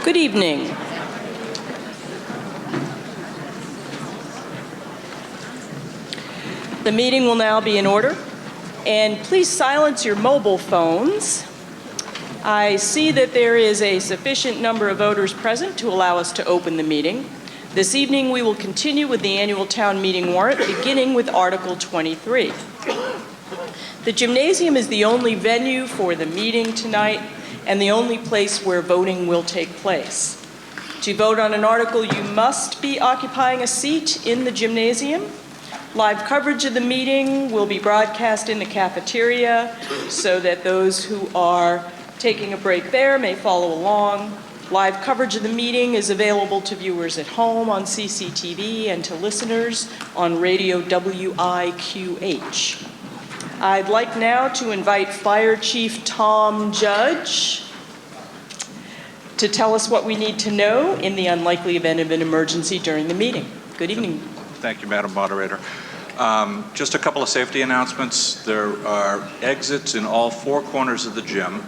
Good evening. The meeting will now be in order, and please silence your mobile phones. I see that there is a sufficient number of voters present to allow us to open the meeting. This evening we will continue with the annual town meeting warrant, beginning with Article 23. The gymnasium is the only venue for the meeting tonight and the only place where voting will take place. To vote on an article, you must be occupying a seat in the gymnasium. Live coverage of the meeting will be broadcast in the cafeteria so that those who are taking a break there may follow along. Live coverage of the meeting is available to viewers at home on CCTV and to listeners on radio WIQH. I'd like now to invite Fire Chief Tom Judge to tell us what we need to know in the unlikely event of an emergency during the meeting. Good evening. Thank you, Madam Moderator. Just a couple of safety announcements. There are exits in all four corners of the gym.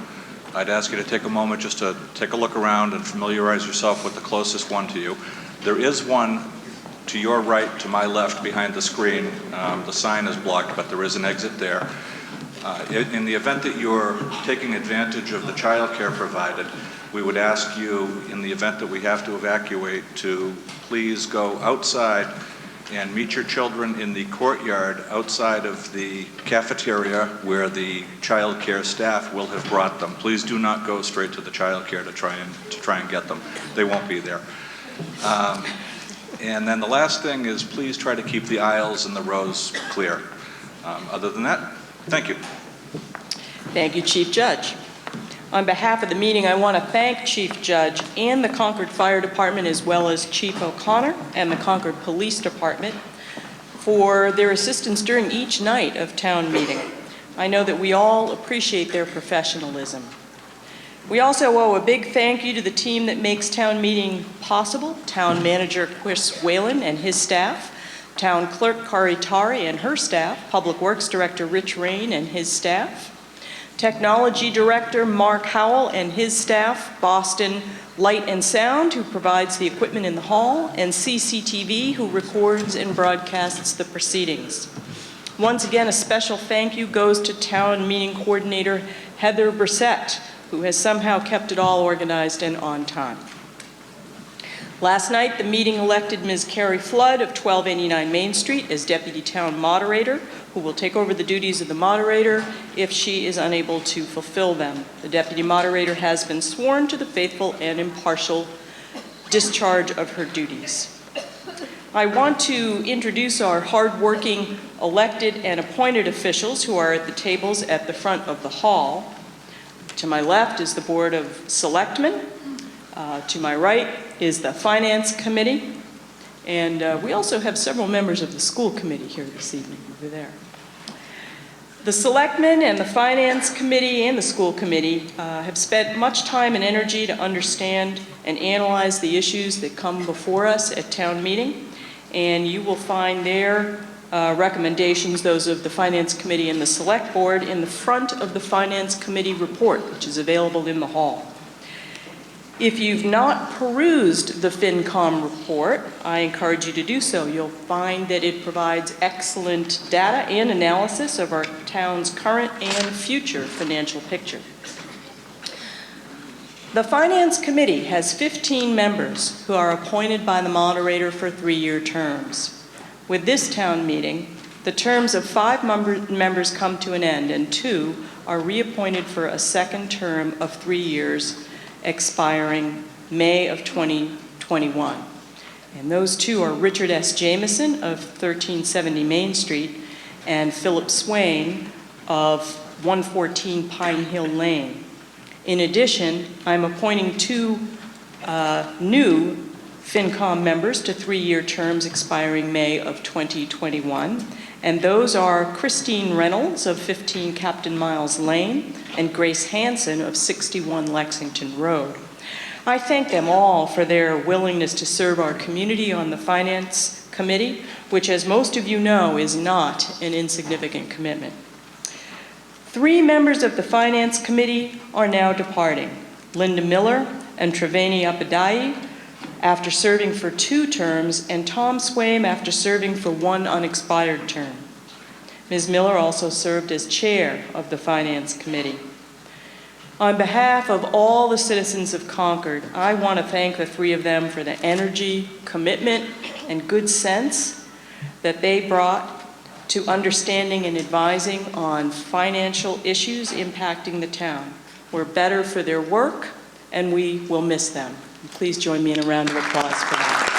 I'd ask you to take a moment just to take a look around and familiarize yourself with the closest one to you. There is one to your right, to my left, behind the screen. The sign is blocked, but there is an exit there. In the event that you're taking advantage of the childcare provided, we would ask you, in the event that we have to evacuate, to please go outside and meet your children in the courtyard outside of the cafeteria where the child care staff will have brought them. Please do not go straight to the child care to try and get them. They won't be there. And then the last thing is, please try to keep the aisles and the rows clear. Other than that, thank you. Thank you, Chief Judge. On behalf of the meeting, I want to thank Chief Judge and the Concord Fire Department, as well as Chief O'Connor and the Concord Police Department, for their assistance during each night of town meeting. I know that we all appreciate their professionalism. We also owe a big thank you to the team that makes town meeting possible: Town Manager Chris Whalen and his staff, Town Clerk Kari Tari and her staff, Public Works Director Rich Rain and his staff, Technology Director Mark Howell and his staff, Boston Light and Sound, who provides the equipment in the hall, and CCTV, who records and broadcasts the proceedings. Once again, a special thank you goes to Town Meeting Coordinator Heather Brissett, who has somehow kept it all organized and on time. Last night, the meeting elected Ms. Carrie Flood of 1289 Main Street as Deputy Town Moderator, who will take over the duties of the moderator if she is unable to fulfill them. The Deputy Moderator has been sworn to the faithful and impartial discharge of her duties. I want to introduce our hardworking elected and appointed officials who are at the tables at the front of the hall. To my left is the Board of Selectmen. To my right is the Finance Committee. And we also have several members of the School Committee here this evening over there. The Selectmen and the Finance Committee and the School Committee have spent much time and energy to understand and analyze the issues that come before us at town meeting. And you will find their recommendations, those of the Finance Committee and the Select Board, in the front of the Finance Committee report, which is available in the hall. If you've not perused the FinCom report, I encourage you to do so. You'll find that it provides excellent data and analysis of our town's current and future financial picture. The Finance Committee has 15 members who are appointed by the moderator for 3-year terms. With this town meeting, the terms of 5 members come to an end, and 2 are reappointed for a second term of 3 years, expiring May of 2021. And those 2 are Richard S. Jameson of 1370 Main Street and Philip Swain of 114 Pine Hill Lane. In addition, I'm appointing 2 new FinCom members to 3-year terms expiring May of 2021. And those are Christine Reynolds of 15 Captain Miles Lane and Grace Hansen of 61 Lexington Road. I thank them all for their willingness to serve our community on the Finance Committee, which, as most of you know, is not an insignificant commitment. 3 members of the Finance Committee are now departing: Linda Miller, and Trevani Appadai after serving for 2 terms, and Tom Swaim after serving for 1 unexpired term. Ms. Miller also served as chair of the Finance Committee. On behalf of all the citizens of Concord, I want to thank the 3 of them for the energy, commitment, and good sense that they brought to understanding and advising on financial issues impacting the town. We're better for their work, and we will miss them. Please join me in a round of applause for that.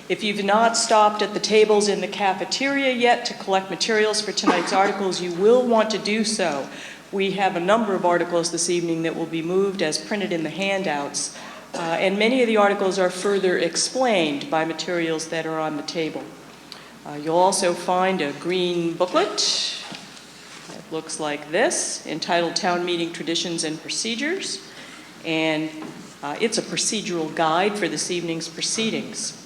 If you've not stopped at the tables in the cafeteria yet to collect materials for tonight's articles, you will want to do so. We have a number of articles this evening that will be moved as printed in the handouts, and many of the articles are further explained by materials that are on the table. You'll also find a green booklet that looks like this, entitled Town Meeting Traditions and Procedures, and it's a procedural guide for this evening's proceedings.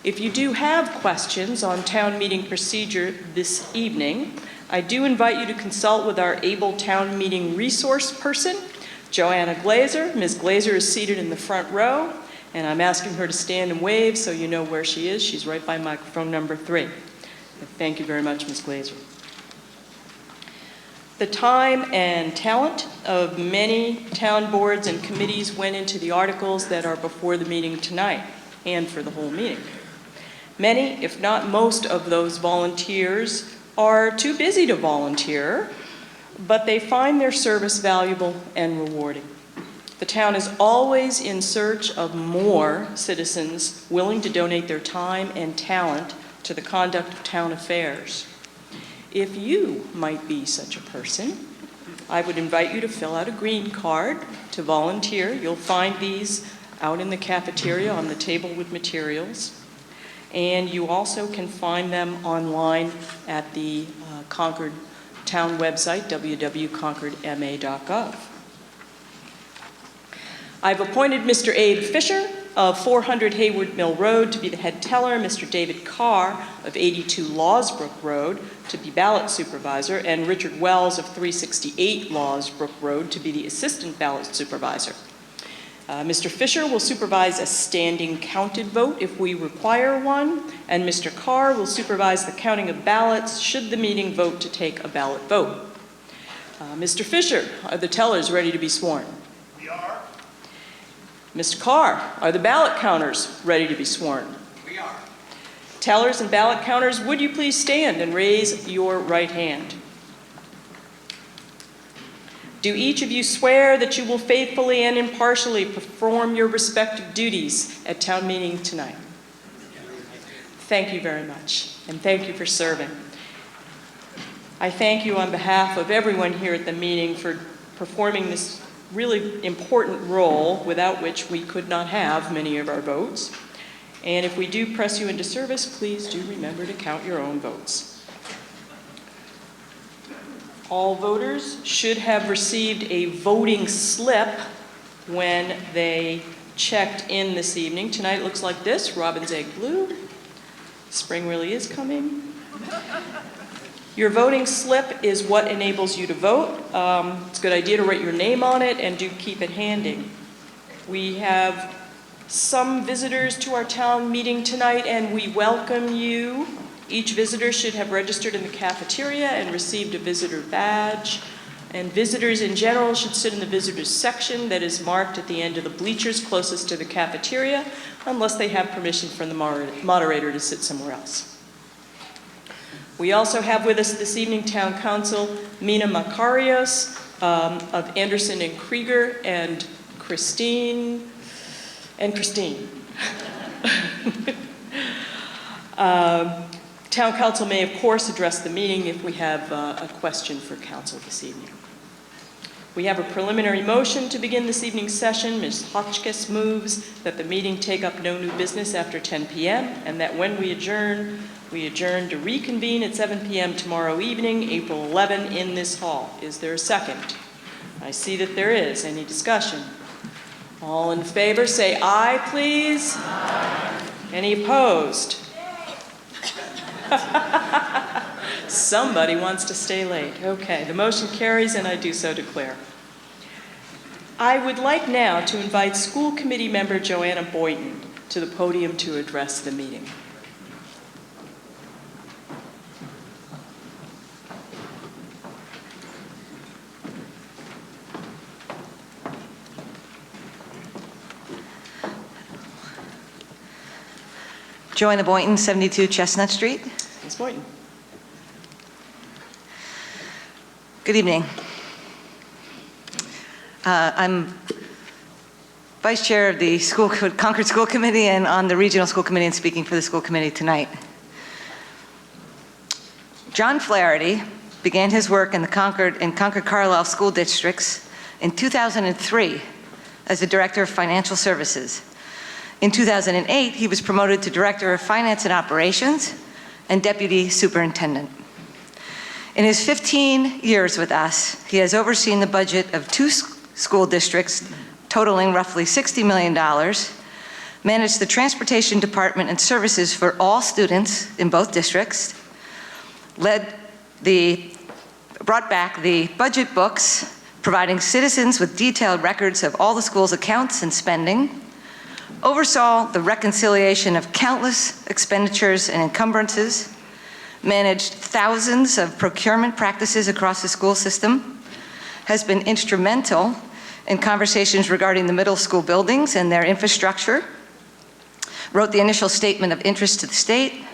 If you do have questions on town meeting procedure this evening, I do invite you to consult with our able town meeting resource person, Joanna Glazer. Ms. Glazer is seated in the front row, and I'm asking her to stand and wave so you know where she is. She's right by microphone number 3. Thank you very much, Ms. Glazer. The time and talent of many town boards and committees went into the articles that are before the meeting tonight and for the whole meeting. Many, if not most, of those volunteers are too busy to volunteer, but they find their service valuable and rewarding. The town is always in search of more citizens willing to donate their time and talent to the conduct of town affairs. If you might be such a person, I would invite you to fill out a green card to volunteer. You'll find these out in the cafeteria on the table with materials. And you also can find them online at the Concord town website, www.concordma.gov. I've appointed Mr. Abe Fisher of 400 Hayward Mill Road to be the head teller, Mr. David Carr of 82 Lawsbrook Road to be ballot supervisor, and Richard Wells of 368 Lawsbrook Road to be the assistant ballot supervisor. Mr. Fisher will supervise a standing counted vote if we require one, and Mr. Carr will supervise the counting of ballots should the meeting vote to take a ballot vote. Mr. Fisher, are the tellers ready to be sworn? We are. Mr. Carr, are the ballot counters ready to be sworn? We are. Tellers and ballot counters, would you please stand and raise your right hand? Do each of you swear that you will faithfully and impartially perform your respective duties at town meeting tonight? Thank you very much, and thank you for serving. I thank you on behalf of everyone here at the meeting for performing this really important role without which we could not have many of our votes. And if we do press you into service, please do remember to count your own votes. All voters should have received a voting slip when they checked in this evening. Tonight it looks like this, robin's egg blue. Spring really is coming. Your voting slip is what enables you to vote. It's a good idea to write your name on it and do keep it handy. We have some visitors to our town meeting tonight, and we welcome you. Each visitor should have registered in the cafeteria and received a visitor badge. And visitors in general should sit in the visitors section that is marked at the end of the bleachers closest to the cafeteria, unless they have permission from the moderator to sit somewhere else. We also have with us this evening Town Council Mina Makarios of Anderson and Krieger and Christine. Town Council may, of course, address the meeting if we have a question for Council this evening. We have a preliminary motion to begin this evening's session. Ms. Hotchkiss moves that the meeting take up no new business after 10 p.m. and that when we adjourn to reconvene at 7 p.m. tomorrow evening, April 11, in this hall. Is there a second? I see that there is. Any discussion? All in favor, say aye, please. Aye. Any opposed? Somebody wants to stay late. Okay, the motion carries and I do so declare. I would like now to invite School Committee Member Joanna Boynton to the podium to address the meeting. Joanna Boynton, 72 Chestnut Street. Ms. Boynton. Good evening. I'm Vice Chair of the Concord School Committee and on the Regional School Committee and speaking for the school committee tonight. John Flaherty began his work in the Concord and Concord-Carlisle school districts in 2003 as the Director of Financial Services. In 2008, he was promoted to Director of Finance and Operations and Deputy Superintendent. In his 15 years with us, he has overseen the budget of 2 school districts totaling roughly $60 million, managed the transportation department and services for all students in both districts, brought back the budget books, providing citizens with detailed records of all the school's accounts and spending, oversaw the reconciliation of countless expenditures and encumbrances, managed thousands of procurement practices across the school system, has been instrumental in conversations regarding the middle school buildings and their infrastructure, wrote the initial statement of interest to the state,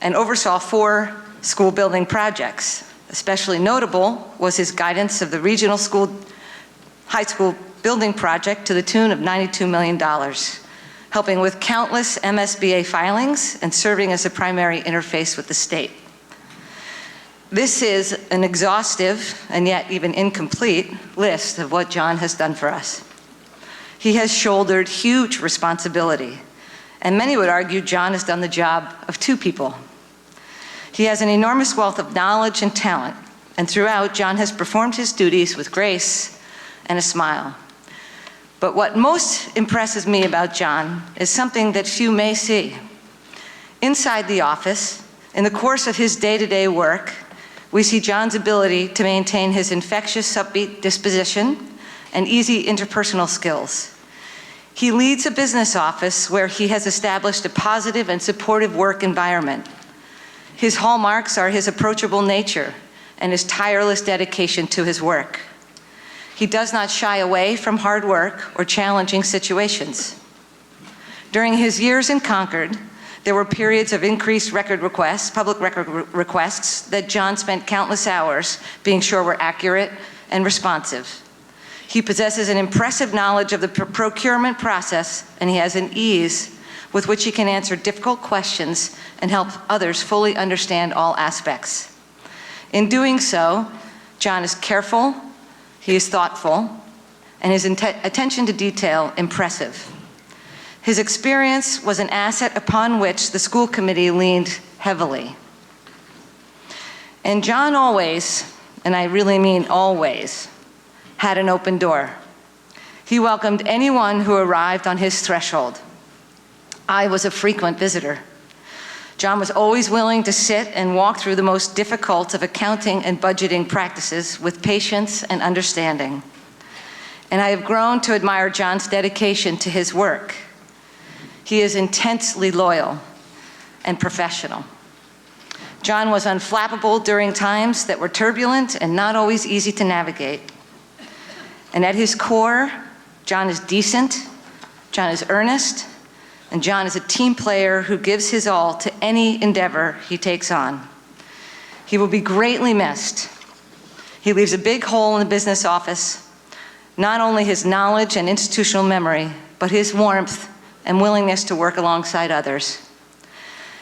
and oversaw 4 school building projects. Especially notable was his guidance of the regional high school building project to the tune of $92 million, helping with countless MSBA filings and serving as a primary interface with the state. This is an exhaustive and yet even incomplete list of what John has done for us. He has shouldered huge responsibility, and many would argue John has done the job of 2 people. He has an enormous wealth of knowledge and talent, and throughout, John has performed his duties with grace and a smile. But what most impresses me about John is something that few may see. Inside the office, in the course of his day-to-day work, we see John's ability to maintain his infectious, upbeat disposition and easy interpersonal skills. He leads a business office where he has established a positive and supportive work environment. His hallmarks are his approachable nature and his tireless dedication to his work. He does not shy away from hard work or challenging situations. During his years in Concord, there were periods of increased public record requests that John spent countless hours being sure were accurate and responsive. He possesses an impressive knowledge of the procurement process, and he has an ease with which he can answer difficult questions and help others fully understand all aspects. In doing so, John is careful, he is thoughtful, and his attention to detail impressive. His experience was an asset upon which the school committee leaned heavily. And John always, and I really mean always, had an open door. He welcomed anyone who arrived on his threshold. I was a frequent visitor. John was always willing to sit and walk through the most difficult of accounting and budgeting practices with patience and understanding. And I have grown to admire John's dedication to his work. He is intensely loyal and professional. John was unflappable during times that were turbulent and not always easy to navigate. And at his core, John is decent, John is earnest, and John is a team player who gives his all to any endeavor he takes on. He will be greatly missed. He leaves a big hole in the business office, not only his knowledge and institutional memory, but his warmth and willingness to work alongside others.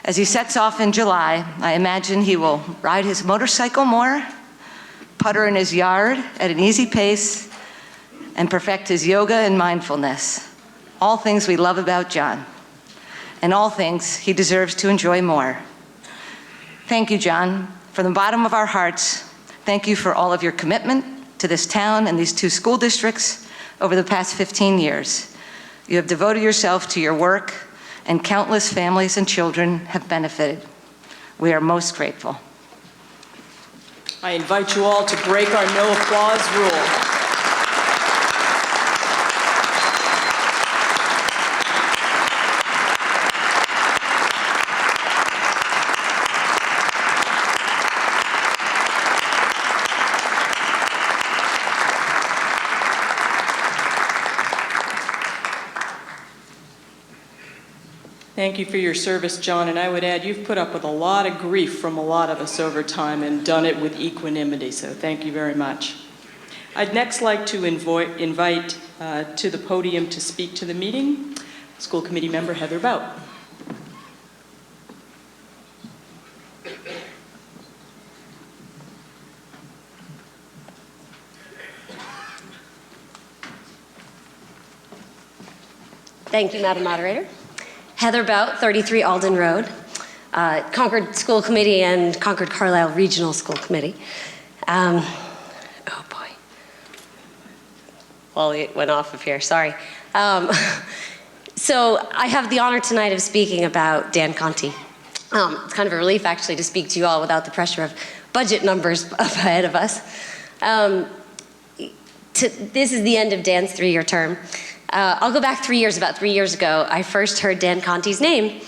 As he sets off in July, I imagine he will ride his motorcycle more, putter in his yard at an easy pace, and perfect his yoga and mindfulness. All things we love about John, and all things he deserves to enjoy more. Thank you, John. From the bottom of our hearts, thank you for all of your commitment to this town and these 2 school districts over the past 15 years. You have devoted yourself to your work, and countless families and children have benefited. We are most grateful. I invite you all to break our no applause rule. Thank you for your service, John, and I would add you've put up with a lot of grief from a lot of us over time and done it with equanimity, so thank you very much. I'd next like to invite to the podium to speak to the meeting, School Committee Member Heather Bout. Thank you, Madam Moderator. Heather Bout, 33 Alden Road, Concord School Committee and Concord Carlisle Regional School Committee. Oh boy. Well, it went off of here, sorry. So I have the honor tonight of speaking about Dan Conti. It's kind of a relief actually to speak to you all without the pressure of budget numbers up ahead of us. This is the end of Dan's 3-year term. I'll go back 3 years. About 3 years ago, I first heard Dan Conti's name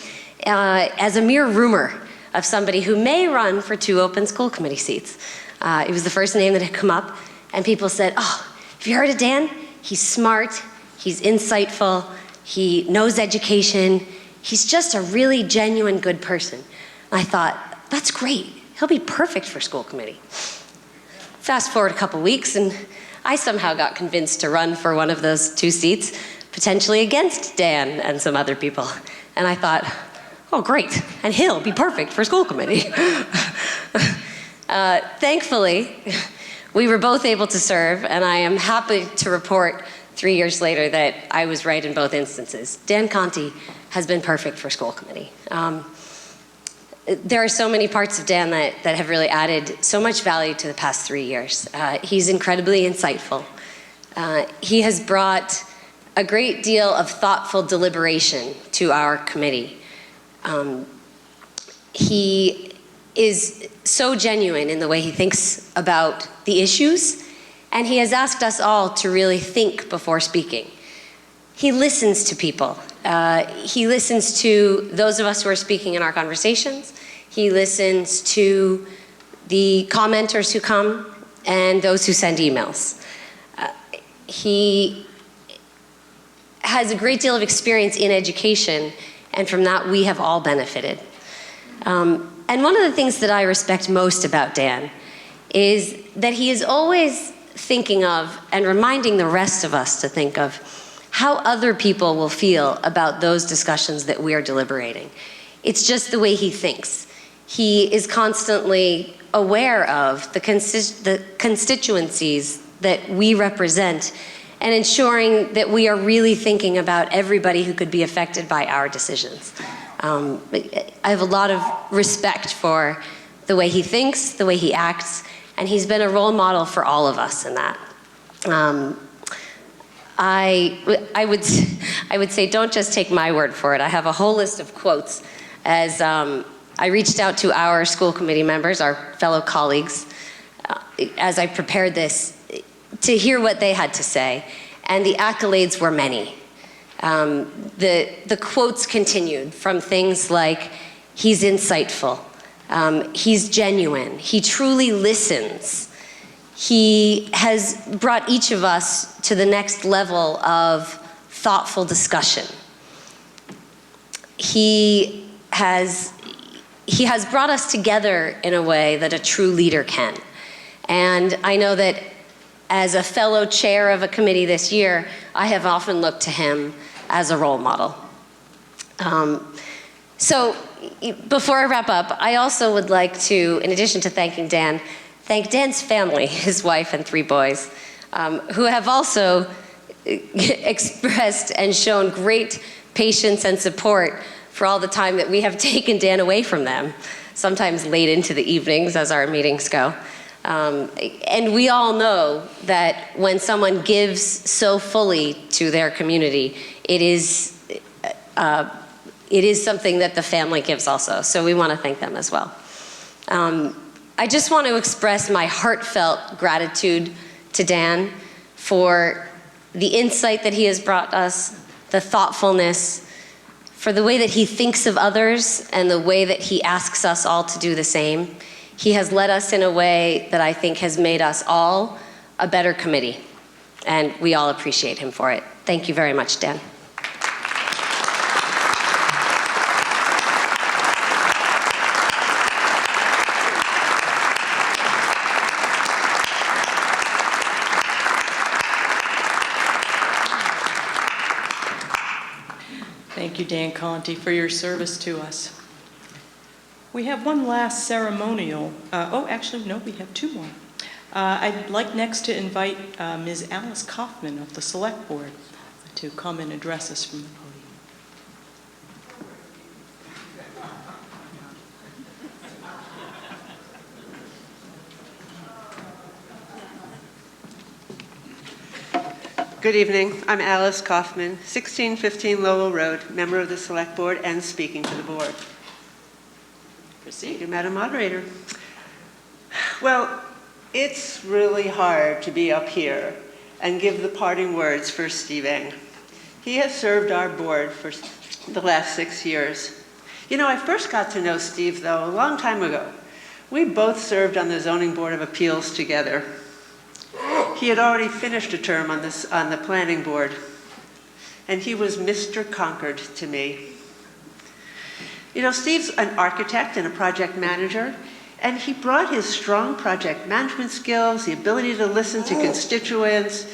as a mere rumor of somebody who may run for 2 open school committee seats. It was the first name that had come up, and people said, "Oh, have you heard of Dan? He's smart, he's insightful, he knows education, he's just a really genuine good person." I thought, that's great, he'll be perfect for school committee. Fast forward a couple weeks, and I somehow got convinced to run for one of those 2 seats, potentially against Dan and some other people. And I thought, oh great, and he'll be perfect for school committee. Thankfully, we were both able to serve, and I am happy to report 3 years later that I was right in both instances. Dan Conti has been perfect for school committee. There are so many parts of Dan that have really added so much value to the past 3 years. He's incredibly insightful. He has brought a great deal of thoughtful deliberation to our committee. He is so genuine in the way he thinks about the issues, and he has asked us all to really think before speaking. He listens to people. He listens to those of us who are speaking in our conversations. He listens to the commenters who come and those who send emails. He has a great deal of experience in education, and from that we have all benefited. And one of the things that I respect most about Dan is that he is always thinking of and reminding the rest of us to think of how other people will feel about those discussions that we are deliberating. It's just the way he thinks. He is constantly aware of the constituencies that we represent and ensuring that we are really thinking about everybody who could be affected by our decisions. I have a lot of respect for the way he thinks, the way he acts, and he's been a role model for all of us in that. I would say don't just take my word for it. I have a whole list of quotes as I reached out to our school committee members, our fellow colleagues, as I prepared this to hear what they had to say, and the accolades were many. The quotes continued from things like, he's insightful, he's genuine, he truly listens, he has brought each of us to the next level of thoughtful discussion. He has brought us together in a way that a true leader can. And I know that as a fellow chair of a committee this year, I have often looked to him as a role model. So before I wrap up, I also would like to, in addition to thanking Dan, thank Dan's family, his wife and 3 boys, who have also expressed and shown great patience and support for all the time that we have taken Dan away from them, sometimes late into the evenings as our meetings go. And we all know that when someone gives so fully to their community, it is something that the family gives also. So we want to thank them as well. I just want to express my heartfelt gratitude to Dan for the insight that he has brought us, the thoughtfulness, for the way that he thinks of others and the way that he asks us all to do the same. He has led us in a way that I think has made us all a better committee, and we all appreciate him for it. Thank you very much, Dan. Thank you, Dan Conti, for your service to us. We have one last ceremonial. Actually, no, we have two more. I'd like next to invite Ms. Alice Kaufman of the Select Board to come and address us from the podium. Good evening. I'm Alice Kaufman, 1615 Lowell Road, member of the Select Board and speaking to the board. Thank you, Madam Moderator. Well, it's really hard to be up here and give the parting words for Steve Eng. He has served our board for the last 6 years. You know, I first got to know Steve, though, a long time ago. We both served on the Zoning Board of Appeals together. He had already finished a term on the planning board, and he was Mr. Concord to me. You know, Steve's an architect and a project manager, and he brought his strong project management skills, the ability to listen to constituents,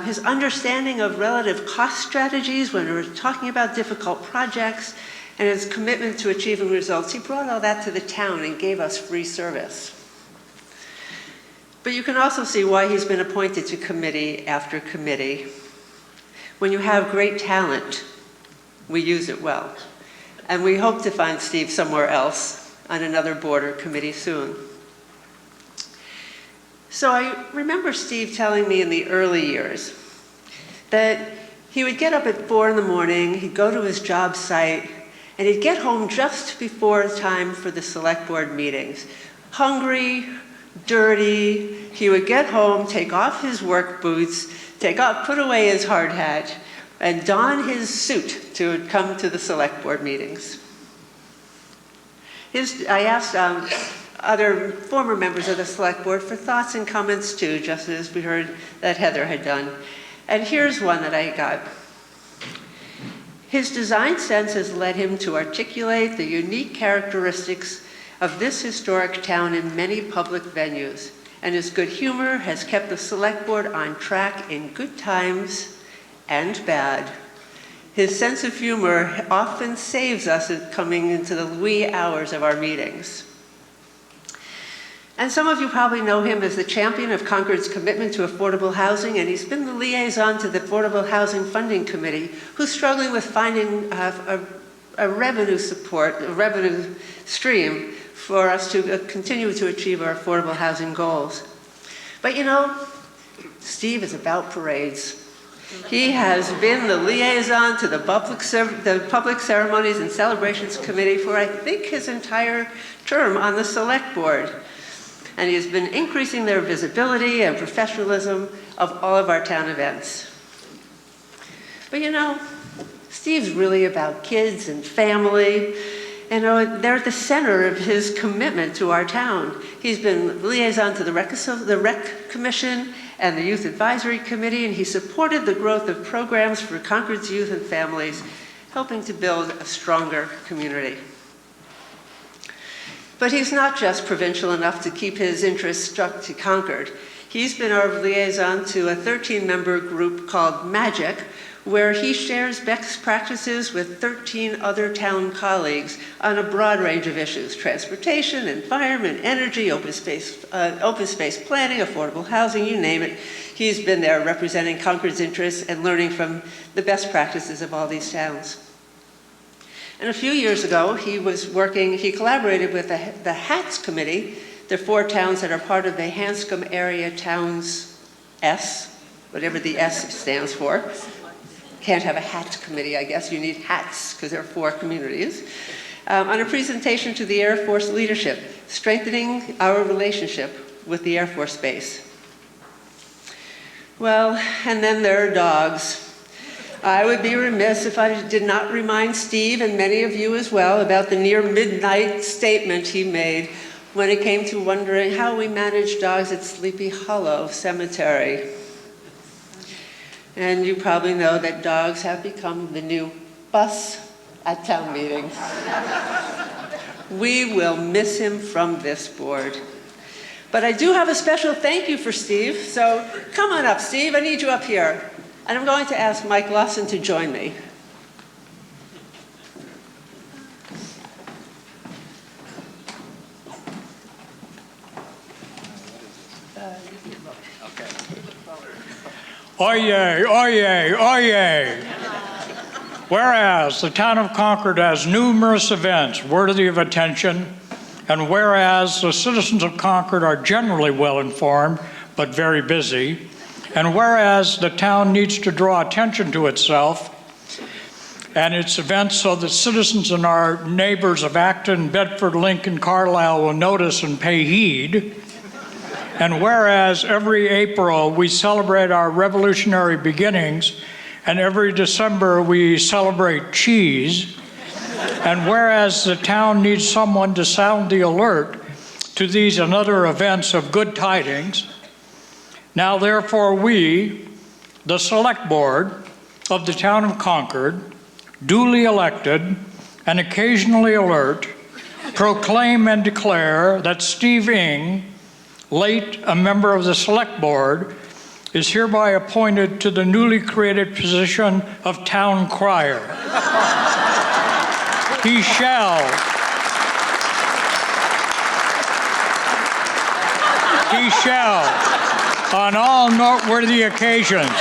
his understanding of relative cost strategies when we were talking about difficult projects, and his commitment to achieving results. He brought all that to the town and gave us free service. But you can also see why he's been appointed to committee after committee. When you have great talent, we use it well. And we hope to find Steve somewhere else on another board or committee soon. So I remember Steve telling me in the early years that he would get up at 4 in the morning, he'd go to his job site, and he'd get home just before time for the select board meetings. Hungry, dirty, he would get home, take off his work boots, put away his hard hat, and don his suit to come to the select board meetings. I asked other former members of the select board for thoughts and comments too, just as we heard that Heather had done. And here's one that I got. His design sense has led him to articulate the unique characteristics of this historic town in many public venues, and his good humor has kept the select board on track in good times and bad. His sense of humor often saves us coming into the wee hours of our meetings. And some of you probably know him as the champion of Concord's commitment to affordable housing, and he's been the liaison to the Affordable Housing Funding Committee, who's struggling with finding a revenue stream for us to continue to achieve our affordable housing goals. But you know, Steve is about parades. He has been the liaison to the Public Ceremonies and Celebrations Committee for, I think, his entire term on the Select Board. And he has been increasing their visibility and professionalism of all of our town events. But you know, Steve's really about kids and family. You know, they're at the center of his commitment to our town. He's been liaison to the Rec Commission and the Youth Advisory Committee, and he supported the growth of programs for Concord's youth and families, helping to build a stronger community. But he's not just provincial enough to keep his interests stuck to Concord. He's been our liaison to a 13-member group called MAGIC, where he shares best practices with 13 other town colleagues on a broad range of issues: transportation, environment, energy, open space planning, affordable housing, you name it. He's been there representing Concord's interests and learning from the best practices of all these towns. And a few years ago, he collaborated with the HATS committee. There are 4 towns that are part of the Hanscom Area Towns S, whatever the S stands for. Can't have a HATS committee, I guess. You need HATS because there are 4 communities. on a presentation to the Air Force leadership, strengthening our relationship with the Air Force Base. Well, and then there are dogs. I would be remiss if I did not remind Steve, and many of you as well, about the near midnight statement he made when it came to wondering how we manage dogs at Sleepy Hollow Cemetery. And you probably know that dogs have become the new bus at town meetings. We will miss him from this board. But I do have a special thank you for Steve, so come on up, Steve, I need you up here. And I'm going to ask Mike Lawson to join me. Oyez, oyez, oyez. Whereas the town of Concord has numerous events worthy of attention, and whereas the citizens of Concord are generally well informed but very busy, and whereas the town needs to draw attention to itself and its events so that citizens and our neighbors of Acton, Bedford, Lincoln, Carlisle will notice and pay heed, and whereas every April we celebrate our revolutionary beginnings, and every December we celebrate cheese, and whereas the town needs someone to sound the alert to these and other events of good tidings, now therefore we, the Select Board of the town of Concord, duly elected and occasionally alert, proclaim and declare that Steve Ing, late a member of the Select Board, is hereby appointed to the newly created position of Town Crier. He shall on all noteworthy occasions,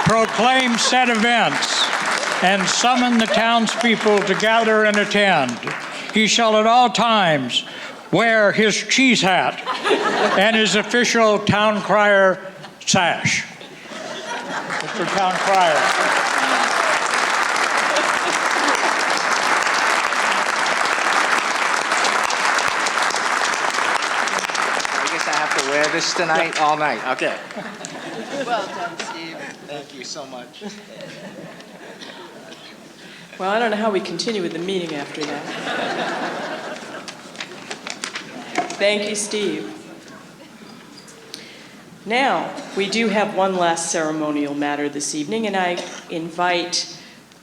proclaim said events and summon the townspeople to gather and attend. He shall at all times wear his cheese hat and his official town crier sash. Mr. Town Crier. Wear this tonight, all night. Okay. Well done, Steve. Thank you so much. Well, I don't know how we continue with the meeting after that. Thank you, Steve. Now, we do have one last ceremonial matter this evening, and I invite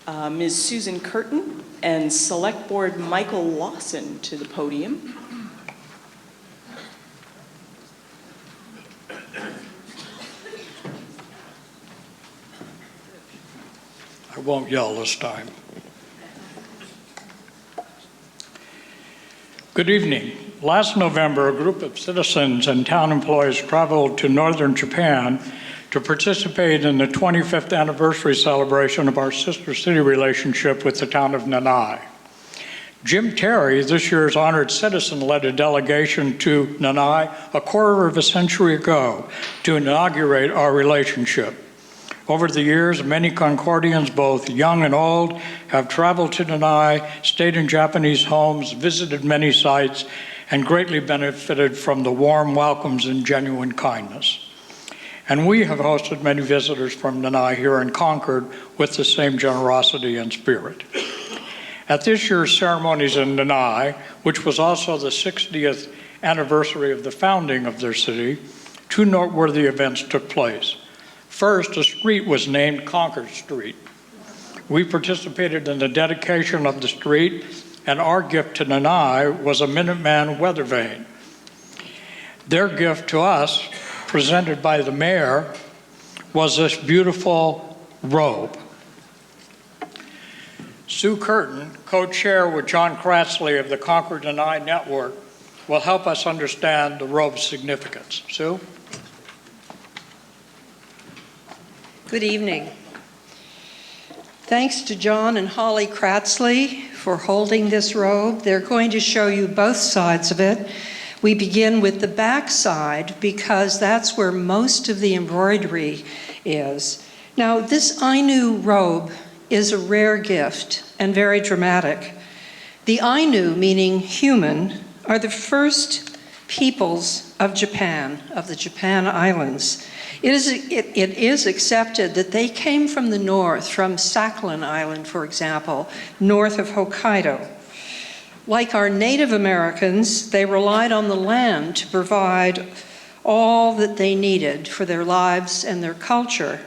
Ms. Susan Curtin and Select Board Michael Lawson to the podium. I won't yell this time. Good evening. Last November, a group of citizens and town employees traveled to northern Japan to participate in the 25th anniversary celebration of our sister city relationship with the town of Nanai. Jim Terry, this year's honored citizen, led a delegation to Nanai a quarter of a century ago to inaugurate our relationship. Over the years, many Concordians, both young and old, have traveled to Nanai, stayed in Japanese homes, visited many sites, and greatly benefited from the warm welcomes and genuine kindness. And we have hosted many visitors from Nanai here in Concord with the same generosity and spirit. At this year's ceremonies in Nanai, which was also the 60th anniversary of the founding of their city, two noteworthy events took place. First, a street was named Concord Street. We participated in the dedication of the street, and our gift to Nanai was a Minuteman weather vane. Their gift to us, presented by the mayor, was this beautiful robe. Sue Curtin, co-chair with John Kratzley of the Concord Nanai Network, will help us understand the robe's significance. Sue? Good evening. Thanks to John and Holly Kratzley for holding this robe. They're going to show you both sides of it. We begin with the back side because that's where most of the embroidery is. Now, this Ainu robe is a rare gift and very dramatic. The Ainu, meaning human, are the first peoples of Japan, of the Japan Islands. It is accepted that they came from the north, from Sakhalin Island, for example, north of Hokkaido. Like our Native Americans, they relied on the land to provide all that they needed for their lives and their culture.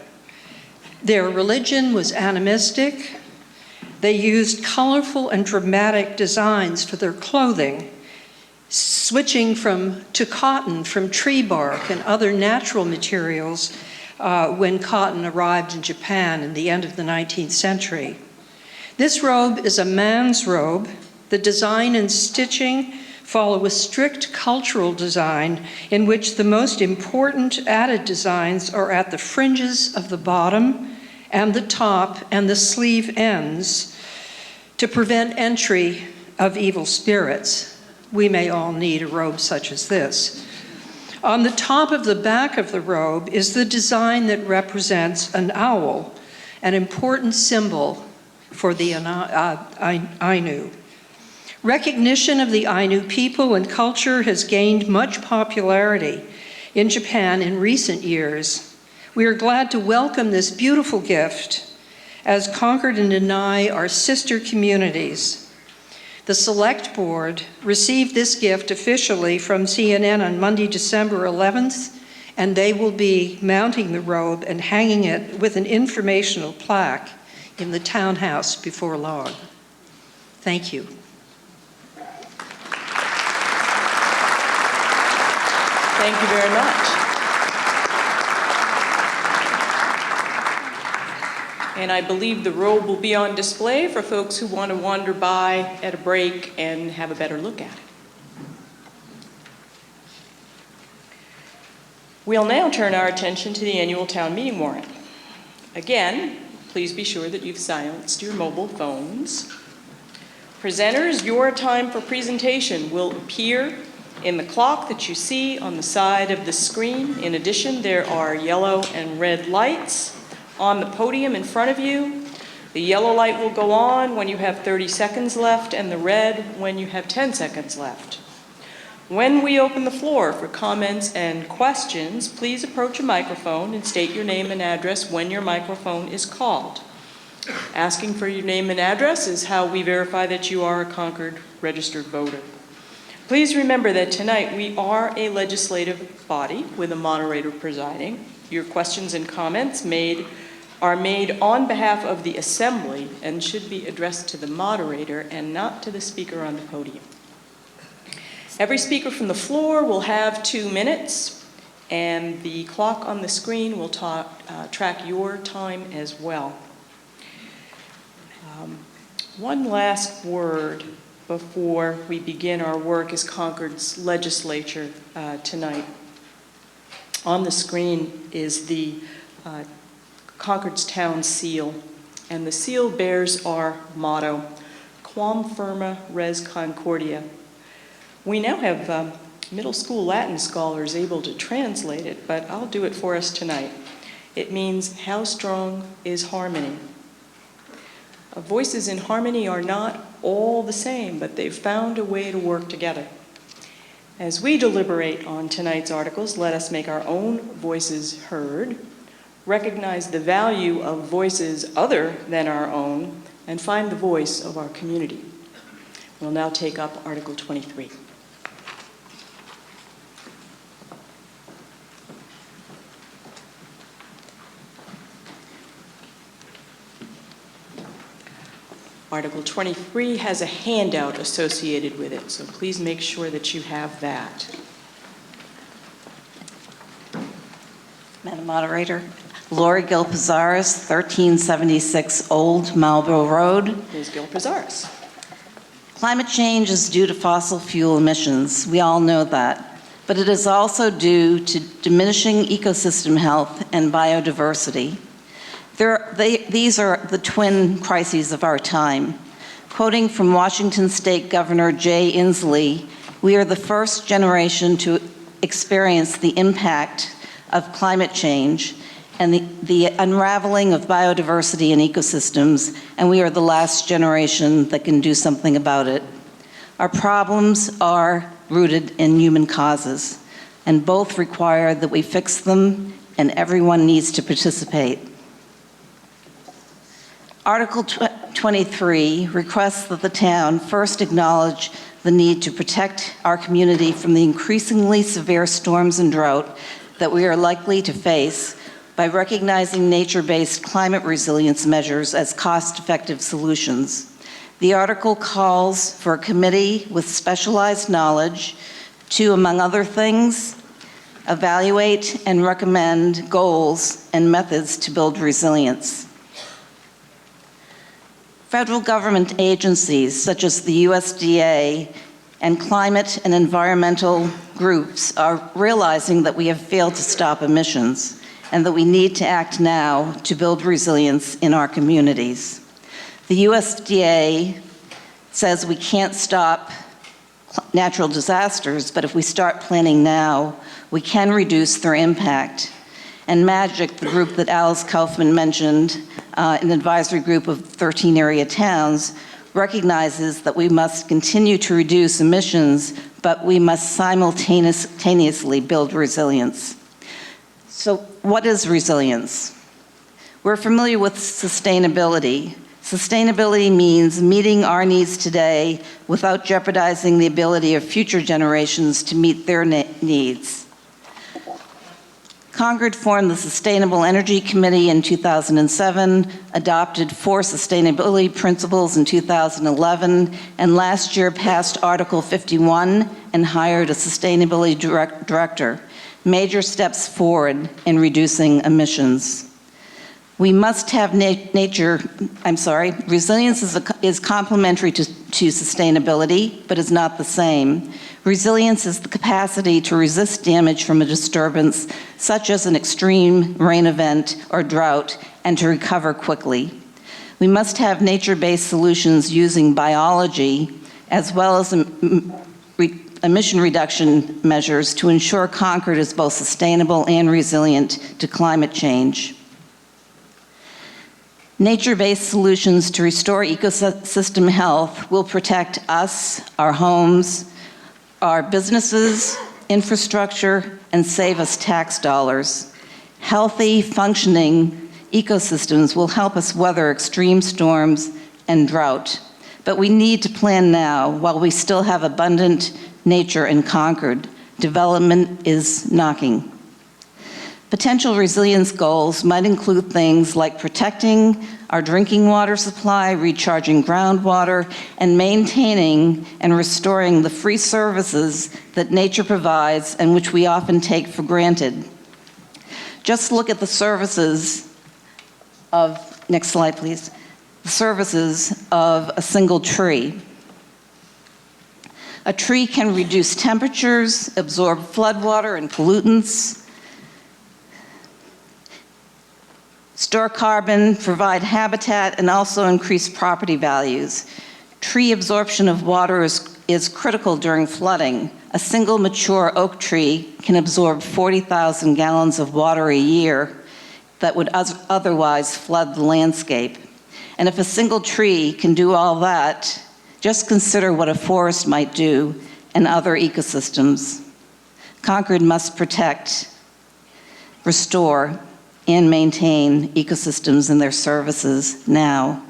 Their religion was animistic. They used colorful and dramatic designs for their clothing, switching to cotton from tree bark and other natural materials when cotton arrived in Japan in the end of the 19th century. This robe is a man's robe. The design and stitching follow a strict cultural design in which the most important added designs are at the fringes of the bottom and the top and the sleeve ends to prevent entry of evil spirits. We may all need a robe such as this. On the top of the back of the robe is the design that represents an owl, an important symbol for the Ainu. Recognition of the Ainu people and culture has gained much popularity in Japan in recent years. We are glad to welcome this beautiful gift as Concord and Denai are sister communities. The Select Board received this gift officially from CNN on Monday, December 11th, and they will be mounting the robe and hanging it with an informational plaque in the townhouse before long. Thank you. Thank you very much. And I believe the robe will be on display for folks who want to wander by at a break and have a better look at it. We'll now turn our attention to the annual town meeting warrant. Again, please be sure that you've silenced your mobile phones. Presenters, your time for presentation will appear in the clock that you see on the side of the screen. In addition, there are yellow and red lights on the podium in front of you. The yellow light will go on when you have 30 seconds left, and the red when you have 10 seconds left. When we open the floor for comments and questions, please approach a microphone and state your name and address when your microphone is called. Asking for your name and address is how we verify that you are a Concord registered voter. Please remember that tonight we are a legislative body with a moderator presiding. Your questions and comments are made on behalf of the assembly and should be addressed to the moderator and not to the speaker on the podium. Every speaker from the floor will have 2 minutes, and the clock on the screen will track your time as well. One last word before we begin our work as Concord's legislature tonight. On the screen is the Concord's town seal, and the seal bears our motto, Quam Firma Res Concordia. We now have middle school Latin scholars able to translate it, but I'll do it for us tonight. It means, how strong is harmony? Voices in harmony are not all the same, but they've found a way to work together. As we deliberate on tonight's articles, let us make our own voices heard, recognize the value of voices other than our own, and find the voice of our community. We'll now take up Article 23. Article 23 has a handout associated with it, so please make sure that you have that. Madam Moderator, Lori Gil-Pizaris, 1376 Old Marlborough Road. Ms. Gil-Pizaris. Climate change is due to fossil fuel emissions. We all know that. But it is also due to diminishing ecosystem health and biodiversity. These are the twin crises of our time. Quoting from Washington State Governor Jay Inslee, we are the first generation to experience the impact of climate change and the unraveling of biodiversity and ecosystems, and we are the last generation that can do something about it. Our problems are rooted in human causes, and both require that we fix them, and everyone needs to participate. Article 23 requests that the town first acknowledge the need to protect our community from the increasingly severe storms and drought that we are likely to face by recognizing nature-based climate resilience measures as cost-effective solutions. The article calls for a committee with specialized knowledge to, among other things, evaluate and recommend goals and methods to build resilience. Federal government agencies such as the USDA and climate and environmental groups are realizing that we have failed to stop emissions and that we need to act now to build resilience in our communities. The USDA says we can't stop natural disasters, but if we start planning now, we can reduce their impact. And MAGIC, the group that Alice Kaufman mentioned, an advisory group of 13 area towns, recognizes that we must continue to reduce emissions, but we must simultaneously build resilience. So what is resilience? We're familiar with sustainability. Sustainability means meeting our needs today without jeopardizing the ability of future generations to meet their needs. Concord formed the Sustainable Energy Committee in 2007, adopted 4 sustainability principles in 2011, and last year passed Article 51 and hired a sustainability director. Major steps forward in reducing emissions. We must have resilience is complementary to sustainability, but is not the same. Resilience is the capacity to resist damage from a disturbance, such as an extreme rain event or drought, and to recover quickly. We must have nature-based solutions using biology, as well as emission reduction measures to ensure Concord is both sustainable and resilient to climate change. Nature-based solutions to restore ecosystem health will protect us, our homes, our businesses, infrastructure, and save us tax dollars. Healthy, functioning ecosystems will help us weather extreme storms and drought. But we need to plan now while we still have abundant nature in Concord. Development is knocking. Potential resilience goals might include things like protecting our drinking water supply, recharging groundwater, and maintaining and restoring the free services that nature provides and which we often take for granted. Just look at the services of, next slide please, the services of a single tree. A tree can reduce temperatures, absorb floodwater and pollutants, store carbon, provide habitat, and also increase property values. Tree absorption of water is critical during flooding. A single mature oak tree can absorb 40,000 gallons of water a year that would otherwise flood the landscape. And if a single tree can do all that, just consider what a forest might do and other ecosystems. Concord must protect, restore, and maintain ecosystems and their services now.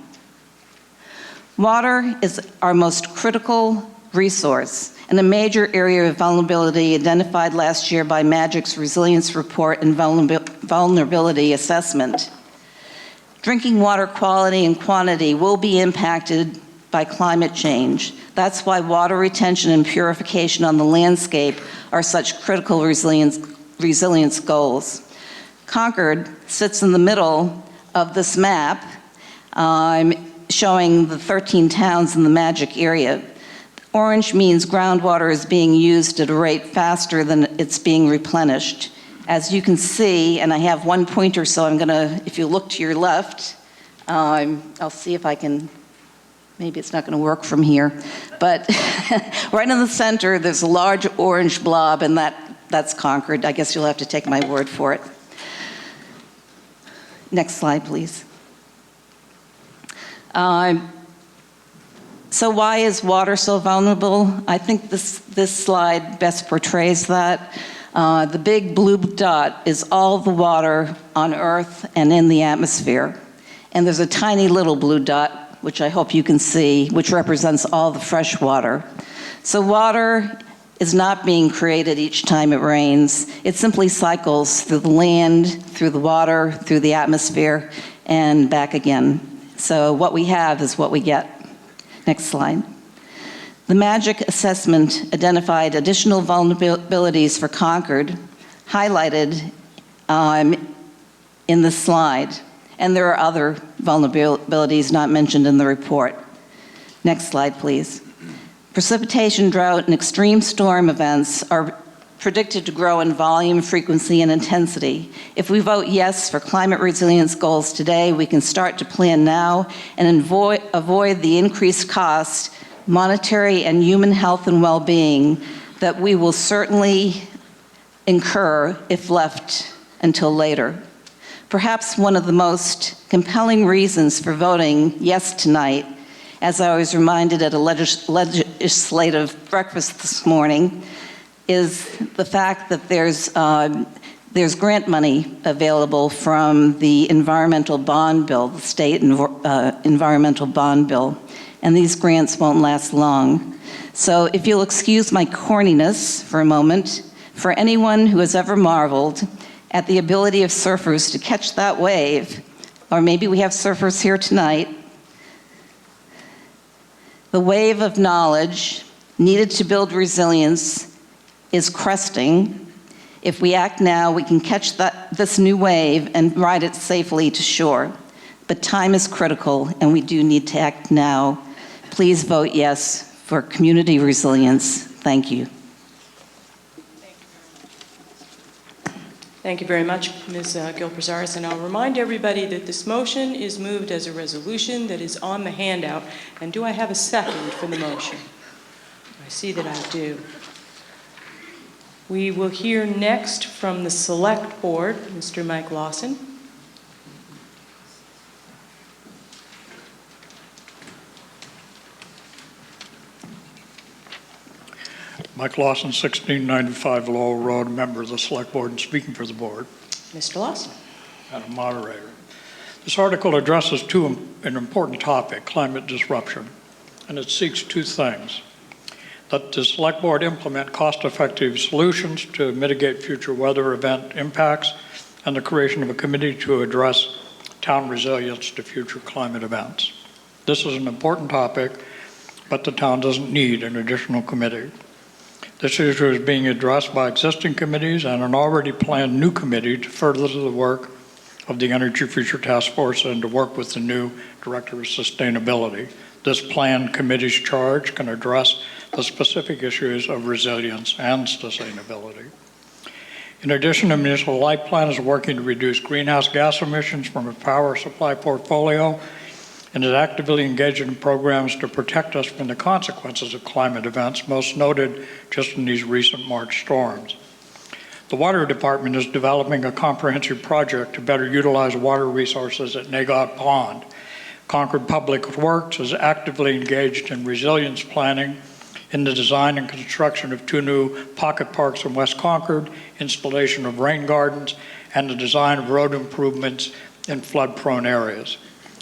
Water is our most critical resource and a major area of vulnerability identified last year by MAGIC's Resilience Report and Vulnerability Assessment. Drinking water quality and quantity will be impacted by climate change. That's why water retention and purification on the landscape are such critical resilience goals. Concord sits in the middle of this map, showing the 13 towns in the MAGIC area. Orange means groundwater is being used at a rate faster than it's being replenished. As you can see, and I have one pointer, so I'm gonna, if you look to your left, I'll see if I can, maybe it's not gonna work from here, but right in the center, there's a large orange blob, and that's Concord. I guess you'll have to take my word for it. Next slide, please. So why is water so vulnerable? I think this slide best portrays that. The big blue dot is all the water on Earth and in the atmosphere. And there's a tiny little blue dot, which I hope you can see, which represents all the fresh water. So water is not being created each time it rains. It simply cycles through the land, through the water, through the atmosphere, and back again. So what we have is what we get. Next slide. The MAGIC assessment identified additional vulnerabilities for Concord, highlighted in the slide. And there are other vulnerabilities not mentioned in the report. Next slide, please. Precipitation, drought, and extreme storm events are predicted to grow in volume, frequency, and intensity. If we vote yes for climate resilience goals today, we can start to plan now and avoid the increased cost, monetary and human health and well-being, that we will certainly incur if left until later. Perhaps one of the most compelling reasons for voting yes tonight, as I was reminded at a legislative breakfast this morning, is the fact that there's grant money available from the environmental bond bill, the state environmental bond bill, and these grants won't last long. So if you'll excuse my corniness for a moment, for anyone who has ever marveled at the ability of surfers to catch that wave, or maybe we have surfers here tonight, the wave of knowledge needed to build resilience is cresting. If we act now, we can catch this new wave and ride it safely to shore. But time is critical, and we do need to act now. Please vote yes for community resilience. Thank you. Thank you very much, Ms. Gil-Prezaris. And I'll remind everybody that this motion is moved as a resolution that is on the handout. And do I have a second for the motion? I see that I do. We will hear next from the Select Board, Mr. Mike Lawson. Mike Lawson, 1695 Lowell Road, member of the Select Board and speaking for the board. Mr. Lawson. Madam Moderator. This article addresses an important topic, climate disruption, and it seeks two things: that the Select Board implement cost-effective solutions to mitigate future weather event impacts, and the creation of a committee to address town resilience to future climate events. This is an important topic, but the town doesn't need an additional committee. This issue is being addressed by existing committees and an already planned new committee to further the work of the Energy Future Task Force and to work with the new Director of Sustainability. This planned committee's charge can address the specific issues of resilience and sustainability. In addition, the Municipal Light Plan is working to reduce greenhouse gas emissions from its power supply portfolio and is actively engaged in programs to protect us from the consequences of climate events, most noted just in these recent March storms. The Water Department is developing a comprehensive project to better utilize water resources at Nagot Pond. Concord Public Works is actively engaged in resilience planning in the design and construction of 2 new pocket parks in West Concord, installation of rain gardens, and the design of road improvements in flood-prone areas.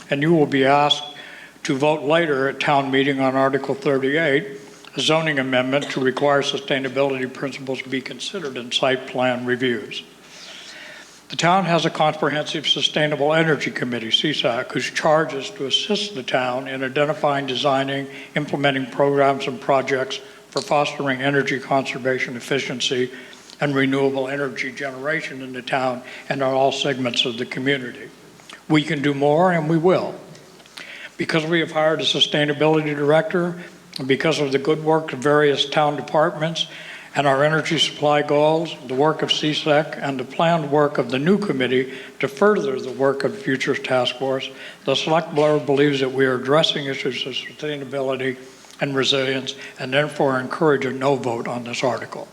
And you will be asked to vote later at town meeting on Article 38, a zoning amendment to require sustainability principles to be considered in site plan reviews. The town has a comprehensive Sustainable Energy Committee, CSAC, whose charge is to assist the town in identifying, designing, implementing programs and projects for fostering energy conservation, efficiency, and renewable energy generation in the town and in all segments of the community. We can do more, and we will. Because we have hired a sustainability director, and because of the good work of various town departments and our energy supply goals, the work of CSEC, and the planned work of the new committee to further the work of the Futures Task Force, the Select Board believes that we are addressing issues of sustainability and resilience, and therefore encourage a no vote on this article.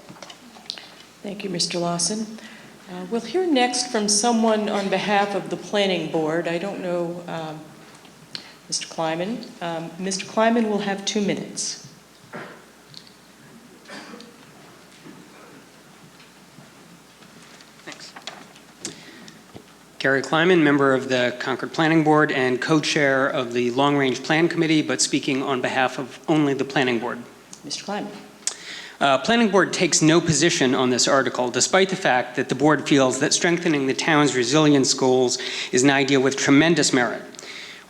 Thank you, Mr. Lawson. We'll hear next from someone on behalf of the Planning Board. I don't know Mr. Kleiman. Mr. Kleiman will have 2 minutes. Thanks. Gary Kleiman, member of the Concord Planning Board and co-chair of the Long Range Plan Committee, but speaking on behalf of only the Planning Board. Mr. Kleiman. Planning Board takes no position on this article, despite the fact that the board feels that strengthening the town's resilience goals is an idea with tremendous merit.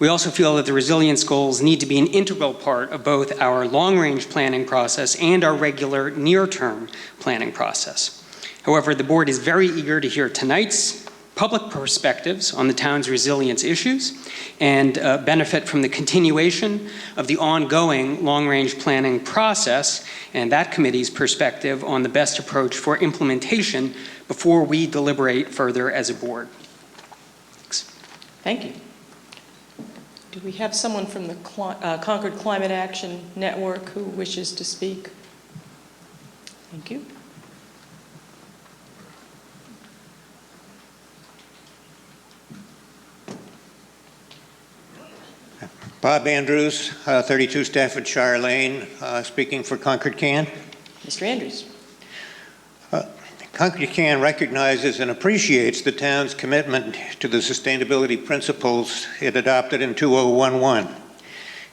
We also feel that the resilience goals need to be an integral part of both our long-range planning process and our regular near-term planning process. However, the board is very eager to hear tonight's public perspectives on the town's resilience issues and benefit from the continuation of the ongoing long-range planning process and that committee's perspective on the best approach for implementation before we deliberate further as a board. Thanks. Thank you. Do we have someone from the Concord Climate Action Network who wishes to speak? Thank you. Bob Andrews, 32 Staffordshire Lane, speaking for Concord CAN. Mr. Andrews. Concord CAN recognizes and appreciates the town's commitment to the sustainability principles it adopted in 2011.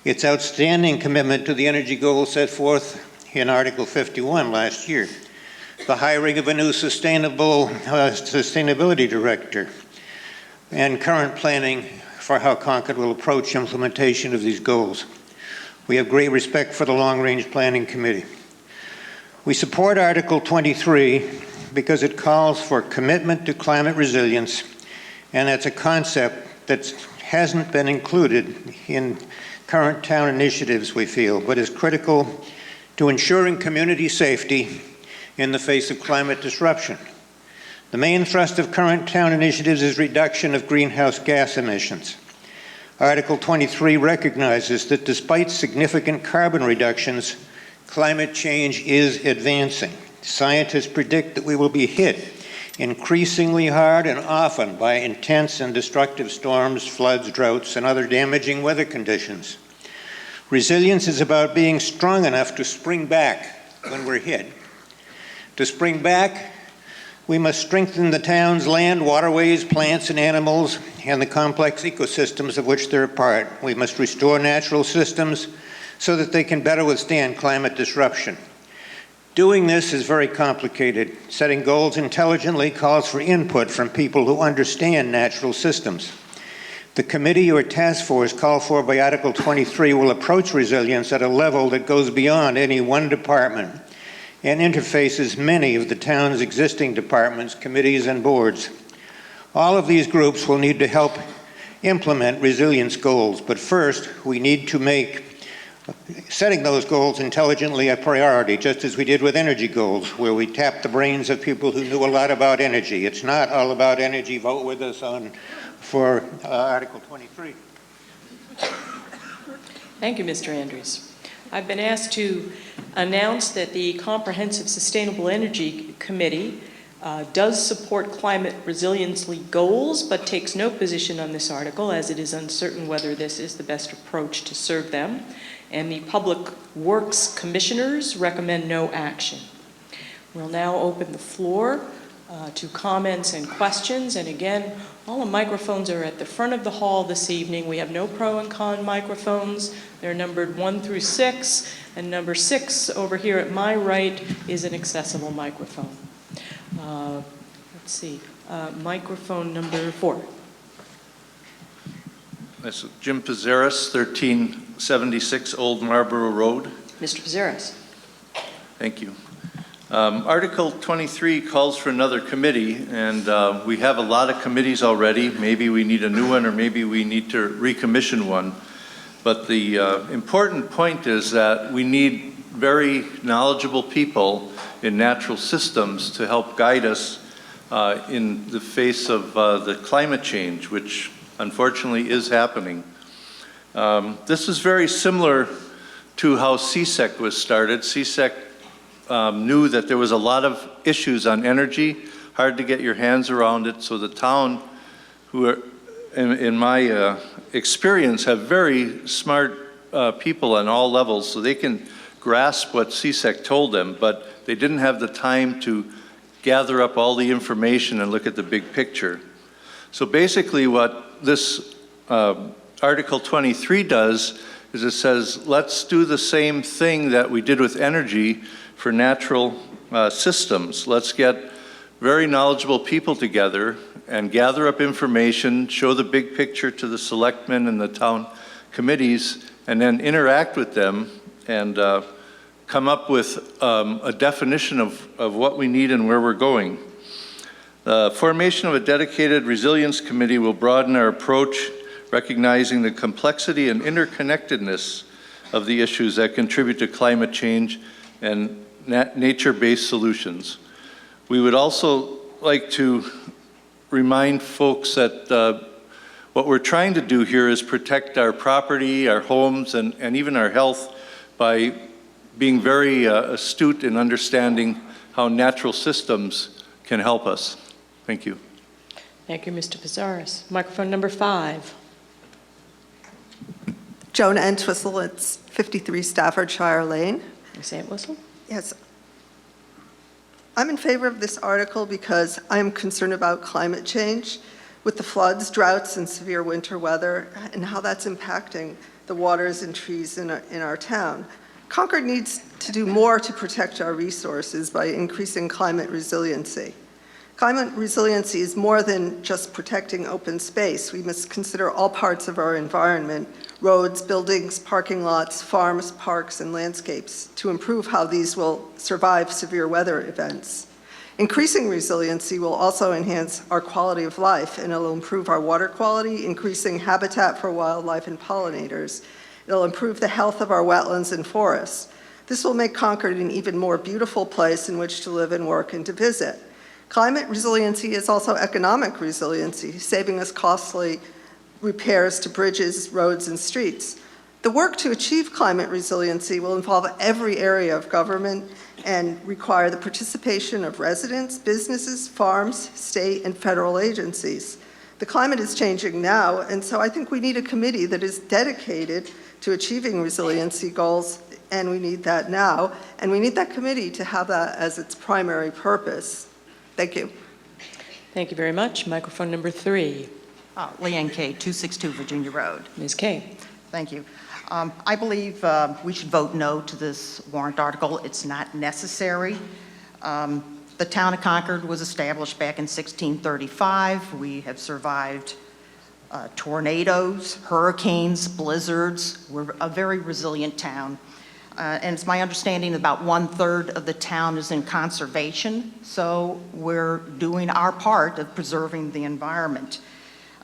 Its outstanding commitment to the energy goals set forth in Article 51 last year, the hiring of a new sustainability director, and current planning for how Concord will approach implementation of these goals. We have great respect for the Long Range Planning Committee. We support Article 23 because it calls for commitment to climate resilience, and that's a concept that hasn't been included in current town initiatives, we feel, but is critical to ensuring community safety in the face of climate disruption. The main thrust of current town initiatives is reduction of greenhouse gas emissions. Article 23 recognizes that despite significant carbon reductions, climate change is advancing. Scientists predict that we will be hit increasingly hard and often by intense and destructive storms, floods, droughts, and other damaging weather conditions. Resilience is about being strong enough to spring back when we're hit. To spring back, we must strengthen the town's land, waterways, plants, and animals, and the complex ecosystems of which they're a part. We must restore natural systems so that they can better withstand climate disruption. Doing this is very complicated. Setting goals intelligently calls for input from people who understand natural systems. The committee or task force called for by Article 23 will approach resilience at a level that goes beyond any one department and interfaces many of the town's existing departments, committees, and boards. All of these groups will need to help implement resilience goals, but first we need to make setting those goals intelligently a priority, just as we did with energy goals, where we tapped the brains of people who knew a lot about energy. It's not all about energy. Vote with us for Article 23. Thank you, Mr. Andrews. I've been asked to announce that the Comprehensive Sustainable Energy Committee does support climate resiliency goals, but takes no position on this article, as it is uncertain whether this is the best approach to serve them. And the Public Works Commissioners recommend no action. We'll now open the floor to comments and questions. And again, all the microphones are at the front of the hall this evening. We have no pro and con microphones. They're numbered 1 through 6, and number 6 over here at my right is an accessible microphone. Let's see, microphone number 4. That's Jim Pizarris, 1376 Old Marlborough Road. Mr. Pizarris. Thank you. Article 23 calls for another committee, and we have a lot of committees already. Maybe we need a new one, or maybe we need to recommission one. But the important point is that we need very knowledgeable people in natural systems to help guide us in the face of the climate change, which unfortunately is happening. This is very similar to how CSEC was started. CSEC knew that there was a lot of issues on energy, hard to get your hands around it, so the town, who in my experience, have very smart people on all levels, so they can grasp what CSEC told them, but they didn't have the time to gather up all the information and look at the big picture. So basically what this Article 23 does is it says, let's do the same thing that we did with energy for natural systems. Let's get very knowledgeable people together and gather up information, show the big picture to the selectmen and the town committees, and then interact with them and come up with a definition of what we need and where we're going. The formation of a dedicated resilience committee will broaden our approach, recognizing the complexity and interconnectedness of the issues that contribute to climate change and nature-based solutions. We would also like to remind folks that what we're trying to do here is protect our property, our homes, and even our health by being very astute in understanding how natural systems can help us. Thank you. Thank you, Mr. Pizarris. Microphone number 5. Joan Entwistle, it's 53 Staffordshire Lane. Ms. Entwistle? Yes. I'm in favor of this article because I'm concerned about climate change with the floods, droughts, and severe winter weather, and how that's impacting the waters and trees in our town. Concord needs to do more to protect our resources by increasing climate resiliency. Climate resiliency is more than just protecting open space. We must consider all parts of our environment, roads, buildings, parking lots, farms, parks, and landscapes, to improve how these will survive severe weather events. Increasing resiliency will also enhance our quality of life, and it'll improve our water quality, increasing habitat for wildlife and pollinators. It'll improve the health of our wetlands and forests. This will make Concord an even more beautiful place in which to live and work and to visit. Climate resiliency is also economic resiliency, saving us costly repairs to bridges, roads, and streets. The work to achieve climate resiliency will involve every area of government and require the participation of residents, businesses, farms, state, and federal agencies. The climate is changing now, and so I think we need a committee that is dedicated to achieving resiliency goals, and we need that now, and we need that committee to have that as its primary purpose. Thank you. Thank you very much. Microphone number 3. Leanne Kay, 262 Virginia Road. Ms. Kay. Thank you. I believe we should vote no to this warrant article. It's not necessary. The town of Concord was established back in 1635. We have survived tornadoes, hurricanes, blizzards. We're a very resilient town. And it's my understanding about 1/3 of the town is in conservation, so we're doing our part of preserving the environment.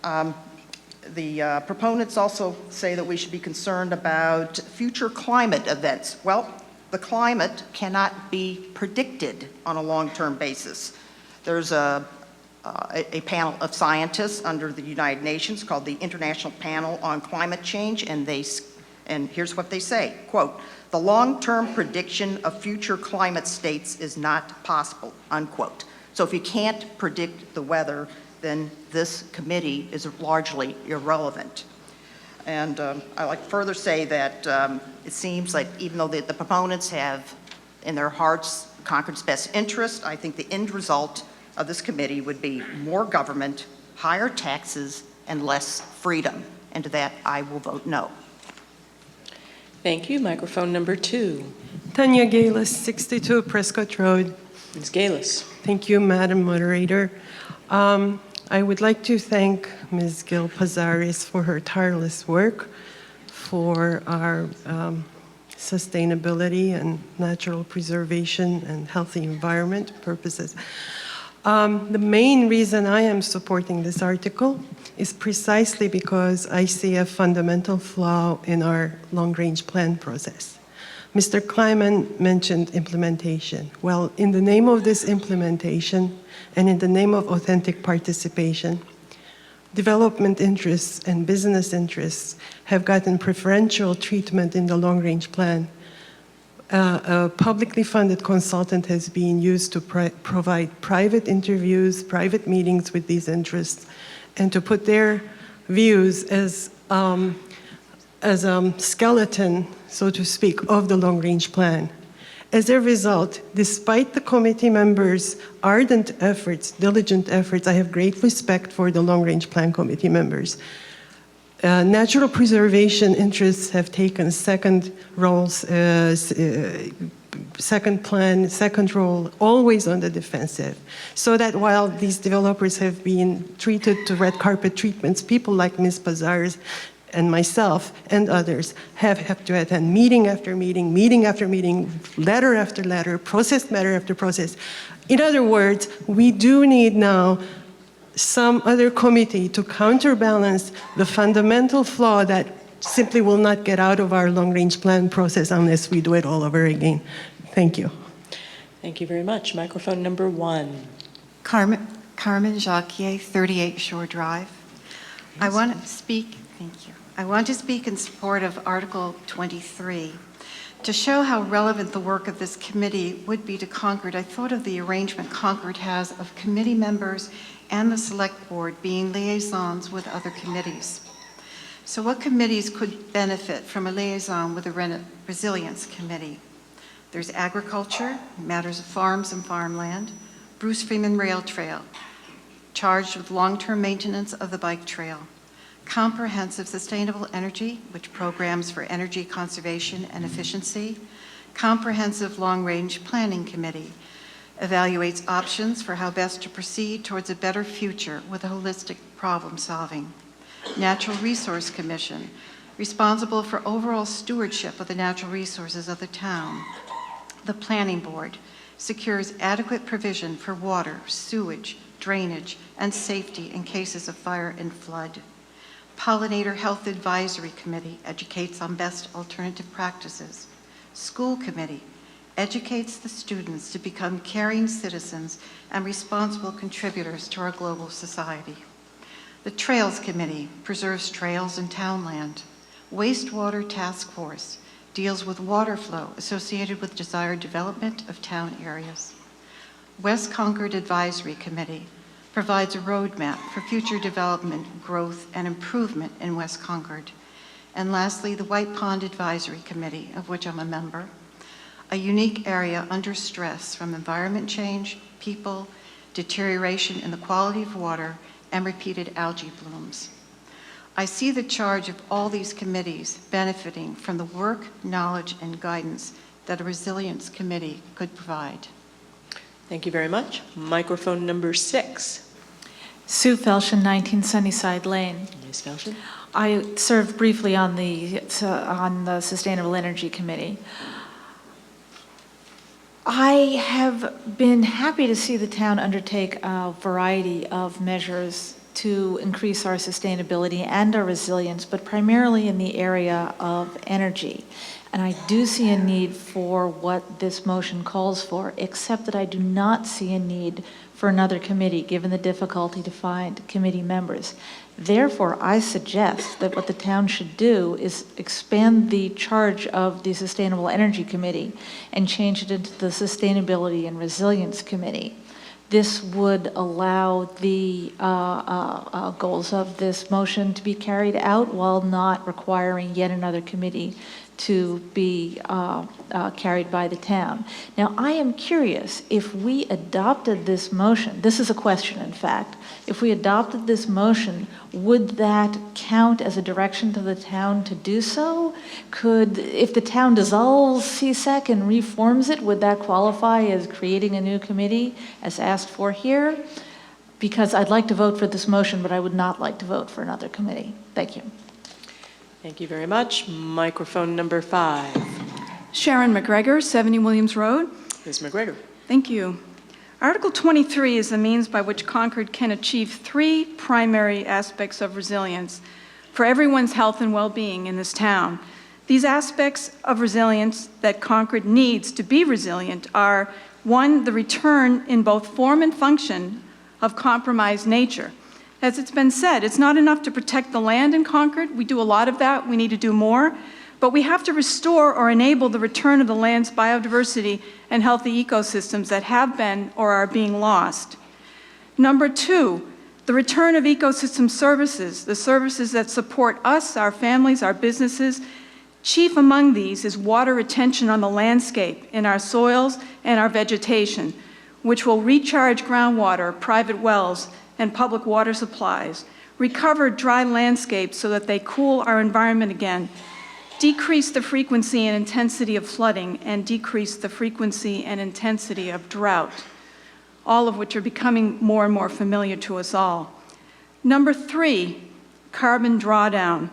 The proponents also say that we should be concerned about future climate events. Well, the climate cannot be predicted on a long-term basis. There's a panel of scientists under the United Nations called the International Panel on Climate Change, and here's what they say, quote, "The long-term prediction of future climate states is not possible," unquote. So if you can't predict the weather, then this committee is largely irrelevant. And I like to further say that it seems like even though the proponents have in their hearts Concord's best interest, I think the end result of this committee would be more government, higher taxes, and less freedom. And to that, I will vote no. Thank you. Microphone number 2. Tanya Galis, 62 Prescott Road. Ms. Galis. Thank you, Madam Moderator. I would like to thank Ms. Gil Pizarris for her tireless work for our sustainability and natural preservation and healthy environment purposes. The main reason I am supporting this article is precisely because I see a fundamental flaw in our long-range plan process. Mr. Kleiman mentioned implementation. Well, in the name of this implementation and in the name of authentic participation, development interests and business interests have gotten preferential treatment in the long-range plan. A publicly funded consultant has been used to provide private interviews, private meetings with these interests, and to put their views as a skeleton, so to speak, of the long-range plan. As a result, despite the committee members' ardent efforts, diligent efforts, I have great respect for the long-range plan committee members. Natural preservation interests have taken second roles, second role, always on the defensive. So that while these developers have been treated to red carpet treatments, people like Ms. Pazars and myself and others have to attend meeting after meeting, meeting after meeting, letter after letter, process matter after process. In other words, we do need now some other committee to counterbalance the fundamental flaw that simply will not get out of our long-range plan process unless we do it all over again. Thank you. Thank you very much. Microphone number 1. Carmen Jacquier, 38 Shore Drive. I want to speak, thank you. I want to speak in support of Article 23. To show how relevant the work of this committee would be to Concord, I thought of the arrangement Concord has of committee members and the select board being liaisons with other committees. So what committees could benefit from a liaison with a resilience committee? There's agriculture, matters of farms and farmland, Bruce Freeman Rail Trail, charged with long-term maintenance of the bike trail, comprehensive sustainable energy, which programs for energy conservation and efficiency, comprehensive long-range planning committee, evaluates options for how best to proceed towards a better future with a holistic problem solving. Natural Resource Commission, responsible for overall stewardship of the natural resources of the town. The Planning Board secures adequate provision for water, sewage, drainage, and safety in cases of fire and flood. Pollinator Health Advisory Committee educates on best alternative practices. School Committee educates the students to become caring citizens and responsible contributors to our global society. The Trails Committee preserves trails and townland. Wastewater Task Force deals with water flow associated with desired development of town areas. West Concord Advisory Committee provides a roadmap for future development, growth, and improvement in West Concord. And lastly, the White Pond Advisory Committee, of which I'm a member, a unique area under stress from environment change, people, deterioration in the quality of water, and repeated algae blooms. I see the charge of all these committees benefiting from the work, knowledge, and guidance that a resilience committee could provide. Thank you very much. Microphone number 6. Sue Felshen, 19 Sunnyside Lane. Ms. Felshen. I served briefly on the Sustainable Energy Committee. I have been happy to see the town undertake a variety of measures to increase our sustainability and our resilience, but primarily in the area of energy. And I do see a need for what this motion calls for, except that I do not see a need for another committee, given the difficulty to find committee members. Therefore, I suggest that what the town should do is expand the charge of the Sustainable Energy Committee and change it into the Sustainability and Resilience Committee. This would allow the goals of this motion to be carried out while not requiring yet another committee to be carried by the town. Now, I am curious, if we adopted this motion, this is a question in fact, if we adopted this motion, would that count as a direction to the town to do so? If the town dissolves CSEC and reforms it, would that qualify as creating a new committee as asked for here? Because I'd like to vote for this motion, but I would not like to vote for another committee. Thank you. Thank you very much. Microphone number 5. Sharon McGregor, 70 Williams Road. Ms. McGregor. Thank you. Article 23 is the means by which Concord can achieve 3 primary aspects of resilience for everyone's health and well-being in this town. These aspects of resilience that Concord needs to be resilient are, 1, the return in both form and function of compromised nature. As it's been said, it's not enough to protect the land in Concord. We do a lot of that. We need to do more. But we have to restore or enable the return of the land's biodiversity and healthy ecosystems that have been or are being lost. Number 2, The return of ecosystem services, the services that support us, our families, our businesses. Chief among these is water retention on the landscape, in our soils and our vegetation, which will recharge groundwater, private wells, and public water supplies, recover dry landscapes so that they cool our environment again, decrease the frequency and intensity of flooding, and decrease the frequency and intensity of drought, all of which are becoming more and more familiar to us all. Number 3, carbon drawdown.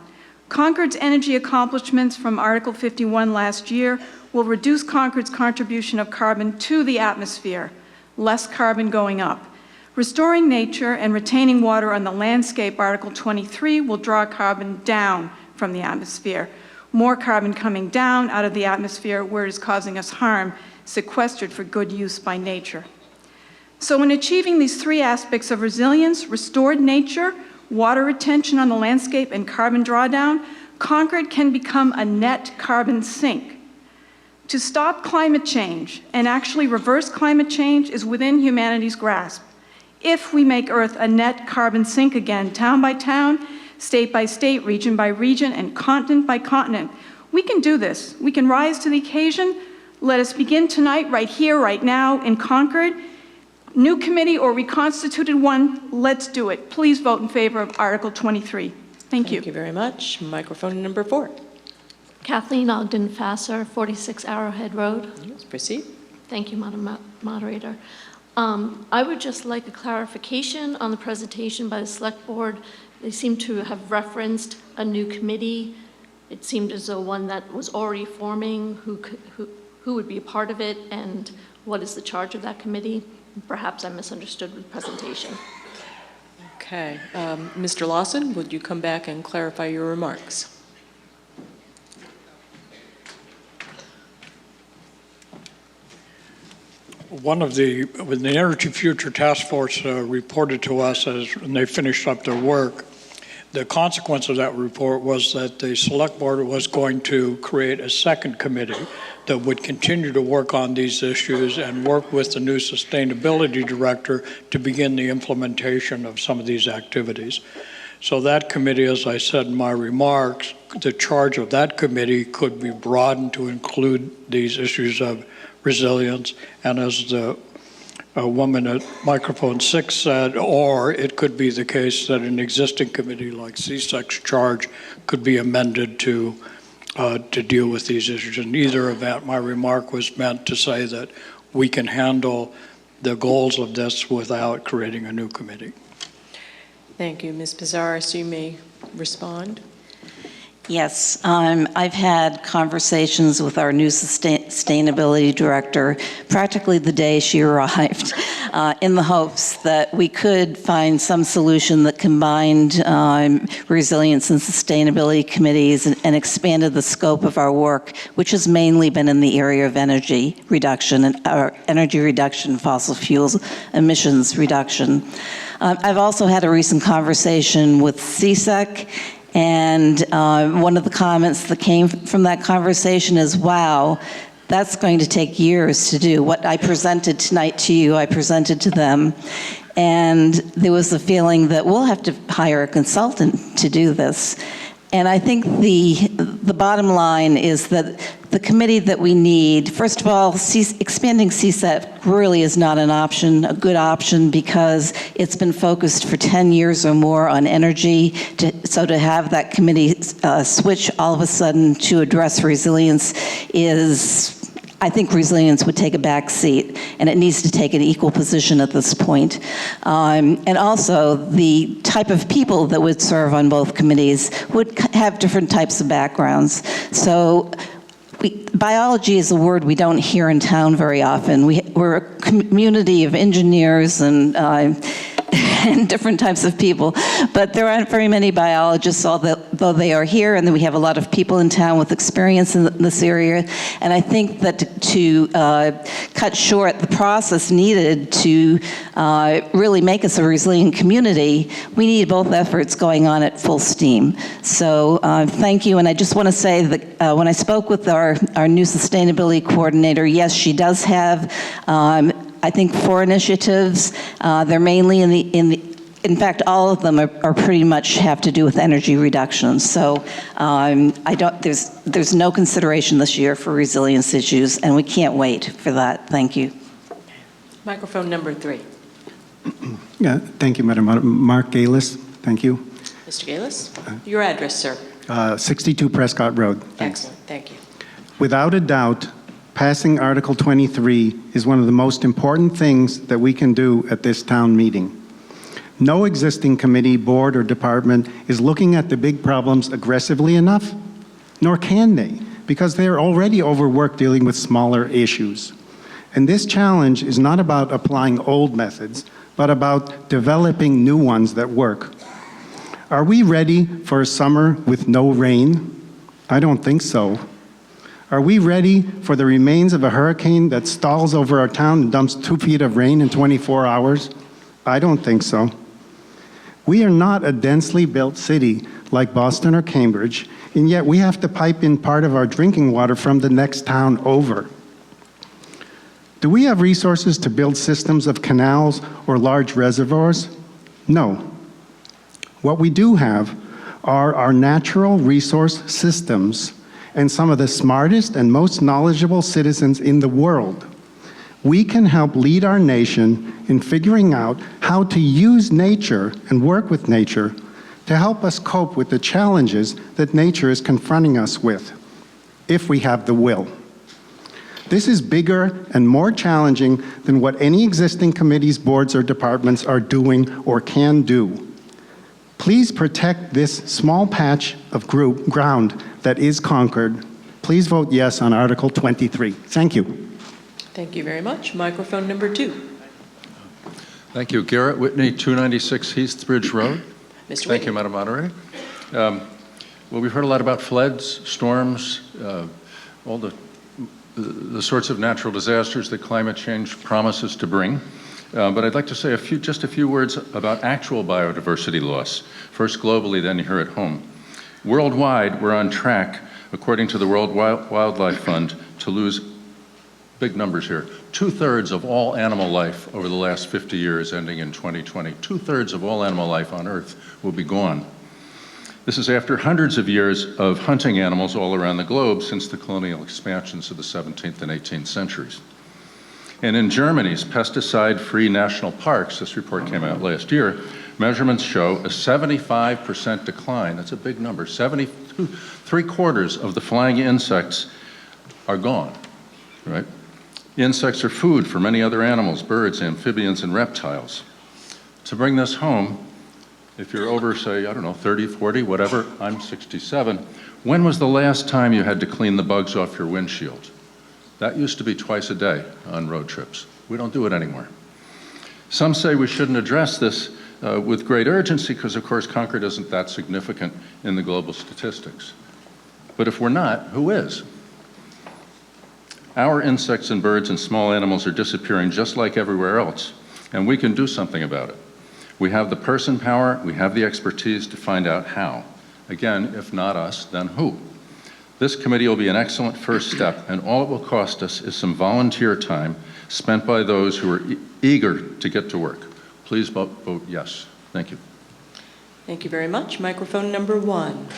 Concord's energy accomplishments from Article 51 last year will reduce Concord's contribution of carbon to the atmosphere, less carbon going up. Restoring nature and retaining water on the landscape, Article 23, will draw carbon down from the atmosphere. More carbon coming down out of the atmosphere where it is causing us harm, sequestered for good use by nature. So in achieving these 3 aspects of resilience, restored nature, water retention on the landscape, and carbon drawdown, Concord can become a net carbon sink. To stop climate change and actually reverse climate change is within humanity's grasp. If we make Earth a net carbon sink again, town by town, state by state, region by region, and continent by continent, we can do this. We can rise to the occasion. Let us begin tonight, right here, right now, in Concord. New committee or reconstituted one, let's do it. Please vote in favor of Article 23. Thank you. Thank you very much. Microphone number 4. Kathleen Ogden Fasser, 46 Arrowhead Road. Yes, proceed. Thank you, Madam Moderator. I would just like a clarification on the presentation by the Select Board. They seem to have referenced a new committee. It seemed as though one that was already forming, who would be a part of it, and what is the charge of that committee? Perhaps I misunderstood the presentation. Okay. Mr. Lawson, would you come back and clarify your remarks? When the Energy Future Task Force reported to us when they finished up their work, the consequence of that report was that the Select Board was going to create a second committee that would continue to work on these issues and work with the new Sustainability Director to begin the implementation of some of these activities. So that committee, as I said in my remarks, the charge of that committee could be broadened to include these issues of resilience, and as the woman at microphone 6 said, or it could be the case that an existing committee like CSEC's charge could be amended to deal with these issues. In either event, my remark was meant to say that we can handle the goals of this without creating a new committee. Thank you. Ms. Pizarro, you may respond. Yes, I've had conversations with our new sustainability director practically the day she arrived in the hopes that we could find some solution that combined resilience and sustainability committees and expanded the scope of our work, which has mainly been in the area of energy reduction and fossil fuels emissions reduction. I've also had a recent conversation with CSEC, and one of the comments that came from that conversation is, wow, that's going to take years to do. What I presented tonight to you, I presented to them. And there was the feeling that we'll have to hire a consultant to do this. And I think the bottom line is that the committee that we need, first of all, expanding CSEC really is not an option, a good option, because it's been focused for 10 years or more on energy. So to have that committee switch all of a sudden to address resilience I think resilience would take a back seat, and it needs to take an equal position at this point. And also, the type of people that would serve on both committees would have different types of backgrounds. So biology is a word we don't hear in town very often. We're a community of engineers and different types of people, but there aren't very many biologists, though they are here, and then we have a lot of people in town with experience in this area. And I think that to cut short the process needed to really make us a resilient community, we need both efforts going on at full steam. So thank you, and I just want to say that when I spoke with our new sustainability coordinator, yes, she does have I think 4 initiatives. They're mainly in In fact, all of them are pretty much have to do with energy reductions. So there's no consideration this year for resilience issues, and we can't wait for that. Thank you. Microphone number 3. Yeah, thank you, Madam Moderator. Mark Galis, thank you. Mr. Galis, your address, sir. 62 Prescott Road. Thanks. Excellent, thank you. Without a doubt, passing Article 23 is one of the most important things that we can do at this town meeting. No existing committee, board, or department is looking at the big problems aggressively enough, nor can they, because they are already overworked dealing with smaller issues. And this challenge is not about applying old methods, but about developing new ones that work. Are we ready for a summer with no rain? I don't think so. Are we ready for the remains of a hurricane that stalls over our town and dumps 2 feet of rain in 24 hours? I don't think so. We are not a densely built city like Boston or Cambridge, and yet we have to pipe in part of our drinking water from the next town over. Do we have resources to build systems of canals or large reservoirs? No. What we do have are our natural resource systems and some of the smartest and most knowledgeable citizens in the world. We can help lead our nation in figuring out how to use nature and work with nature to help us cope with the challenges that nature is confronting us with, if we have the will. This is bigger and more challenging than what any existing committees, boards, or departments are doing or can do. Please protect this small patch of ground that is Concord. Please vote yes on Article 23. Thank you. Thank you very much. Microphone number 2. Thank you. Garrett Whitney, 296 Heathbridge Road. Mr. Thank you, Madam Moderator. Well, we've heard a lot about floods, storms, all the sorts of natural disasters that climate change promises to bring. But I'd like to say just a few words about actual biodiversity loss, first globally, then here at home. Worldwide, we're on track, according to the World Wildlife Fund, to lose, big numbers here, 2/3 of all animal life over the last 50 years, ending in 2020. 2/3 of all animal life on Earth will be gone. This is after hundreds of years of hunting animals all around the globe since the colonial expansions of the 17th and 18th centuries. And in Germany's pesticide-free national parks, this report came out last year, measurements show a 75% decline. That's a big number. 3/4 of the flying insects are gone, right? Insects are food for many other animals, birds, amphibians, and reptiles. To bring this home, if you're over, say, I don't know, 30, 40, whatever, I'm 67, when was the last time you had to clean the bugs off your windshield? That used to be twice a day on road trips. We don't do it anymore. Some say we shouldn't address this with great urgency because, of course, Concord isn't that significant in the global statistics. But if we're not, who is? Our insects and birds and small animals are disappearing just like everywhere else, and we can do something about it. We have the person power, we have the expertise to find out how. Again, if not us, then who? This committee will be an excellent first step, and all it will cost us is some volunteer time spent by those who are eager to get to work. Please vote yes. Thank you. Thank you very much. Microphone number 1.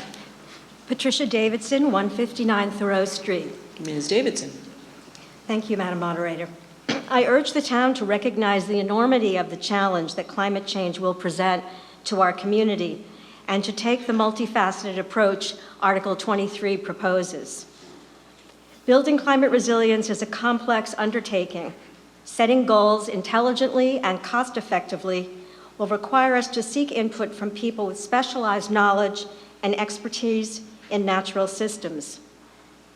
Patricia Davidson, 159 Thoreau Street. Ms. Davidson. Thank you, Madam Moderator. I urge the town to recognize the enormity of the challenge that climate change will present to our community and to take the multifaceted approach Article 23 proposes. Building climate resilience is a complex undertaking. Setting goals intelligently and cost-effectively will require us to seek input from people with specialized knowledge and expertise in natural systems.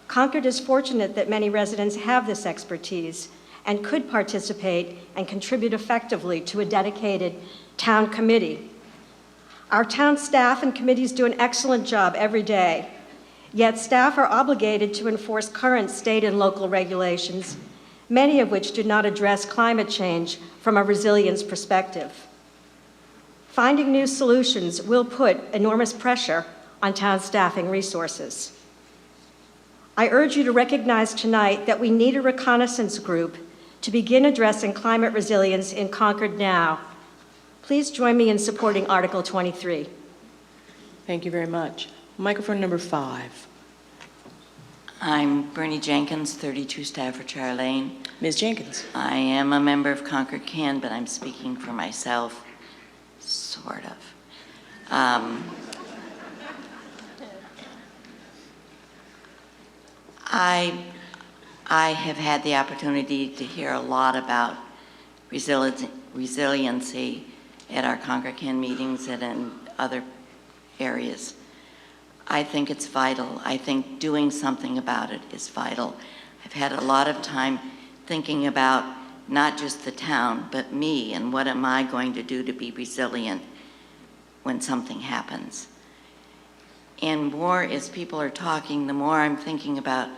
Concord is fortunate that many residents have this expertise and could participate and contribute effectively to a dedicated town committee. Our town staff and committees do an excellent job every day, yet staff are obligated to enforce current state and local regulations, many of which do not address climate change from a resilience perspective. Finding new solutions will put enormous pressure on town staffing resources. I urge you to recognize tonight that we need a reconnaissance group to begin addressing climate resilience in Concord now. Please join me in supporting Article 23. Thank you very much. Microphone number 5. I'm Bernie Jenkins, 32 Staffordshire Lane. Ms. Jenkins. I am a member of Concord Can, but I'm speaking for myself, sort of. I have had the opportunity to hear a lot about resiliency at our Concord Can meetings and in other areas. I think it's vital. I think doing something about it is vital. I've had a lot of time thinking about not just the town, but me, and what am I going to do to be resilient when something happens. And more as people are talking, the more I'm thinking about,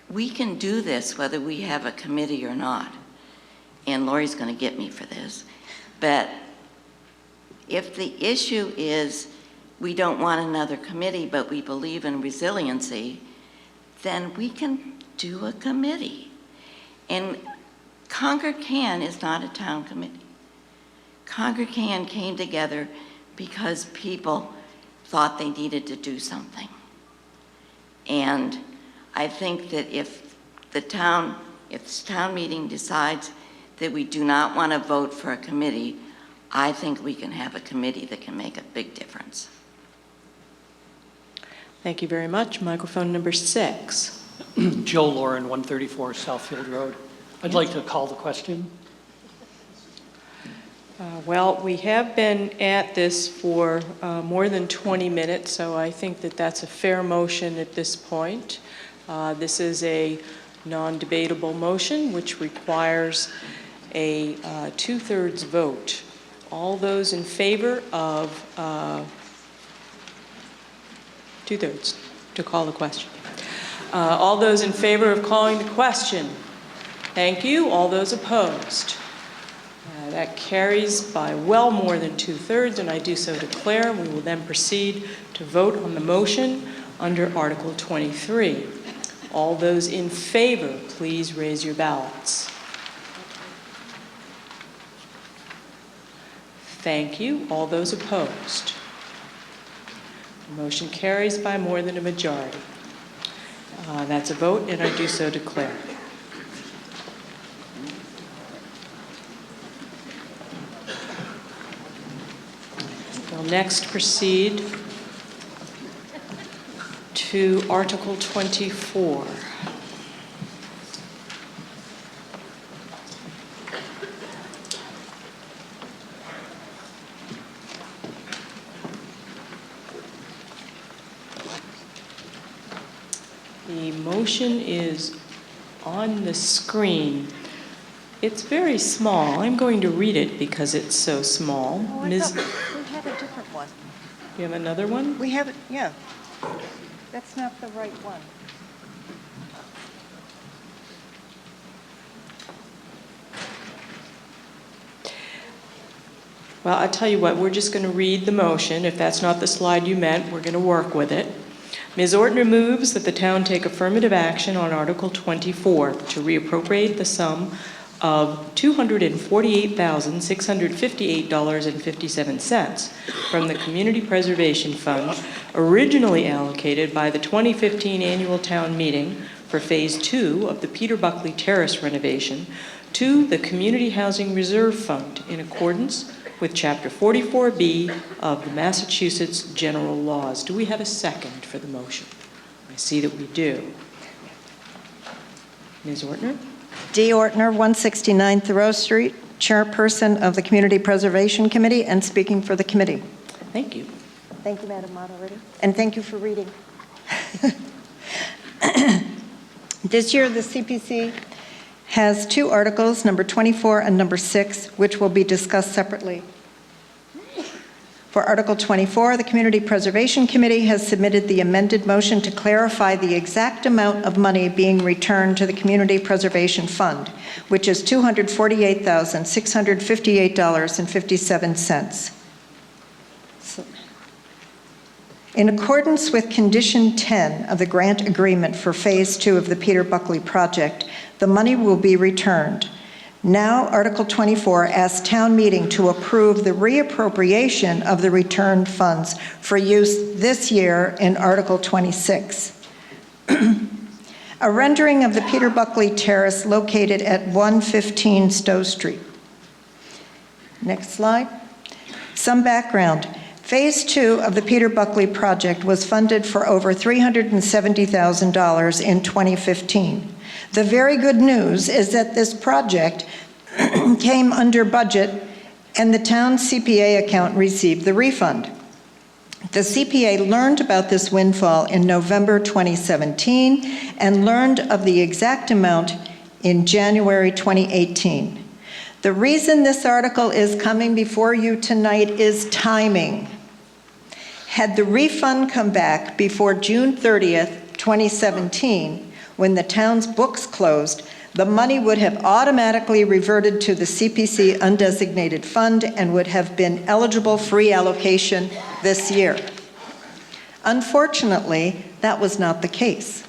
we can do this whether we have a committee or not. And Lori's going to get me for this. But if the issue is we don't want another committee, but we believe in resiliency, then we can do a committee. And Concord Can is not a town committee. Concord Can came together because people thought they needed to do something. And I think that if this town meeting decides that we do not want to vote for a committee, I think we can have a committee that can make a big difference. Thank you very much. Microphone number 6. Joe Lauren, 134 Southfield Road. I'd like to call the question. Well, we have been at this for more than 20 minutes, so I think that that's a fair motion at this point. This is a non-debatable motion, which requires a 2/3 vote. All those in favor of 2/3 to call the question. All those in favor of calling the question? Thank you. All those opposed? That carries by well more than 2/3, and I do so declare. We will then proceed to vote on the motion under Article 23. All those in favor, please raise your ballots. Thank you. All those opposed? The motion carries by more than a majority. That's a vote, and I do so declare. We'll next proceed to Article 24. The motion is on the screen. It's very small. I'm going to read it because it's so small. Oh, Ms. we have a different one. You have another one? We have it, yeah. That's not the right one. Well, I'll tell you what, we're just going to read the motion. If that's not the slide you meant, we're going to work with it. Ms. Ortner moves that the town take affirmative action on Article 24 to reappropriate the sum of $248,658.57 from the Community Preservation Fund, originally allocated by the 2015 annual town meeting for Phase 2 of the Peter Buckley Terrace renovation, to the Community Housing Reserve Fund in accordance with Chapter 44B of the Massachusetts General Laws. Do we have a second for the motion? I see that we do. Ms. Ortner? Dee Ortner, 169 Thoreau Street, Chairperson of the Community Preservation Committee and speaking for the committee. Thank you. Thank you, Madam Moderator. And thank you for reading. This year, the CPC has 2 articles, number 24 and number 6, which will be discussed separately. For Article 24, the Community Preservation Committee has submitted the amended motion to clarify the exact amount of money being returned to the Community Preservation Fund, which is $248,658.57. In accordance with Condition 10 of the grant agreement for Phase 2 of the Peter Buckley project, the money will be returned. Now, Article 24 asks town meeting to approve the reappropriation of the returned funds for use this year in Article 26. A rendering of the Peter Buckley Terrace located at 115 Stowe Street. Next slide. Some background. Phase 2 of the Peter Buckley project was funded for over $370,000 in 2015. The very good news is that this project came under budget and the town's CPA account received the refund. The CPA learned about this windfall in November 2017 and learned of the exact amount in January 2018. The reason this article is coming before you tonight is timing. Had the refund come back before June 30th, 2017, when the town's books closed, the money would have automatically reverted to the CPC undesignated fund and would have been eligible for reallocation this year. Unfortunately, that was not the case.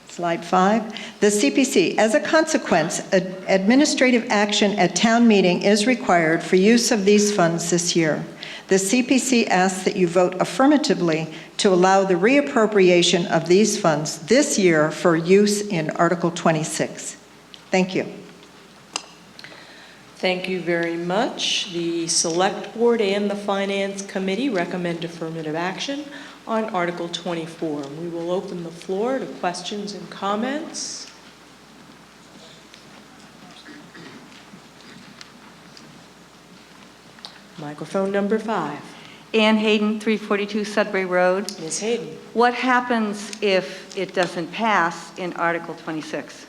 Slide 5. The CPC, as a consequence, administrative action at town meeting is required for use of these funds this year. The CPC asks that you vote affirmatively to allow the reappropriation of these funds this year for use in Article 26. Thank you. Thank you very much. The Select Board and the Finance Committee recommend affirmative action on Article 24. We will open the floor to questions and comments. Microphone number 5. Ann Hayden, 342 Sudbury Road. Ms. Hayden. What happens if it doesn't pass in Article 26?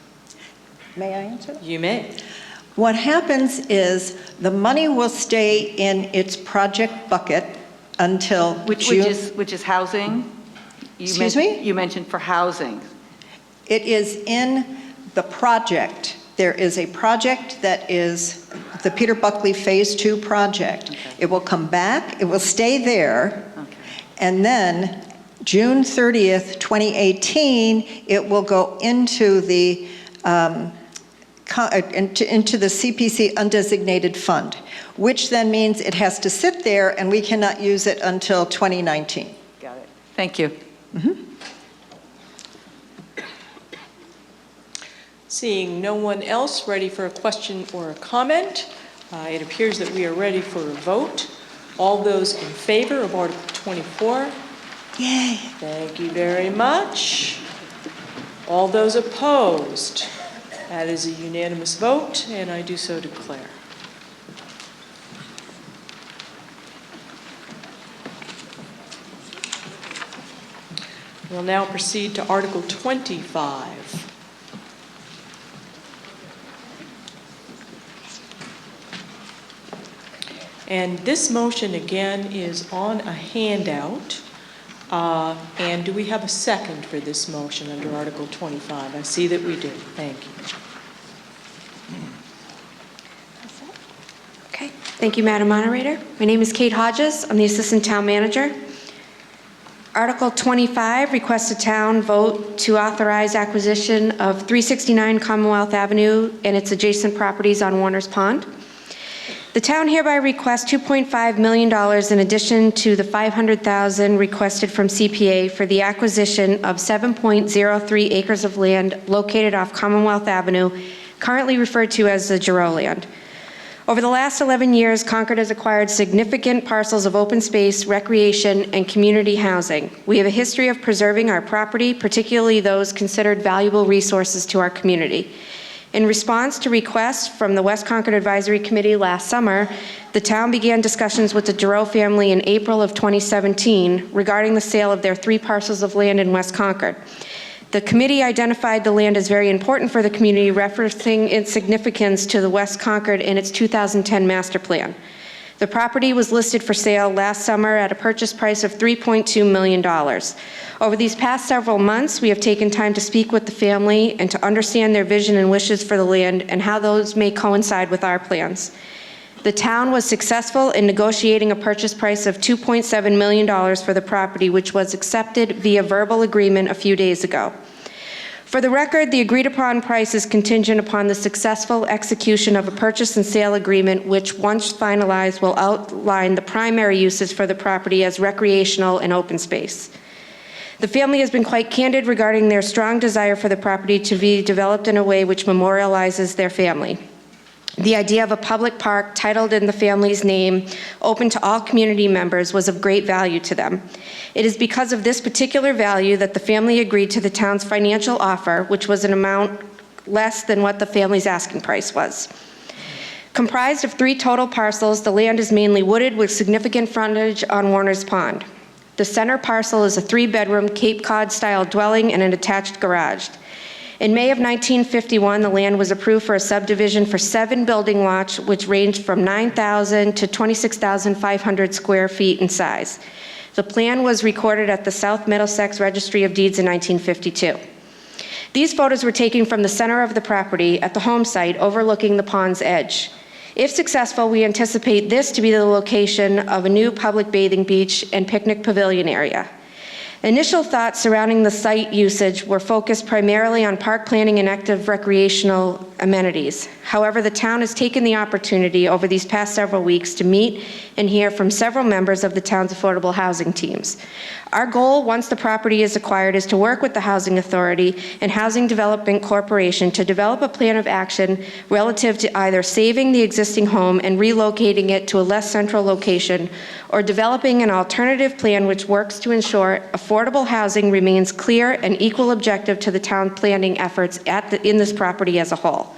May I answer? You may. What happens is the money will stay in its project bucket until Which is housing? Excuse me? You mentioned for housing. It is in the project. There is a project that is the Peter Buckley Phase 2 project. Okay. It will come back, it will stay there, okay. And then June 30th, 2018, it will go into the into the CPC undesignated fund, which then means it has to sit there and we cannot use it until 2019. Got it. Thank you. Mm-hmm. Seeing no one else ready for a question or a comment, it appears that we are ready for a vote. All those in favor of Article 24? Yay. Thank you very much. All those opposed? That is a unanimous vote, and I do so declare. We'll now proceed to Article 25. And this motion, again, is on a handout. And do we have a second for this motion under Article 25? I see that we do. Thank you. Okay. Thank you, Madam Moderator. My name is Kate Hodges. I'm the Assistant Town Manager. Article 25 requests a town vote to authorize acquisition of 369 Commonwealth Avenue and its adjacent properties on Warner's Pond. The town hereby requests $2.5 million in addition to the $500,000 requested from CPA for the acquisition of 7.03 acres of land located off Commonwealth Avenue, currently referred to as the Giroux land. Over the last 11 years, Concord has acquired significant parcels of open space, recreation, and community housing. We have a history of preserving our property, particularly those considered valuable resources to our community. In response to requests from the West Concord Advisory Committee last summer, the town began discussions with the Giroux family in April of 2017 regarding the sale of their 3 parcels of land in West Concord. The committee identified the land as very important for the community, referencing its significance to the West Concord in its 2010 master plan. The property was listed for sale last summer at a purchase price of $3.2 million. Over these past several months, we have taken time to speak with the family and to understand their vision and wishes for the land and how those may coincide with our plans. The town was successful in negotiating a purchase price of $2.7 million for the property, which was accepted via verbal agreement a few days ago. For the record, the agreed-upon price is contingent upon the successful execution of a purchase and sale agreement, which, once finalized, will outline the primary uses for the property as recreational and open space. The family has been quite candid regarding their strong desire for the property to be developed in a way which memorializes their family. The idea of a public park titled in the family's name, open to all community members, was of great value to them. It is because of this particular value that the family agreed to the town's financial offer, which was an amount less than what the family's asking price was. Comprised of 3 total parcels, the land is mainly wooded with significant frontage on Warner's Pond. The center parcel is a 3-bedroom Cape Cod-style dwelling and an attached garage. In May of 1951, the land was approved for a subdivision for 7 building lots, which ranged from 9,000 to 26,500 square feet in size. The plan was recorded at the South Middlesex Registry of Deeds in 1952. These photos were taken from the center of the property at the home site overlooking the pond's edge. If successful, we anticipate this to be the location of a new public bathing beach and picnic pavilion area. Initial thoughts surrounding the site usage were focused primarily on park planning and active recreational amenities. However, the town has taken the opportunity over these past several weeks to meet and hear from several members of the town's affordable housing teams. Our goal, once the property is acquired, is to work with the Housing Authority and Housing Development Corporation to develop a plan of action relative to either saving the existing home and relocating it to a less central location, or developing an alternative plan which works to ensure affordable housing remains clear and equal objective to the town planning efforts in this property as a whole.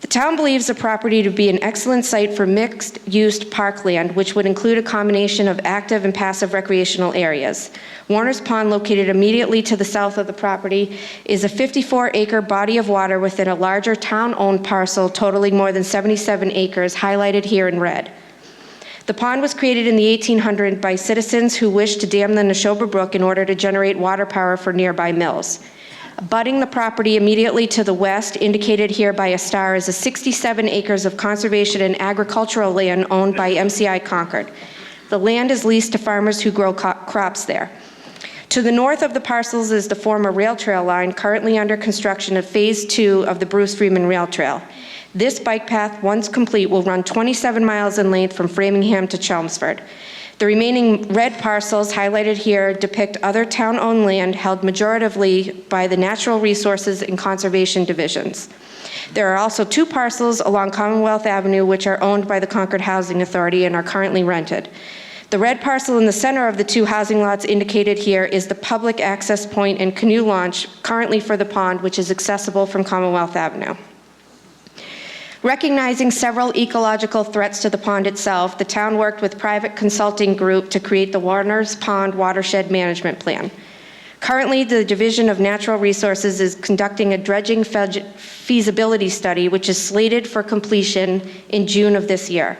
The town believes the property to be an excellent site for mixed-use parkland, which would include a combination of active and passive recreational areas. Warner's Pond, located immediately to the south of the property, is a 54-acre body of water within a larger town-owned parcel totaling more than 77 acres, highlighted here in red. The pond was created in the 1800s by citizens who wished to dam the Neshoba Brook in order to generate water power for nearby mills. Abutting the property immediately to the west, indicated here by a star, is a 67 acres of conservation and agricultural land owned by MCI Concord. The land is leased to farmers who grow crops there. To the north of the parcels is the former rail trail line, currently under construction of Phase 2 of the Bruce Freeman Rail Trail. This bike path, once complete, will run 27 miles in length from Framingham to Chelmsford. The remaining red parcels highlighted here depict other town-owned land held majoritively by the Natural Resources and Conservation Divisions. There are also 2 parcels along Commonwealth Avenue which are owned by the Concord Housing Authority and are currently rented. The red parcel in the center of the 2 housing lots indicated here is the public access point and canoe launch currently for the pond, which is accessible from Commonwealth Avenue. Recognizing several ecological threats to the pond itself, the town worked with private consulting group to create the Warner's Pond Watershed Management Plan. Currently, the Division of Natural Resources is conducting a dredging feasibility study, which is slated for completion in June of this year.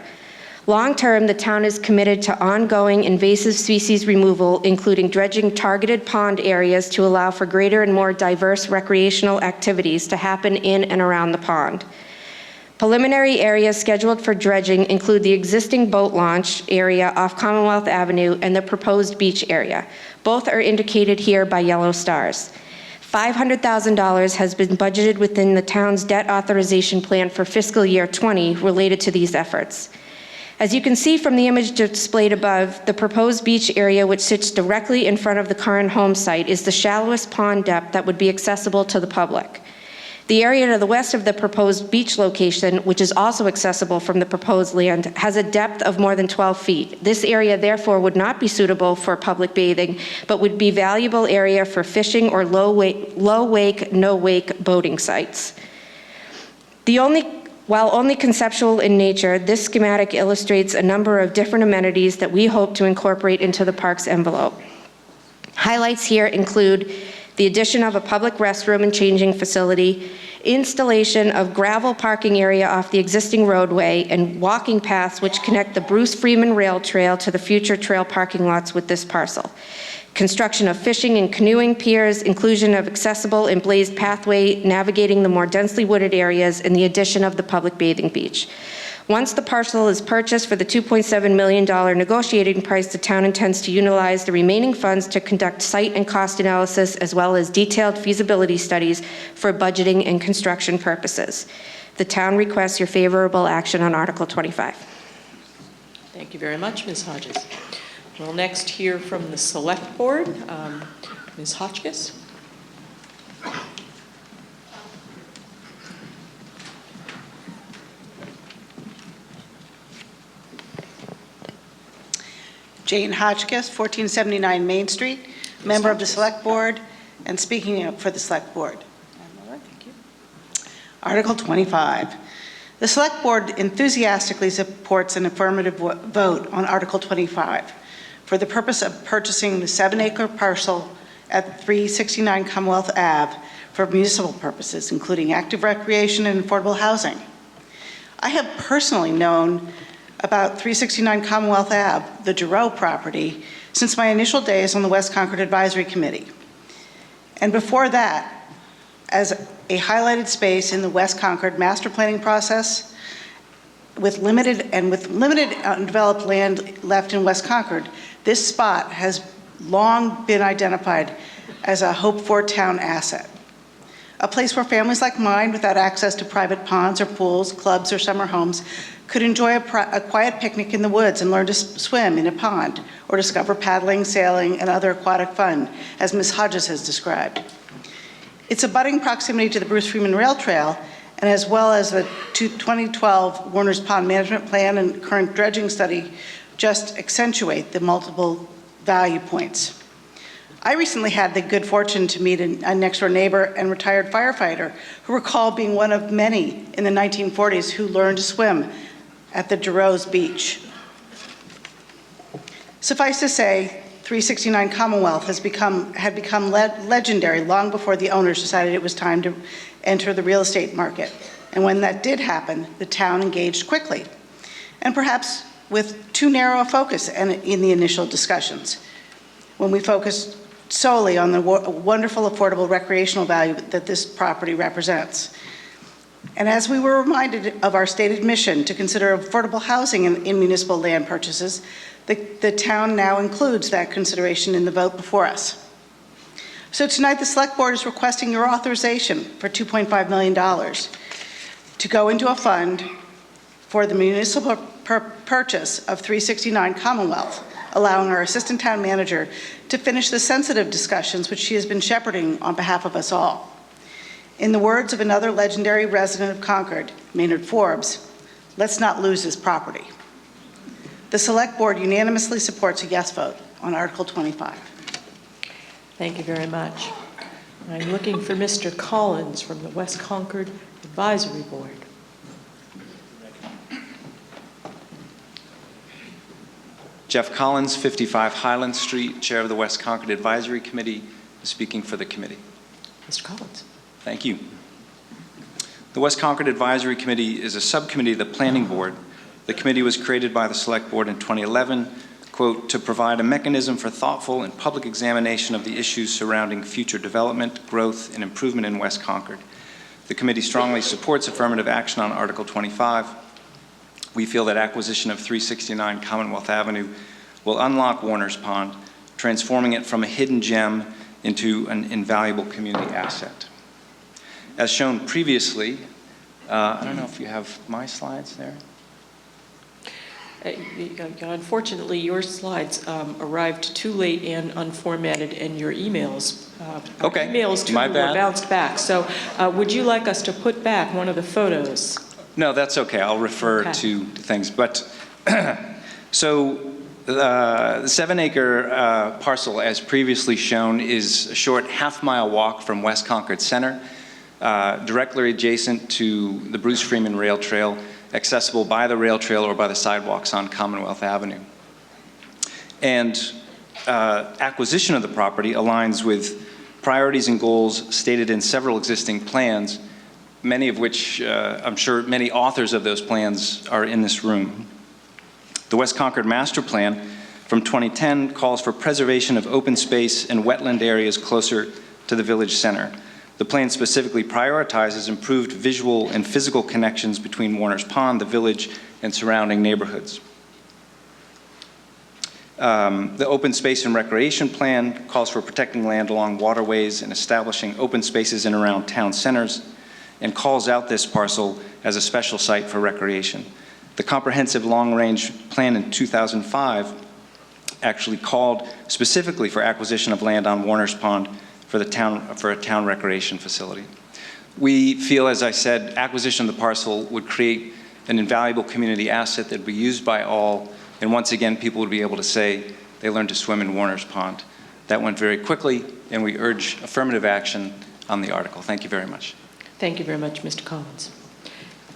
Long-term, the town is committed to ongoing invasive species removal, including dredging targeted pond areas to allow for greater and more diverse recreational activities to happen in and around the pond. Preliminary areas scheduled for dredging include the existing boat launch area off Commonwealth Avenue and the proposed beach area. Both are indicated here by yellow stars. $500,000 has been budgeted within the town's debt authorization plan for fiscal year 20 related to these efforts. As you can see from the image displayed above, the proposed beach area, which sits directly in front of the current home site, is the shallowest pond depth that would be accessible to the public. The area to the west of the proposed beach location, which is also accessible from the proposed land, has a depth of more than 12 feet. This area, therefore, would not be suitable for public bathing, but would be a valuable area for fishing or low-wake, no-wake boating sites. While only conceptual in nature, this schematic illustrates a number of different amenities that we hope to incorporate into the park's envelope. Highlights here include the addition of a public restroom and changing facility, installation of gravel parking area off the existing roadway, and walking paths which connect the Bruce Freeman Rail Trail to the future trail parking lots with this parcel. Construction of fishing and canoeing piers, inclusion of accessible and blazed pathway navigating the more densely wooded areas, and the addition of the public bathing beach. Once the parcel is purchased for the $2.7 million negotiating price, the town intends to utilize the remaining funds to conduct site and cost analysis as well as detailed feasibility studies for budgeting and construction purposes. The town requests your favorable action on Article 25. Thank you very much, Ms. Hodges. We'll next hear from the Select Board. Ms. Hotchkiss. Jane Hotchkiss, 1479 Main Street, member of the Select Board, and speaking for the Select Board. Thank you. Article 25. The Select Board enthusiastically supports an affirmative vote on Article 25 for the purpose of purchasing the 7-acre parcel at 369 Commonwealth Ave for municipal purposes, including active recreation and affordable housing. I have personally known about 369 Commonwealth Ave, the Giroux property, since my initial days on the West Concord Advisory Committee. And before that, as a highlighted space in the West Concord master planning process, with limited undeveloped land left in West Concord, this spot has long been identified as a hoped-for town asset. A place where families like mine, without access to private ponds or pools, clubs, or summer homes, could enjoy a quiet picnic in the woods and learn to swim in a pond, or discover paddling, sailing, and other aquatic fun, as Ms. Hodges has described. Its abutting proximity to the Bruce Freeman Rail Trail, and as well as the 2012 Warner's Pond Management Plan and current dredging study, just accentuate the multiple value points. I recently had the good fortune to meet a next-door neighbor and retired firefighter who recalled being one of many in the 1940s who learned to swim at the Giroux Beach. Suffice to say, 369 Commonwealth had become legendary long before the owners decided it was time to enter the real estate market. And when that did happen, the town engaged quickly, and perhaps with too narrow a focus in the initial discussions, when we focused solely on the wonderful affordable recreational value that this property represents. And as we were reminded of our stated mission to consider affordable housing in municipal land purchases, the town now includes that consideration in the vote before us. So tonight the Select Board is requesting your authorization for $2.5 million to go into a fund for the municipal purchase of 369 Commonwealth, allowing our Assistant Town Manager to finish the sensitive discussions which she has been shepherding on behalf of us all. In the words of another legendary resident of Concord, Maynard Forbes, let's not lose this property. The Select Board unanimously supports a yes vote on Article 25. Thank you very much. I'm looking for Mr. Collins from the West Concord Advisory Board. Jeff Collins, 55 Highland Street, Chair of the West Concord Advisory Committee, speaking for the committee. Mr. Collins. Thank you. The West Concord Advisory Committee is a subcommittee of the Planning Board. The committee was created by the Select Board in 2011, quote, to provide a mechanism for thoughtful and public examination of the issues surrounding future development, growth, and improvement in West Concord. The committee strongly supports affirmative action on Article 25. We feel that acquisition of 369 Commonwealth Avenue will unlock Warner's Pond, transforming it from a hidden gem into an invaluable community asset. As shown previously, I don't know if you have my slides there. Unfortunately, your slides arrived too late and unformatted, and your emails, emails to you were bounced back. So would you like us to put back one of the photos? No, that's okay. I'll refer to things. But so the 7-acre parcel, as previously shown, is a short half-mile walk from West Concord Center, directly adjacent to the Bruce Freeman Rail Trail, accessible by the rail trail or by the sidewalks on Commonwealth Avenue. And acquisition of the property aligns with priorities and goals stated in several existing plans, many of which I'm sure many authors of those plans are in this room. The West Concord Master Plan from 2010 calls for preservation of open space and wetland areas closer to the village center, The plan specifically prioritizes improved visual and physical connections between Warner's Pond, the village, and surrounding neighborhoods. The open space and recreation plan calls for protecting land along waterways and establishing open spaces in and around town centers, and calls out this parcel as a special site for recreation. The comprehensive long-range plan in 2005 actually called specifically for acquisition of land on Warner's Pond for a town recreation facility. We feel, as I said, acquisition of the parcel would create an invaluable community asset that would be used by all, and once again, people would be able to say they learned to swim in Warner's Pond. That went very quickly, and we urge affirmative action on the article. Thank you very much. Thank you very much, Mr. Collins.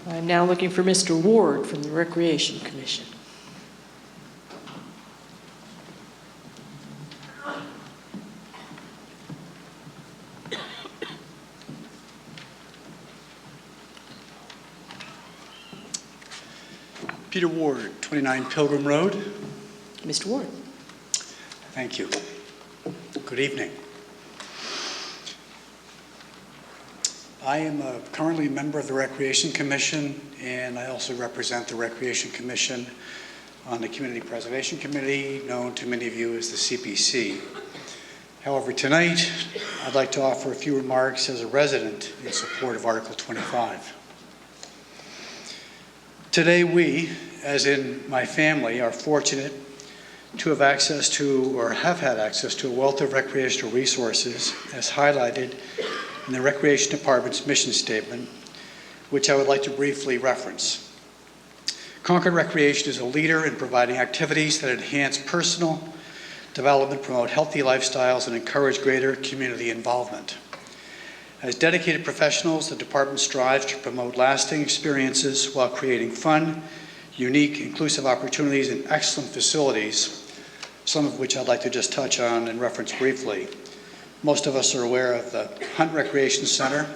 I'm now looking for Mr. Ward from the Recreation Commission. Peter Ward, 29 Pilgrim Road. Mr. Ward. Thank you. Good evening. I am currently a member of the Recreation Commission, and I also represent the Recreation Commission on the Community Preservation Committee, known to many of you as the CPC. However, tonight, I'd like to offer a few remarks as a resident in support of Article 25. Today, we, as in my family, are fortunate to have access to, or have had access to, a wealth of recreational resources, as highlighted in the Recreation Department's mission statement, which I would like to briefly reference. Concord Recreation is a leader in providing activities that enhance personal development, promote healthy lifestyles, and encourage greater community involvement. As dedicated professionals, the department strives to promote lasting experiences while creating fun, unique, inclusive opportunities and excellent facilities, some of which I'd like to just touch on and reference briefly. Most of us are aware of the Hunt Recreation Center,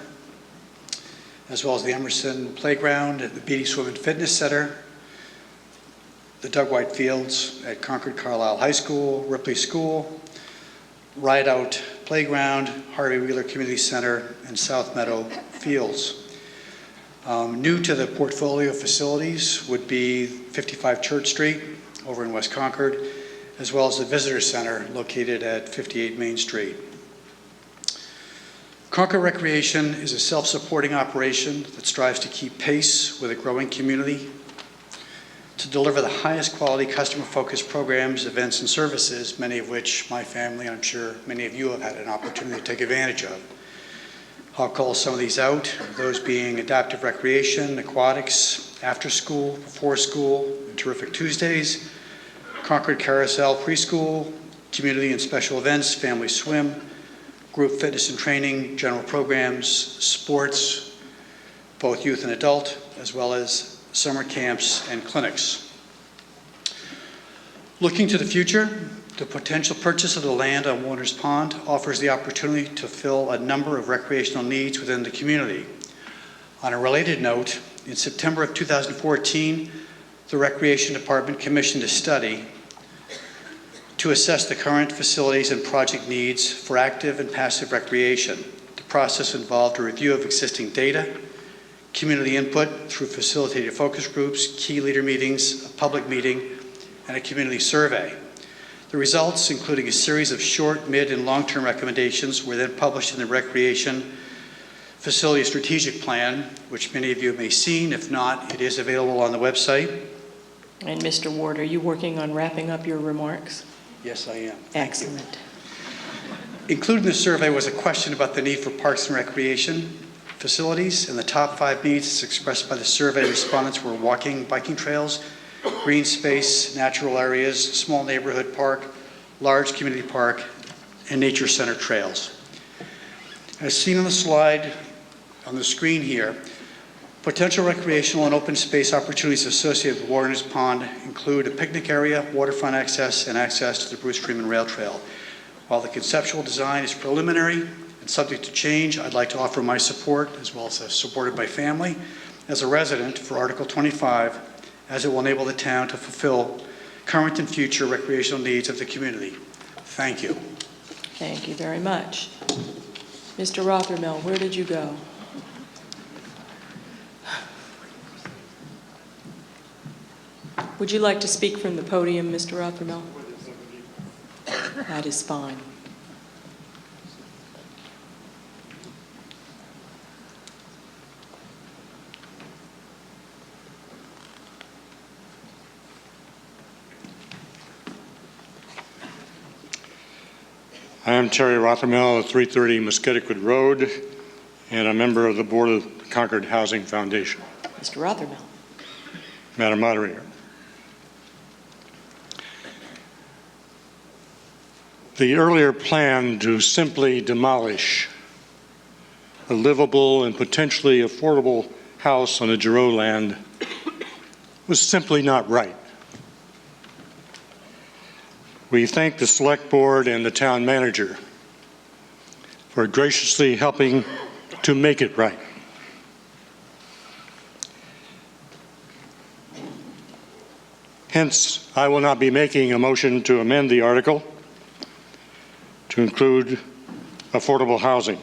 as well as the Emerson Playground, the Beatty Swim and Fitness Center, the Doug White Fields at Concord Carlisle High School, Ripley School, Ride Out Playground, Harvey Wheeler Community Center, and South Meadow Fields. New to the portfolio of facilities would be 55 Church Street over in West Concord, as well as the Visitor Center located at 58 Main Street. Concord Recreation is a self-supporting operation that strives to keep pace with a growing community, to deliver the highest quality customer-focused programs, events, and services, many of which my family, I'm sure many of you have had an opportunity to take advantage of. I'll call some of these out, those being adaptive recreation, aquatics, after school, before school, and Terrific Tuesdays, Concord Carousel Preschool, community and special events, family swim, group fitness and training, general programs, sports, both youth and adult, as well as summer camps and clinics. Looking to the future, the potential purchase of the land on Warner's Pond offers the opportunity to fill a number of recreational needs within the community. On a related note, in September of 2014, the Recreation Department commissioned a study to assess the current facilities and project needs for active and passive recreation. The process involved a review of existing data, community input through facilitated focus groups, key leader meetings, a public meeting, and a community survey. The results, including a series of short, mid, and long-term recommendations, were then published in the Recreation Facility Strategic Plan, which many of you may have seen. If not, it is available on the website. And Mr. Ward, are you working on wrapping up your remarks? Yes, I am. Excellent. Included in the survey was a question about the need for parks and recreation facilities, and the top 5 needs expressed by the survey respondents were walking, biking trails, green space, natural areas, small neighborhood park, large community park, and nature center trails. As seen on the slide on the screen here, potential recreational and open space opportunities associated with Warner's Pond include a picnic area, waterfront access, and access to the Bruce Freeman Rail Trail. While the conceptual design is preliminary and subject to change, I'd like to offer my support, as well as supported by family, as a resident for Article 25, as it will enable the town to fulfill current and future recreational needs of the community. Thank you. Thank you very much. Mr. Rothermel, where did you go? Would you like to speak from the podium, Mr. Rothermel? That is fine. I am Terry Rothermel of 330 Musketaquid Road and a member of the board of the Concord Housing Foundation. Mr. Rothermel. Madam Moderator. The earlier plan to simply demolish a livable and potentially affordable house on the Giroux land was simply not right. We thank the Select Board and the Town Manager for graciously helping to make it right. Hence, I will not be making a motion to amend the article to include affordable housing.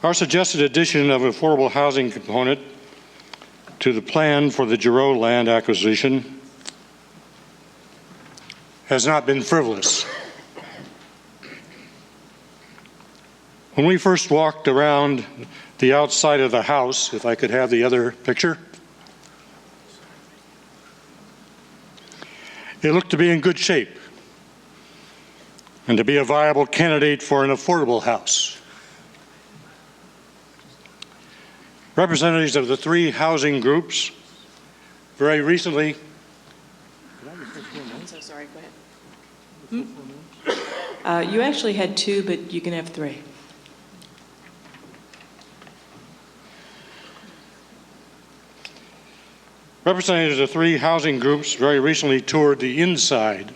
Our suggested addition of affordable housing component to the plan for the Giroux land acquisition has not been frivolous. When we first walked around the outside of the house, if I could have the other picture, it looked to be in good shape and to be a viable candidate for an affordable house. Representatives of the three housing groups very recently. I'm so sorry, go ahead. You actually had two, but you can have three. Representatives of three housing groups very recently toured the inside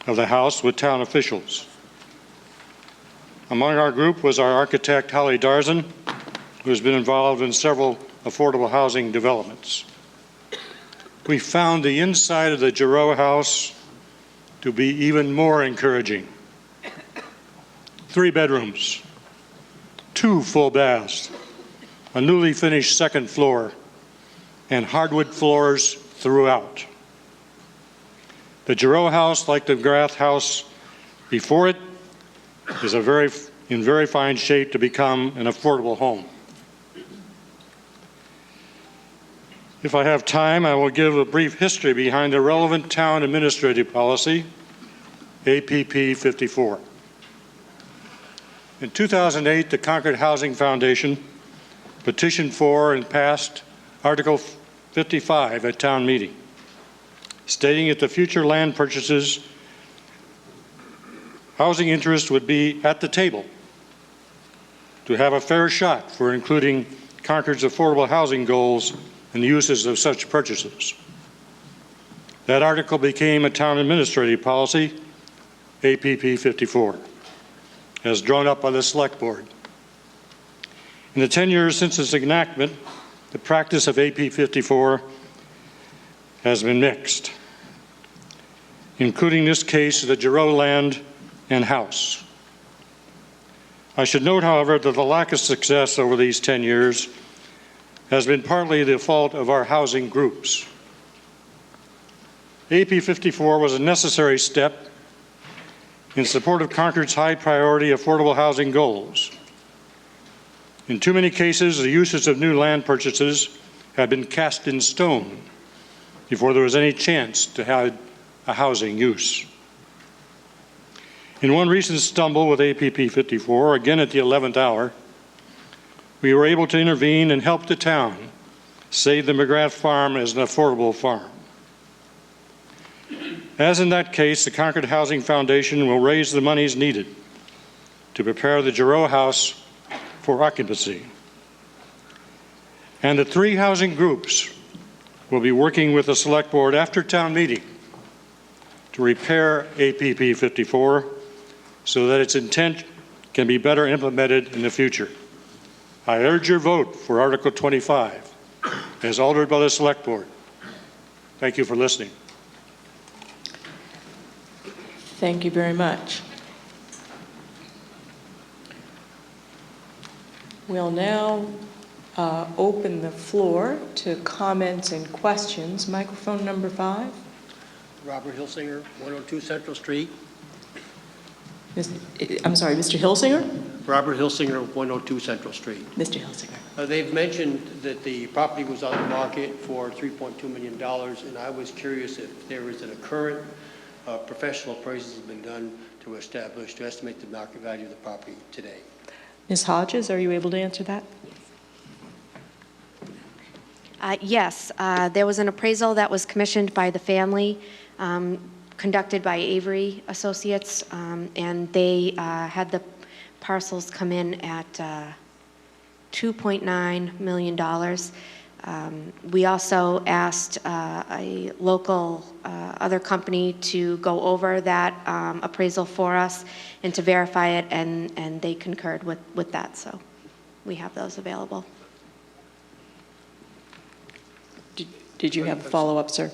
of the house with town officials. Among our group was our architect, Holly Darzan, who has been involved in several affordable housing developments. We found the inside of the Giroux house to be even more encouraging. 3 bedrooms, 2 full baths, a newly finished second floor, and hardwood floors throughout. The Giroux house, like the Grath house before it, is in very fine shape to become an affordable home. If I have time, I will give a brief history behind the relevant town administrative policy, APP 54. In 2008, the Concord Housing Foundation petitioned for and passed Article 55 at town meeting, stating that the future land purchases, housing interest would be at the table to have a fair shot for including Concord's affordable housing goals and the uses of such purchases. That article became a town administrative policy, APP 54, as drawn up by the Select Board. In the 10 years since its enactment, the practice of AP 54 has been mixed, including this case of the Giroux land and house. I should note, however, that the lack of success over these 10 years has been partly the fault of our housing groups. AP 54 was a necessary step in support of Concord's high priority affordable housing goals. In too many cases, the uses of new land purchases had been cast in stone before there was any chance to have a housing use. In one recent stumble with APP 54, again at the 11th hour, we were able to intervene and help the town save the McGrath farm as an affordable farm. As in that case, the Concord Housing Foundation will raise the monies needed to prepare the Giroux house for occupancy. And the three housing groups will be working with the Select Board after town meeting to repair APP 54 so that its intent can be better implemented in the future. I urge your vote for Article 25 as altered by the Select Board. Thank you for listening. Thank you very much. We'll now open the floor to comments and questions. Microphone number 5. Robert Hilsinger, 102 Central Street. I'm sorry, Mr. Hilsinger? Robert Hilsinger, 102 Central Street. Mr. Hilsinger. They've mentioned that the property was on the market for $3.2 million, and I was curious if there is a current professional appraisal has been done to estimate the market value of the property today. Ms. Hodges, are you able to answer that? Yes, there was an appraisal that was commissioned by the family, conducted by Avery Associates, and they had the parcels come in at $2.9 million. We also asked a local other company to go over that appraisal for us and to verify it, and they concurred with that, so we have those available. Did you have a follow-up, sir?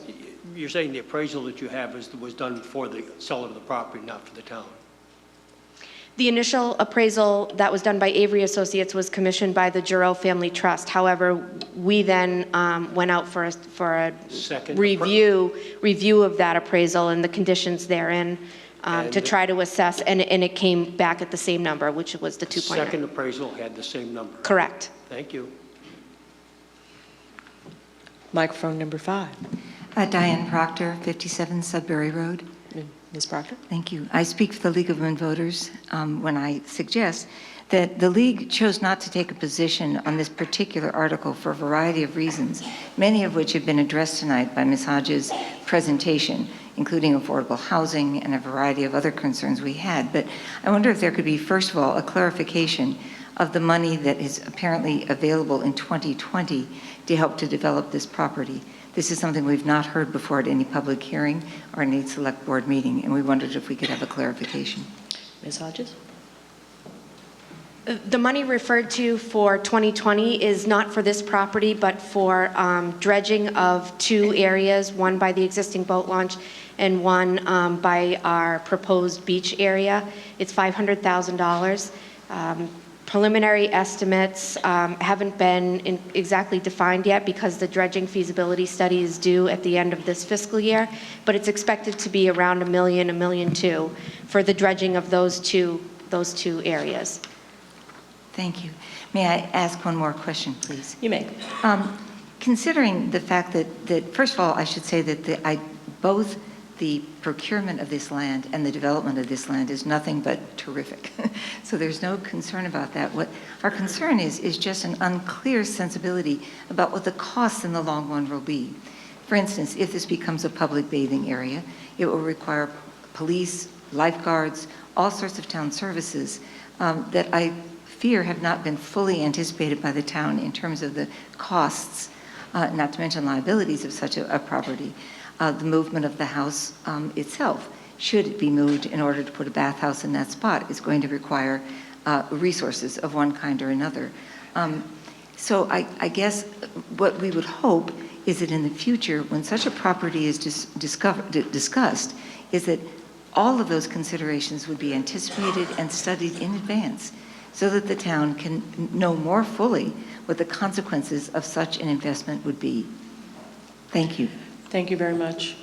You're saying the appraisal that you have was done for the seller of the property, not for the town? The initial appraisal that was done by Avery Associates was commissioned by the Giroux Family Trust. However, we then went out for a review of that appraisal and the conditions therein to try to assess, and it came back at the same number, which was the 2.9. Second appraisal had the same number? Correct. Thank you. Microphone number 5. Diane Proctor, 57 Sudbury Road. Ms. Proctor? Thank you. I speak for the League of Women Voters when I suggest that the League chose not to take a position on this particular article for a variety of reasons, many of which have been addressed tonight by Ms. Hodges' presentation, including affordable housing and a variety of other concerns we had. But I wonder if there could be, first of all, a clarification of the money that is apparently available in 2020 to help to develop this property. This is something we've not heard before at any public hearing or any select board meeting, and we wondered if we could have a clarification. Ms. Hodges? The money referred to for 2020 is not for this property, but for dredging of 2 areas, one by the existing boat launch and one by our proposed beach area. It's $500,000. Preliminary estimates haven't been exactly defined yet because the dredging feasibility study is due at the end of this fiscal year, but it's expected to be around $1 million, $1.2 million for the dredging of those two areas. Thank you. May I ask one more question, please? You may. Considering the fact that first of all, I should say that both the procurement of this land and the development of this land is nothing but terrific. So there's no concern about that. What our concern is just an unclear sensibility about what the costs in the long run will be. For instance, if this becomes a public bathing area, it will require police, lifeguards, all sorts of town services that I fear have not been fully anticipated by the town in terms of the costs, not to mention liabilities of such a property. The movement of the house itself, should it be moved in order to put a bathhouse in that spot, is going to require resources of one kind or another. So I guess what we would hope is that in the future, when such a property is discussed, is that all of those considerations would be anticipated and studied in advance so that the town can know more fully what the consequences of such an investment would be. Thank you. Thank you very much.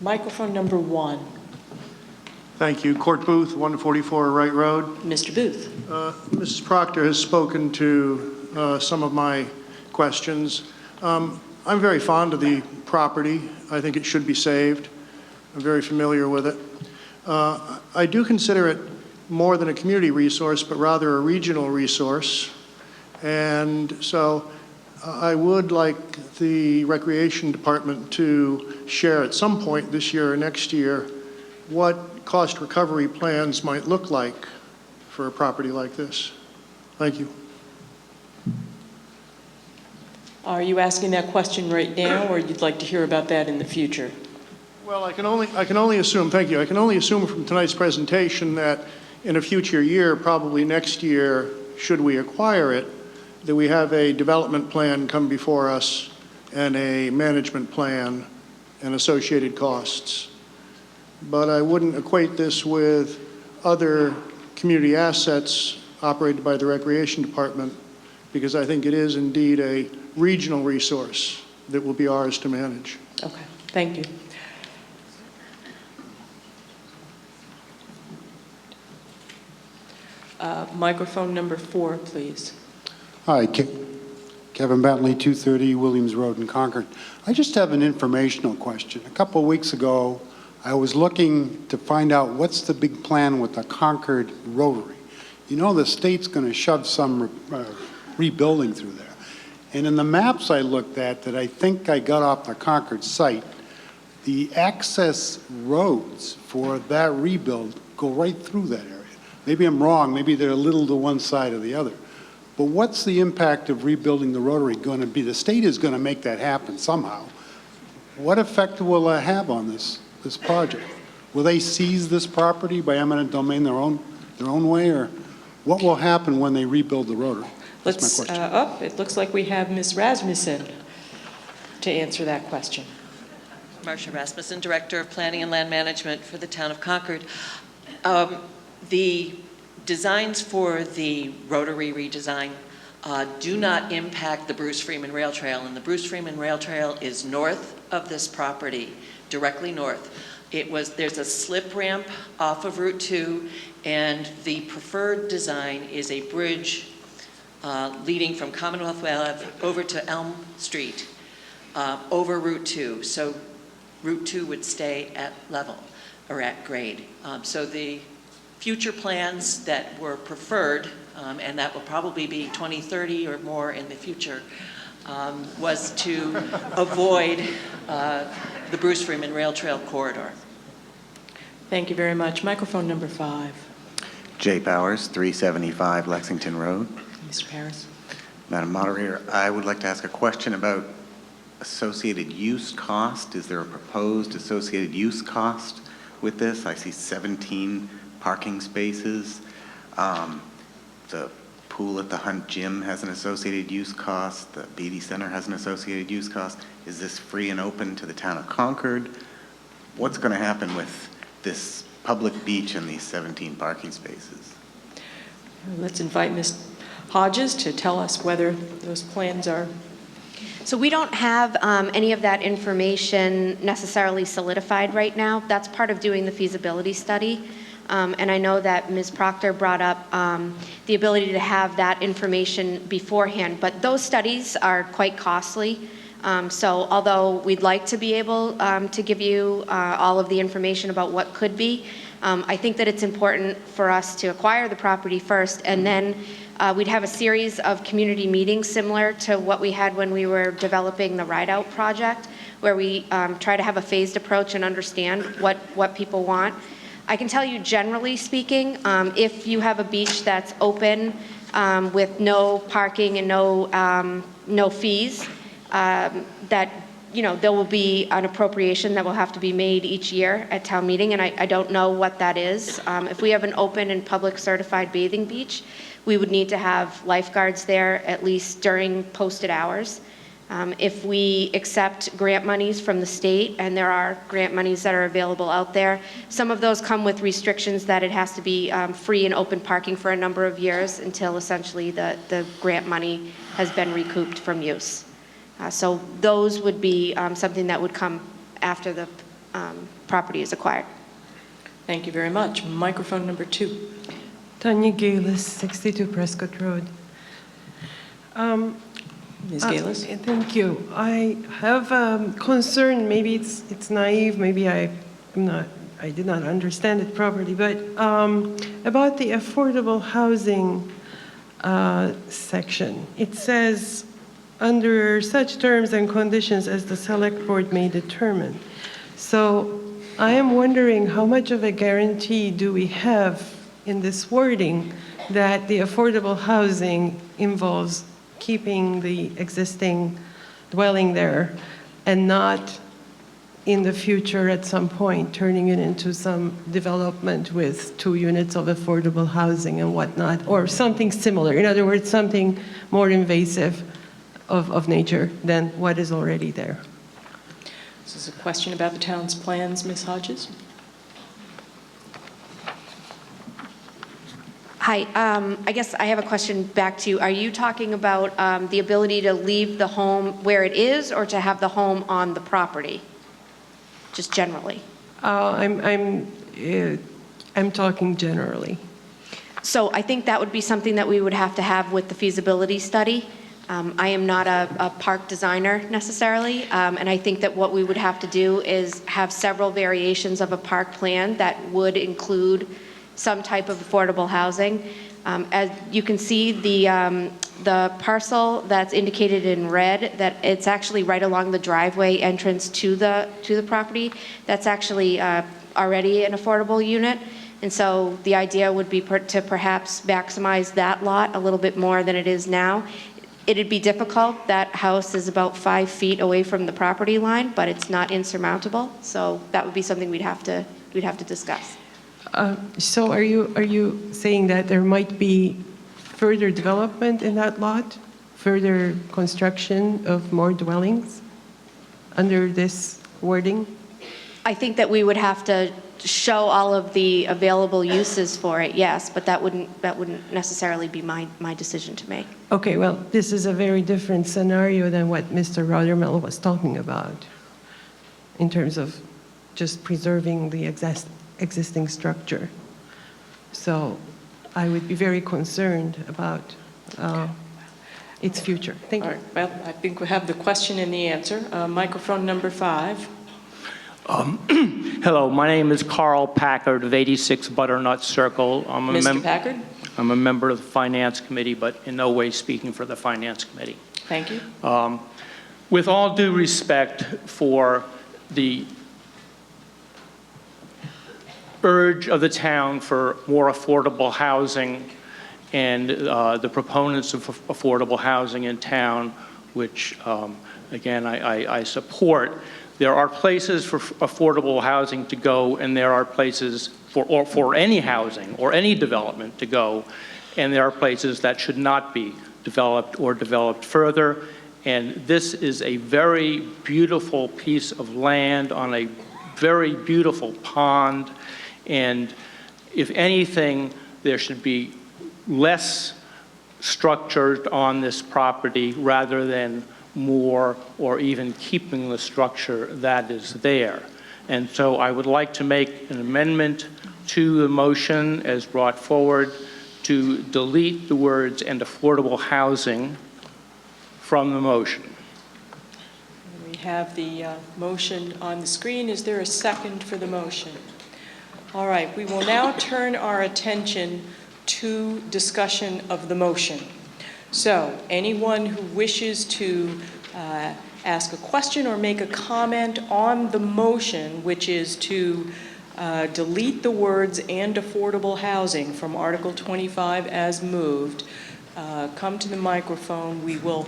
Microphone number 1. Thank you. Court Booth, 144 Wright Road. Mr. Booth. Mrs. Proctor has spoken to some of my questions. I'm very fond of the property. I think it should be saved. I'm very familiar with it. I do consider it more than a community resource, but rather a regional resource. And so I would like the Recreation Department to share at some point this year or next year what cost recovery plans might look like for a property like this. Thank you. Are you asking that question right now, or you'd like to hear about that in the future? Well, I can only assume, thank you, I can only assume from tonight's presentation that in a future year, probably next year, should we acquire it, that we have a development plan come before us and a management plan and associated costs. But I wouldn't equate this with other community assets operated by the Recreation Department, because I think it is indeed a regional resource that will be ours to manage. Okay, thank you. Microphone number 4, please. Hi, Kevin Bentley, 230 Williams Road in Concord. I just have an informational question. A couple of weeks ago, I was looking to find out what's the big plan with the Concord Rotary. You know, the state's going to shove some rebuilding through there. And in the maps I looked at that I think I got off the Concord site, the access roads for that rebuild go right through that area. Maybe I'm wrong, maybe they're a little to one side or the other. But what's the impact of rebuilding the Rotary going to be? The state is going to make that happen somehow. What effect will that have on this project? Will they seize this property by eminent domain their own way, or what will happen when they rebuild the Rotary? That's my question. It looks like we have Ms. Rasmussen to answer that question. Marcia Rasmussen, Director of Planning and Land Management for the Town of Concord. The designs for the Rotary redesign do not impact the Bruce Freeman Rail Trail, and the Bruce Freeman Rail Trail is north of this property, directly north. There's a slip ramp off of Route 2, and the preferred design is a bridge leading from Commonwealth Ave over to Elm Street over Route 2. So Route 2 would stay at level or at grade. So the future plans that were preferred, and that will probably be 2030 or more in the future, was to avoid the Bruce Freeman Rail Trail corridor. Thank you very much. Microphone number 5. Jay Powers, 375 Lexington Road. Mr. Paris. Madam Moderator, I would like to ask a question about associated use cost. Is there a proposed associated use cost with this? I see 17 parking spaces. The pool at the Hunt Gym has an associated use cost. The Beatty Center has an associated use cost. Is this free and open to the town of Concord? What's going to happen with this public beach and these 17 parking spaces? Let's invite Ms. Hodges to tell us whether those plans are. So we don't have any of that information necessarily solidified right now. That's part of doing the feasibility study. And I know that Ms. Proctor brought up the ability to have that information beforehand, but those studies are quite costly. So although we'd like to be able to give you all of the information about what could be, I think that it's important for us to acquire the property first, and then we'd have a series of community meetings similar to what we had when we were developing the Ride Out project, where we try to have a phased approach and understand what people want. I can tell you, generally speaking, if you have a beach that's open with no parking and no fees, that there will be an appropriation that will have to be made each year at town meeting, and I don't know what that is. If we have an open and public certified bathing beach, we would need to have lifeguards there at least during posted hours. If we accept grant monies from the state, and there are grant monies that are available out there, some of those come with restrictions that it has to be free and open parking for a number of years until essentially the grant money has been recouped from use. So those would be something that would come after the property is acquired. Thank you very much. Microphone number 2. Tanya Galis, 62 Prescott Road. Ms. Galis? Thank you. I have a concern, maybe it's naive, maybe I did not understand it properly, but about the affordable housing section. It says, under such terms and conditions as the select board may determine. So I am wondering how much of a guarantee do we have in this wording that the affordable housing involves keeping the existing dwelling there and not in the future at some point turning it into some development with 2 units of affordable housing and whatnot, or something similar. In other words, something more invasive of nature than what is already there. This is a question about the town's plans, Ms. Hodges. Hi, I guess I have a question back to you. Are you talking about the ability to leave the home where it is or to have the home on the property, just generally? I'm talking generally. So I think that would be something that we would have to have with the feasibility study. I am not a park designer necessarily, and I think that what we would have to do is have several variations of a park plan that would include some type of affordable housing. As you can see, the parcel that's indicated in red, that it's actually right along the driveway entrance to the property. That's actually already an affordable unit. And so the idea would be to perhaps maximize that lot a little bit more than it is now. It'd be difficult. That house is about 5 feet away from the property line, but it's not insurmountable. So that would be something we'd have to discuss. So are you saying that there might be further development in that lot? Further construction of more dwellings under this wording? I think that we would have to show all of the available uses for it, yes, but that wouldn't necessarily be my decision to make. Okay, well, this is a very different scenario than what Mr. Rothermel was talking about in terms of just preserving the existing structure. So I would be very concerned about its future. Thank you. All right, well, I think we have the question and the answer. Microphone number 5. Hello, my name is Carl Packard of 86 Butternut Circle. Mr. Packard? I'm a member of the Finance Committee, but in no way speaking for the Finance Committee. Thank you. With all due respect for the urge of the town for more affordable housing and the proponents of affordable housing in town, which, again, I support, there are places for affordable housing to go, and there are places for any housing or any development to go, and there are places that should not be developed or developed further. And this is a very beautiful piece of land on a very beautiful pond, and if anything, there should be less structured on this property rather than more, or even keeping the structure that is there. And so I would like to make an amendment to the motion as brought forward to delete the words "and affordable housing" from the motion. We have the motion on the screen. Is there a second for the motion? All right, we will now turn our attention to discussion of the motion. So anyone who wishes to ask a question or make a comment on the motion, which is to delete the words "and affordable housing" from Article 25 as moved, come to the microphone. We will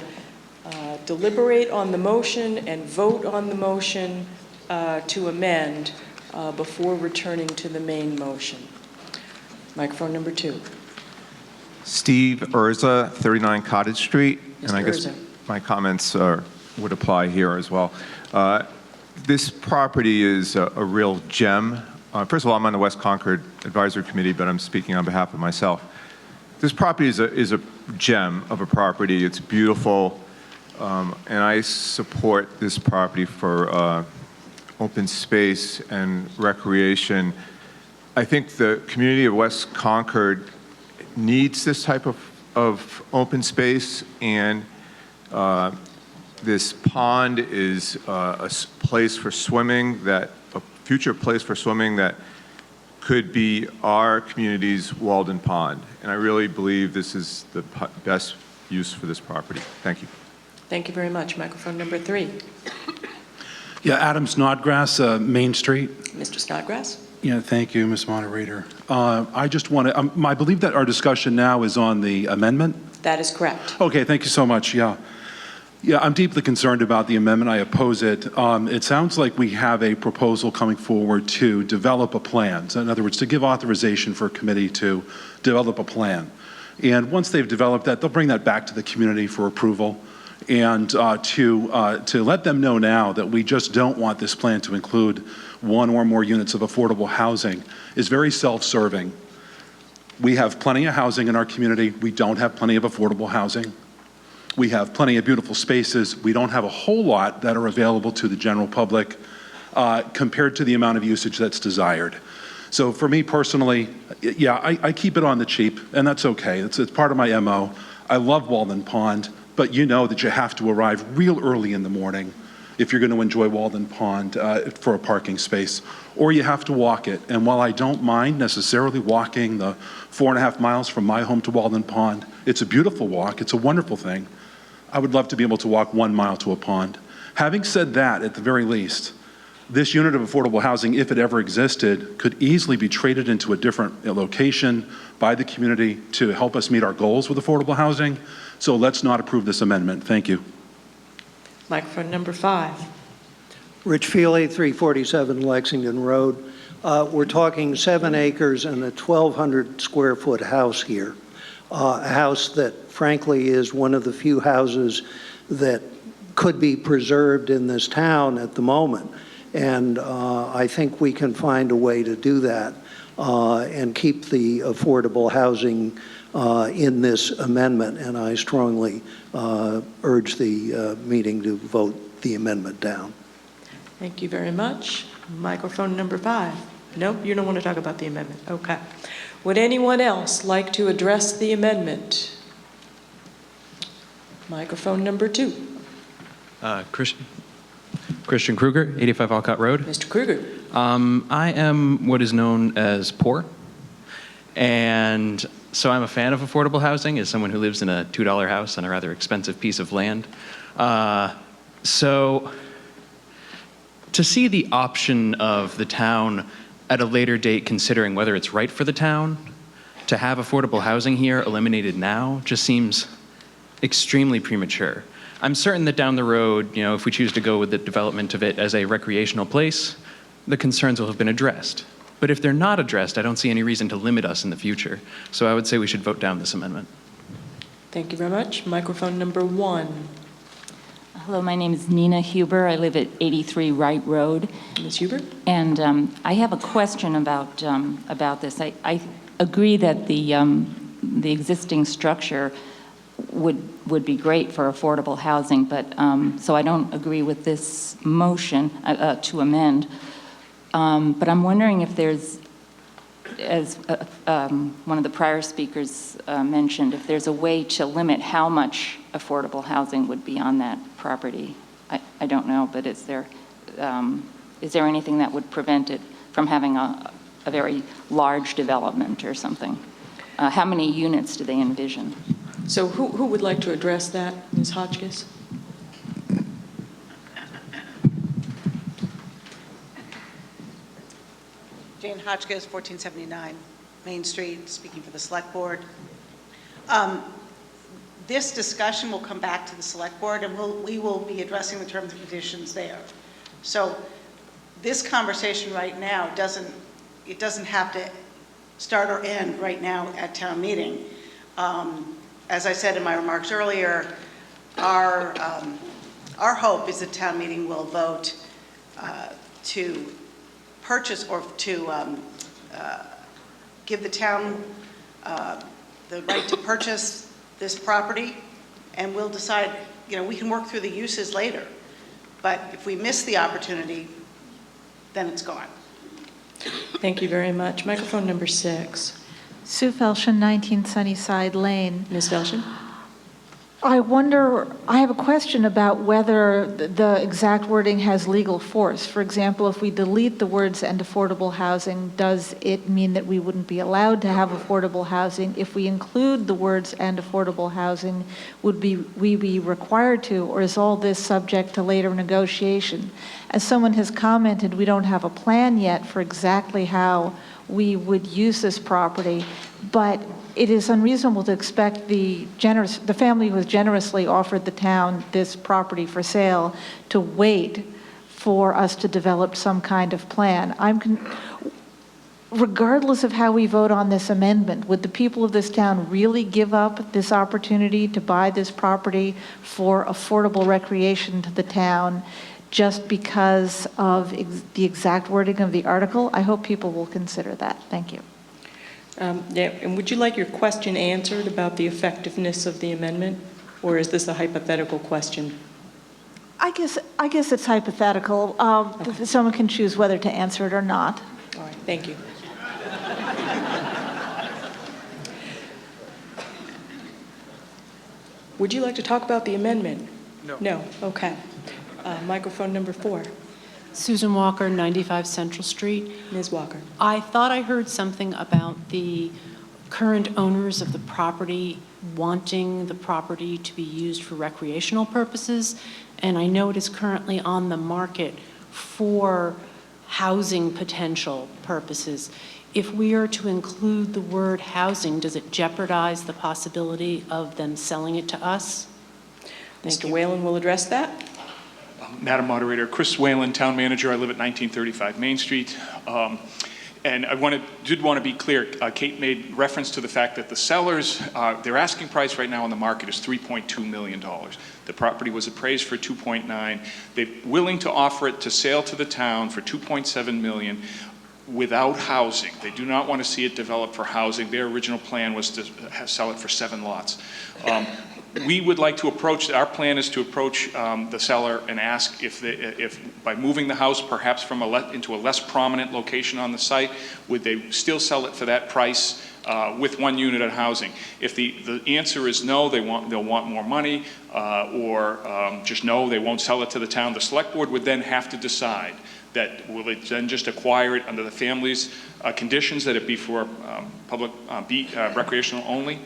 deliberate on the motion and vote on the motion to amend before returning to the main motion. Microphone number 2. Steve Urza, 39 Cottage Street. Mr. And I guess Urza. my comments would apply here as well. This property is a real gem. First of all, I'm on the West Concord Advisory Committee, but I'm speaking on behalf of myself. This property is a gem of a property. It's beautiful, and I support this property for open space and recreation. I think the community of West Concord needs this type of open space, and this pond is a place for swimming, a future place for swimming that could be our community's Walden Pond. And I really believe this is the best use for this property. Thank you. Thank you very much. Microphone number 3. Yeah, Adam Snodgrass, Main Street. Mr. Snodgrass? Yeah, thank you, Ms. Moderator. I just want to, I believe that our discussion now is on the amendment. That is correct. Okay, thank you so much, yeah. Yeah, I'm deeply concerned about the amendment. I oppose it. It sounds like we have a proposal coming forward to develop a plan. So in other words, to give authorization for a committee to develop a plan. And once they've developed that, they'll bring that back to the community for approval. And to let them know now that we just don't want this plan to include one or more units of affordable housing is very self-serving. We have plenty of housing in our community. We don't have plenty of affordable housing. We have plenty of beautiful spaces. We don't have a whole lot that are available to the general public compared to the amount of usage that's desired. So for me personally, yeah, I keep it on the cheap, and that's okay. It's part of my MO. I love Walden Pond, but you know that you have to arrive real early in the morning if you're going to enjoy Walden Pond for a parking space, or you have to walk it. And while I don't mind necessarily walking the 4.5 miles from my home to Walden Pond, it's a beautiful walk, it's a wonderful thing. I would love to be able to walk 1 mile to a pond. Having said that, at the very least, this unit of affordable housing, if it ever existed, could easily be traded into a different location by the community to help us meet our goals with affordable housing. So let's not approve this amendment. Thank you. Microphone number 5. Rich Feely, 347 Lexington Road. We're talking 7 acres and a 1,200 square foot house here. A house that frankly is one of the few houses that could be preserved in this town at the moment. And I think we can find a way to do that and keep the affordable housing in this amendment. And I strongly urge the meeting to vote the amendment down. Thank you very much. Microphone number 5. Nope, you don't want to talk about the amendment. Okay. Would anyone else like to address the amendment? Microphone number 2. Christian Kruger, 85 Alcott Road. Mr. Kruger. I am what is known as poor, and so I'm a fan of affordable housing as someone who lives in a $2 house on a rather expensive piece of land. So to see the option of the town at a later date considering whether it's right for the town to have affordable housing here eliminated now just seems extremely premature. I'm certain that down the road, you know, if we choose to go with the development of it as a recreational place, the concerns will have been addressed. But if they're not addressed, I don't see any reason to limit us in the future. So I would say we should vote down this amendment. Thank you very much. Microphone number 1. Hello, my name is Nina Huber. I live at 83 Wright Road. Ms. Huber? And I have a question about this. I agree that the existing structure would be great for affordable housing, but so I don't agree with this motion to amend. But I'm wondering if there's, as one of the prior speakers mentioned, if there's a way to limit how much affordable housing would be on that property. I don't know, but is there anything that would prevent it from having a very large development or something? How many units do they envision? So who would like to address that? Ms. Hotchkiss? Jane Hotchkiss, 1479 Main Street, speaking for the Select Board. This discussion will come back to the Select Board, and we will be addressing the terms and conditions there. So this conversation right now doesn't have to start or end right now at town meeting. As I said in my remarks earlier, our hope is that town meeting will vote to purchase or to give the town the right to purchase this property, and we'll decide, you know, we can work through the uses later. But if we miss the opportunity, then it's gone. Thank you very much. Microphone number 6. Sue Felshen, 19 Sunnyside Lane. Ms. Felshen? I have a question about whether the exact wording has legal force. For example, if we delete the words "and affordable housing," does it mean that we wouldn't be allowed to have affordable housing? If we include the words "and affordable housing," would we be required to, or is all this subject to later negotiation? As someone has commented, we don't have a plan yet for exactly how we would use this property, but it is unreasonable to expect the family who has generously offered the town this property for sale to wait for us to develop some kind of plan. regardless of how we vote on this amendment, would the people of this town really give up this opportunity to buy this property for affordable recreation to the town just because of the exact wording of the article? I hope people will consider that. Thank you. Yeah, and would you like your question answered about the effectiveness of the amendment, or is this a hypothetical question? I guess it's hypothetical. Someone can choose whether to answer it or not. All right, thank you. Would you like to talk about the amendment? No. No, okay. Microphone number 4. Susan Walker, 95 Central Street. Ms. Walker. I thought I heard something about the current owners of the property wanting the property to be used for recreational purposes, and I know it is currently on the market for housing potential purposes. If we are to include the word housing, does it jeopardize the possibility of them selling it to us? Mr. Whalen will address that. Madam Moderator, Chris Whalen, Town Manager. I live at 1935 Main Street. And I did want to be clear, Kate made reference to the fact that the sellers, their asking price right now on the market is $3.2 million. The property was appraised for $2.9. They're willing to offer it to sale to the town for $2.7 million without housing. They do not want to see it developed for housing. Their original plan was to sell it for 7 lots. We would like to our plan is to approach the seller and ask if by moving the house perhaps from into a less prominent location on the site, would they still sell it for that price with 1 unit of housing? If the answer is no, they'll want more money, or just no, they won't sell it to the town, the select board would then have to decide that will it then just acquire it under the family's conditions, that it be for public recreational only,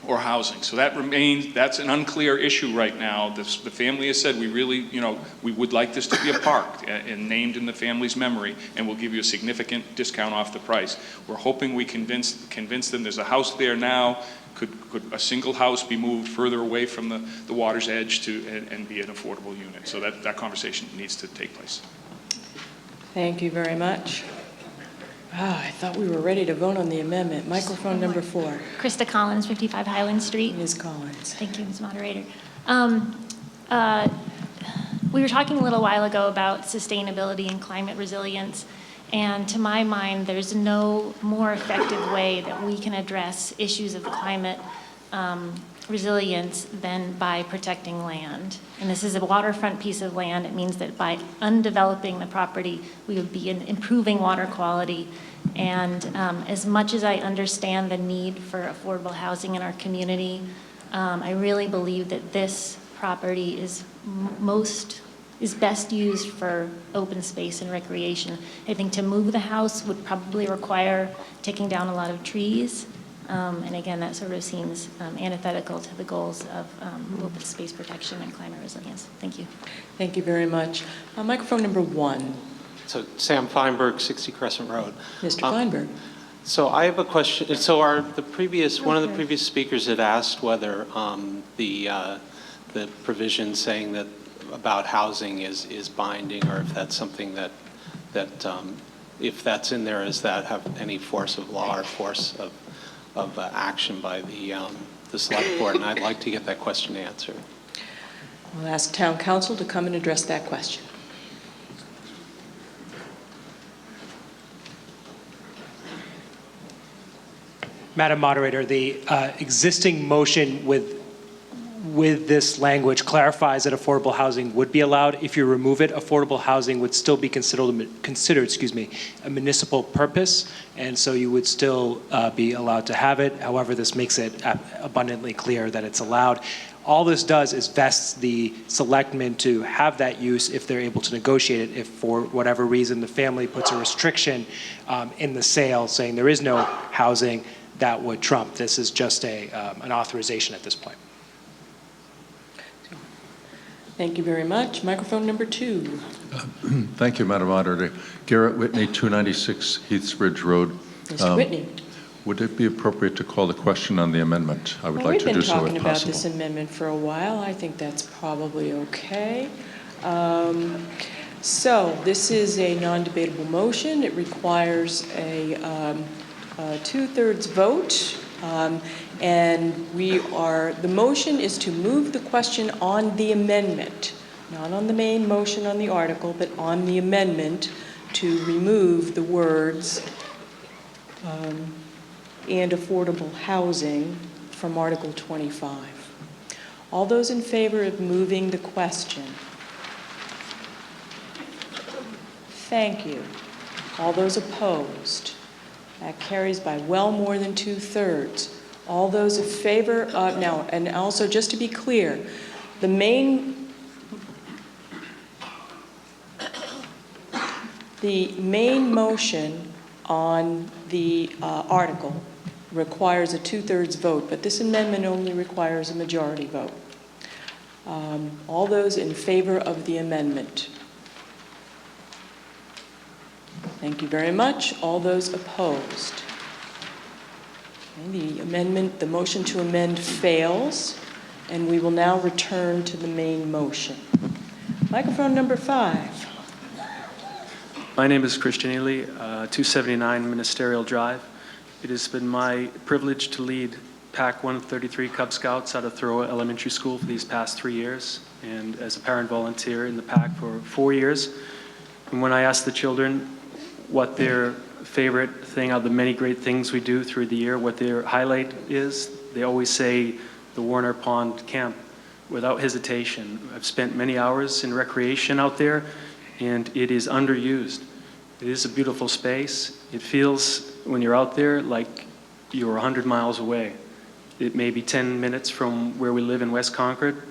or housing. So that's an unclear issue right now. The family has said, we would like this to be a park and named in the family's memory, and we'll give you a significant discount off the price. We're hoping we convince them there's a house there now. Could a single house be moved further away from the water's edge and be an affordable unit? So that conversation needs to take place. Thank you very much. I thought we were ready to vote on the amendment. Microphone number 4. Krista Collins, 55 Highland Street. Ms. Collins. Thank you, Ms. Moderator. We were talking a little while ago about sustainability and climate resilience, and to my mind, there's no more effective way that we can address issues of climate resilience than by protecting land. And this is a waterfront piece of land. It means that by undeveloping the property, we would be improving water quality. And as much as I understand the need for affordable housing in our community, I really believe that this property is best used for open space and recreation. I think to move the house would probably require taking down a lot of trees. And again, that sort of seems antithetical to the goals of open space protection and climate resilience. Thank you. Thank you very much. Microphone number 1. So Sam Feinberg, 60 Crescent Road. Mr. Feinberg. So I have a question. So one of the previous speakers had asked whether the provision saying that about housing is binding, or if that's something that if that's in there, does that have any force of law or force of action by the select board? And I'd like to get that question answered. We'll ask town council to come and address that question. Madam Moderator, the existing motion with this language clarifies that affordable housing would be allowed. If you remove it, affordable housing would still be considered a municipal purpose, and so you would still be allowed to have it. However, this makes it abundantly clear that it's allowed. All this does is vests the selectmen to have that use if they're able to negotiate it. If for whatever reason the family puts a restriction in the sale saying there is no housing, that would trump. This is just an authorization at this point. Thank you very much. Microphone number 2. Thank you, Madam Moderator. Garrett Whitney, 296 Heaths Ridge Road. Mr. Whitney. Would it be appropriate to call the question on the amendment? I would like to do so if possible. We've been talking about this amendment for a while. I think that's probably okay. So this is a non-debatable motion. It requires a 2/3 vote. And the motion is to move the question on the amendment, not on the main motion on the article, but on the amendment to remove the words and affordable housing from Article 25. All those in favor of moving the question? Thank you. All those opposed? That carries by well more than 2/3. All those in favor of, now, and also just to be clear, the main motion on the article requires a 2/3 vote, but this amendment only requires a majority vote. All those in favor of the amendment? Thank you very much. All those opposed? Okay, the motion to amend fails, and we will now return to the main motion. Microphone number 5. My name is Christian Ely, 279 Ministerial Drive. It has been my privilege to lead PAC 133 Cub Scouts out of Thoreau Elementary School for these past 3 years, and as a parent volunteer in the PAC for 4 years. And when I ask the children what their favorite thing out of the many great things we do through the year, what their highlight is, they always say the Warner Pond Camp without hesitation. I've spent many hours in recreation out there, and it is underused. It is a beautiful space. It feels, when you're out there, like you're 100 miles away. It may be 10 minutes from where we live in West Concord.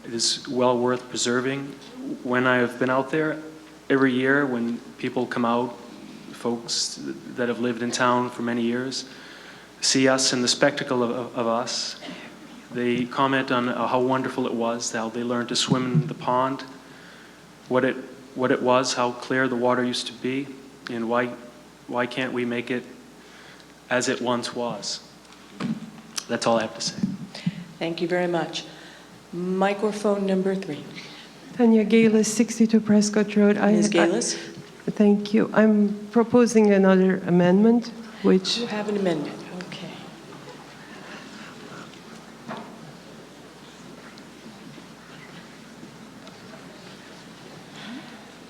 It is well worth preserving. When I have been out there, every year when people come out, folks that have lived in town for many years, see us and the spectacle of us, they comment on how wonderful it was, how they learned to swim in the pond, what it was, how clear the water used to be, and why can't we make it as it once was? That's all I have to say. Thank you very much. Microphone number 3. Tanya Galis, 62 Prescott Road. Ms. Galis? Thank you. I'm proposing another amendment, which... You have an amendment, okay.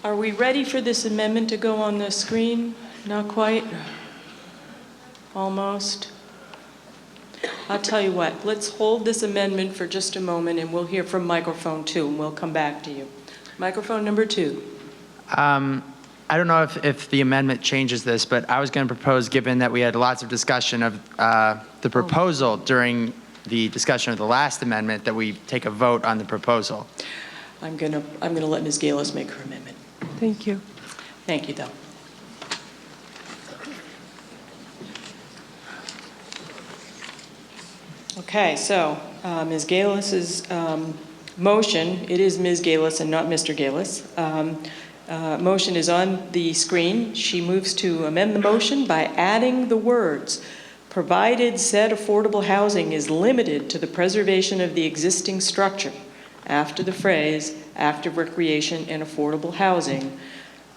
Are we ready for this amendment to go on the screen? Not quite? Almost? I'll tell you what, let's hold this amendment for just a moment and we'll hear from microphone 2 and we'll come back to you. Microphone number 2. I don't know if the amendment changes this, but I was going to propose, given that we had lots of discussion of the proposal during the discussion of the last amendment, that we take a vote on the proposal. I'm gonna let Ms. Galis make her amendment. Thank you. Thank you, though. Okay, so Ms. Galis's motion, it is Ms. Galis and not Mr. Galis. Motion is on the screen. She moves to amend the motion by adding the words, provided said affordable housing is limited to the preservation of the existing structure, after the phrase, active recreation and affordable housing,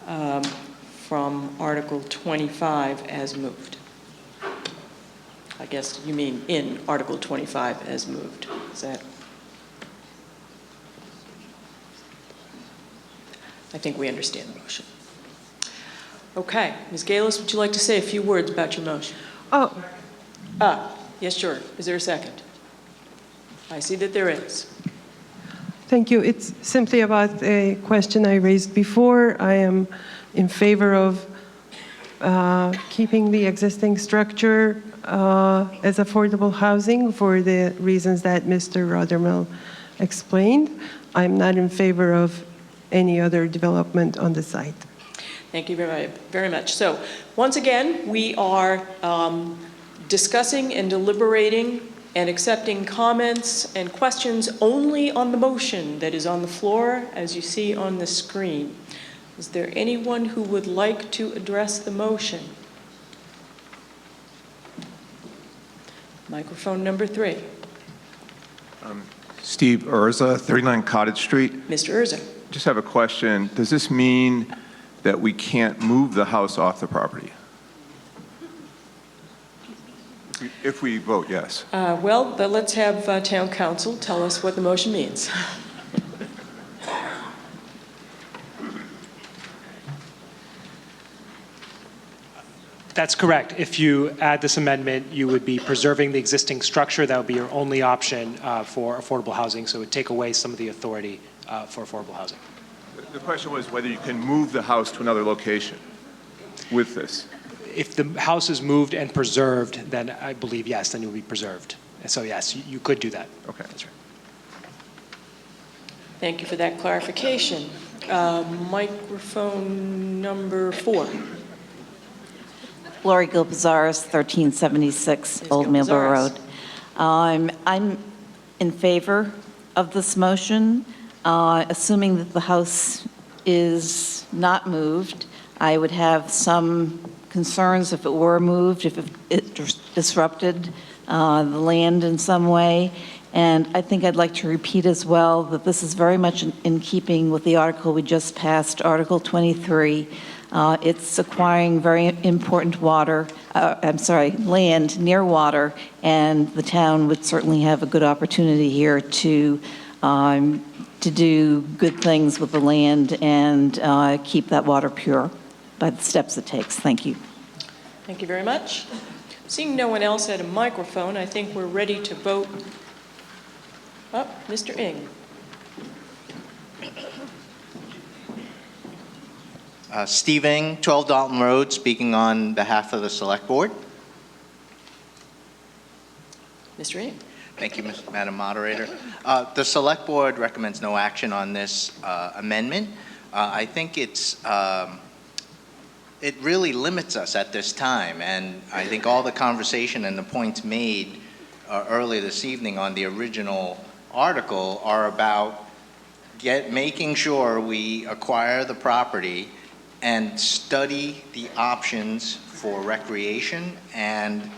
from Article 25 as moved. I guess you mean in Article 25 as moved. Is that? I think we understand the motion. Okay, Ms. Galis, would you like to say a few words about your motion? Yes, sure. Is there a second? I see that there is. Thank you. It's simply about a question I raised before. I am in favor of keeping the existing structure as affordable housing for the reasons that Mr. Rothermel explained. I'm not in favor of any other development on the site. Thank you very much. So once again, we are discussing and deliberating and accepting comments and questions only on the motion that is on the floor, as you see on the screen. Is there anyone who would like to address the motion? Microphone number 3. Steve Urza, 39 Cottage Street. Mr. Urza. just have a question. Does this mean that we can't move the house off the property? If we vote yes. Well, then let's have town council tell us what the motion means. That's correct. If you add this amendment, you would be preserving the existing structure. That would be your only option for affordable housing, so it would take away some of the authority for affordable housing. The question was whether you can move the house to another location with this. If the house is moved and preserved, then I believe, yes, then it will be preserved. And so, yes, you could do that. Okay. That's right. Thank you for that clarification. Microphone number 4. Lori Gilbazaris, 1376 Old Millborough Road. I'm in favor of this motion, assuming that the house is not moved. I would have some concerns if it were moved, if it disrupted the land in some way. And I think I'd like to repeat as well that this is very much in keeping with the article we just passed, Article 23. It's acquiring very important land near water, and the town would certainly have a good opportunity here to do good things with the land and keep that water pure by the steps it takes. Thank you. Thank you very much. Seeing no one else at a microphone, I think we're ready to vote. Oh, Mr. Ng. Steve Ng, 12 Dalton Road, speaking on behalf of the Select Board. Mr. Ng. Thank you, Madam Moderator. The Select Board recommends no action on this amendment. I think it really limits us at this time, and I think all the conversation and the points made earlier this evening on the original article are about making sure we acquire the property and study the options for recreation and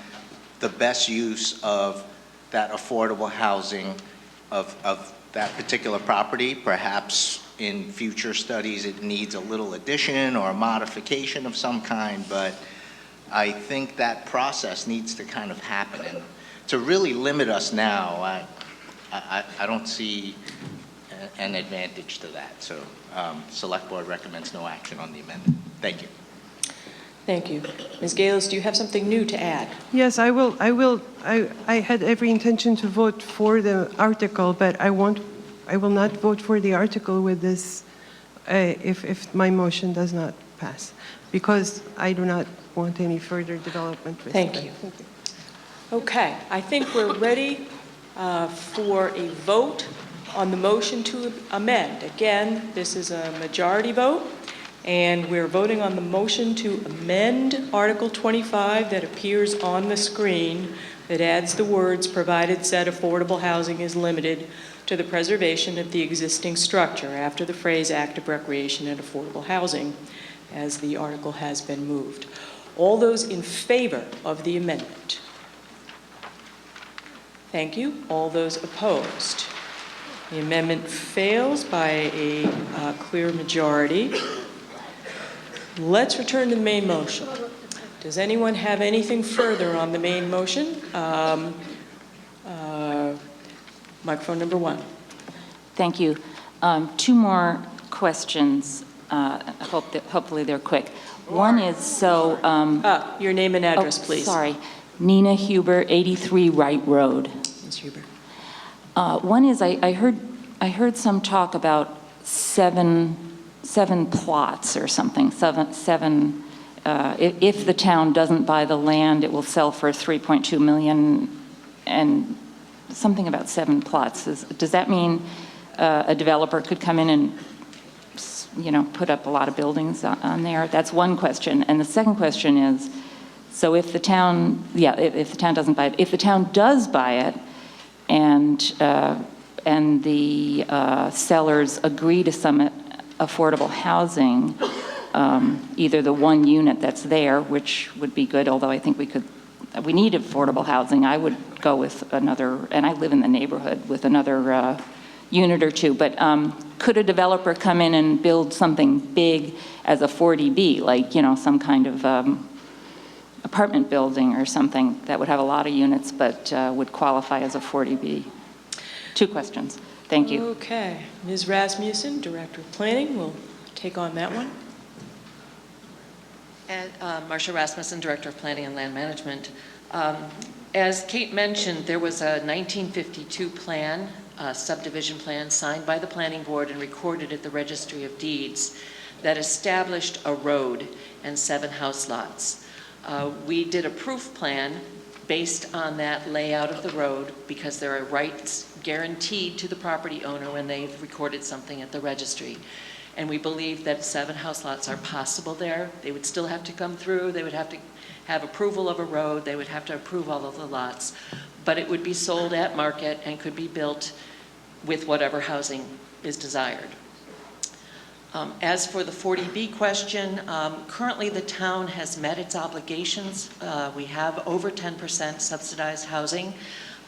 the best use of that affordable housing of that particular property. Perhaps in future studies it needs a little addition or a modification of some kind, but I think that process needs to kind of happen. And to really limit us now, I don't see an advantage to that. So Select Board recommends no action on the amendment. Thank you. Thank you. Ms. Gales, do you have something new to add? Yes, I will. I had every intention to vote for the article, but I will not vote for the article with this if my motion does not pass, because I do not want any further development. Thank you. Thank you. Okay, I think we're ready for a vote on the motion to amend. Again, this is a majority vote, and we're voting on the motion to amend Article 25 that appears on the screen that adds the words, provided said affordable housing is limited to the preservation of the existing structure after the phrase active recreation and affordable housing, as the article has been moved. All those in favor of the amendment? Thank you. All those opposed? The amendment fails by a clear majority. Let's return to the main motion. Does anyone have anything further on the main motion? Microphone number 1. Thank you. 2 more questions. Hopefully they're quick. One is your name and address, please. Sorry. Nina Huber, 83 Wright Road. Ms. Huber. One is I heard some talk about seven plots or something. Seven. If the town doesn't buy the land, it will sell for $3.2 million, and something about 7 plots. Does that mean a developer could come in and put up a lot of buildings on there? That's one question. And the second question is, so if the town, if the town doesn't buy it, if the town does buy it, and the sellers agree to some affordable housing, either the one unit that's there, which would be good, although I think we need affordable housing. I would go with another, and I live in the neighborhood, with another unit or 2. But Could a developer come in and build something big as a 40B, like, some kind of apartment building or something that would have a lot of units but would qualify as a 40B? 2 questions. Thank you. Okay. Ms. Rasmussen, Director of Planning, will take on that one. And Marcia Rasmussen, Director of Planning and Land Management. As Kate mentioned, there was a 1952 plan, subdivision plan, signed by the Planning Board and recorded at the Registry of Deeds that established a road and 7 house lots. We did a proof plan based on that layout of the road because there are rights guaranteed to the property owner when they've recorded something at the registry. And we believe that 7 house lots are possible there. They would still have to come through. They would have to have approval of a road. They would have to approve all of the lots. But it would be sold at market and could be built with whatever housing is desired. As for the 40B question, currently the town has met its obligations. We have over 10% subsidized housing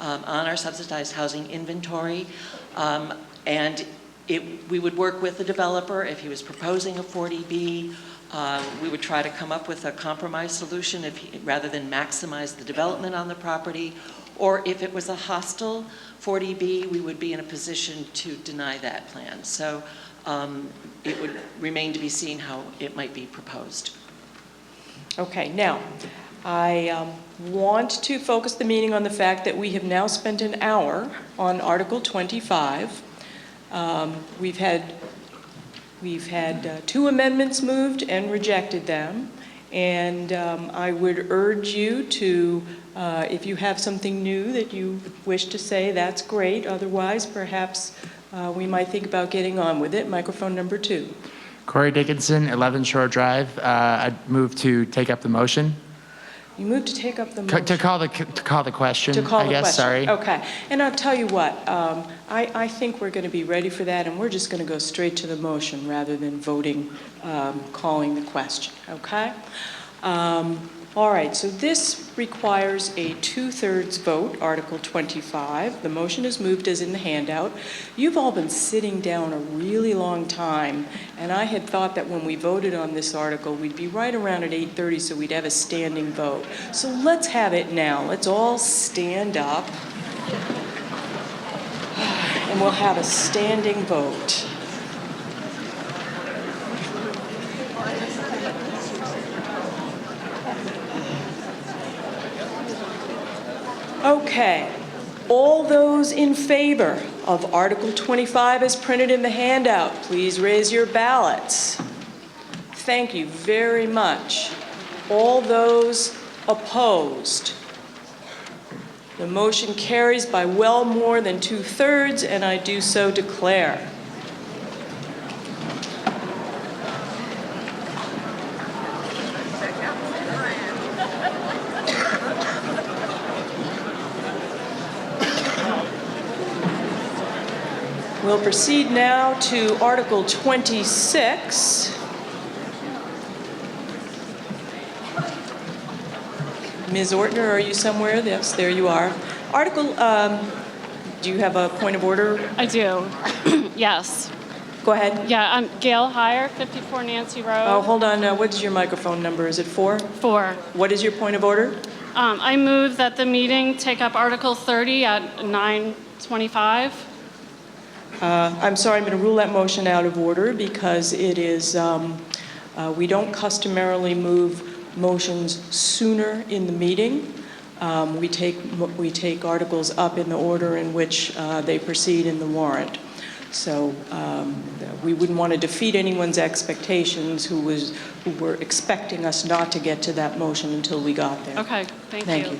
on our subsidized housing inventory. And we would work with the developer if he was proposing a 40B. We would try to come up with a compromise solution rather than maximize the development on the property. Or if it was a hostile 40B, we would be in a position to deny that plan. So it would remain to be seen how it might be proposed. Okay, now, I want to focus the meeting on the fact that we have now spent an hour on Article 25. We've had 2 amendments moved and rejected them, and I would urge you to, if you have something new that you wish to say, that's great. Otherwise, perhaps we might think about getting on with it. Microphone number 2. Corey Dickinson, 11 Shore Drive. I'd move to take up the motion. You moved to take up the motion. To call the question, To call I the guess, question. sorry. Okay, and I'll tell you what, I think we're going to be ready for that, and we're just going to go straight to the motion rather than voting, calling the question, okay? All right, so this requires a 2/3 vote, Article 25. The motion is moved as in the handout. You've all been sitting down a really long time, and I had thought that when we voted on this article, we'd be right around at 8:30, so we'd have a standing vote. So let's have it now. Let's all stand up, and we'll have a standing vote. Okay, all those in favor of Article 25 as printed in the handout, please raise your ballots. Thank you very much. All those opposed? The motion carries by well more than 2/3, and I do so declare. We'll proceed now to Article 26. Ms. Ortner, are you somewhere? Yes, there you are. Article, do you have a point of order? I do. Yes. Go ahead. Yeah, I'm Gail Heyer, 54 Nancy Road. Oh, hold on. What's your microphone number? Is it 4? 4. What is your point of order? I move that the meeting take up Article 30 at 9:25. I'm sorry, I'm going to rule that motion out of order because it is, we don't customarily move motions sooner in the meeting. We take articles up in the order in which they proceed in the warrant. So we wouldn't want to defeat anyone's expectations who were expecting us not to get to that motion until we got there. Okay, thank you. Thank you.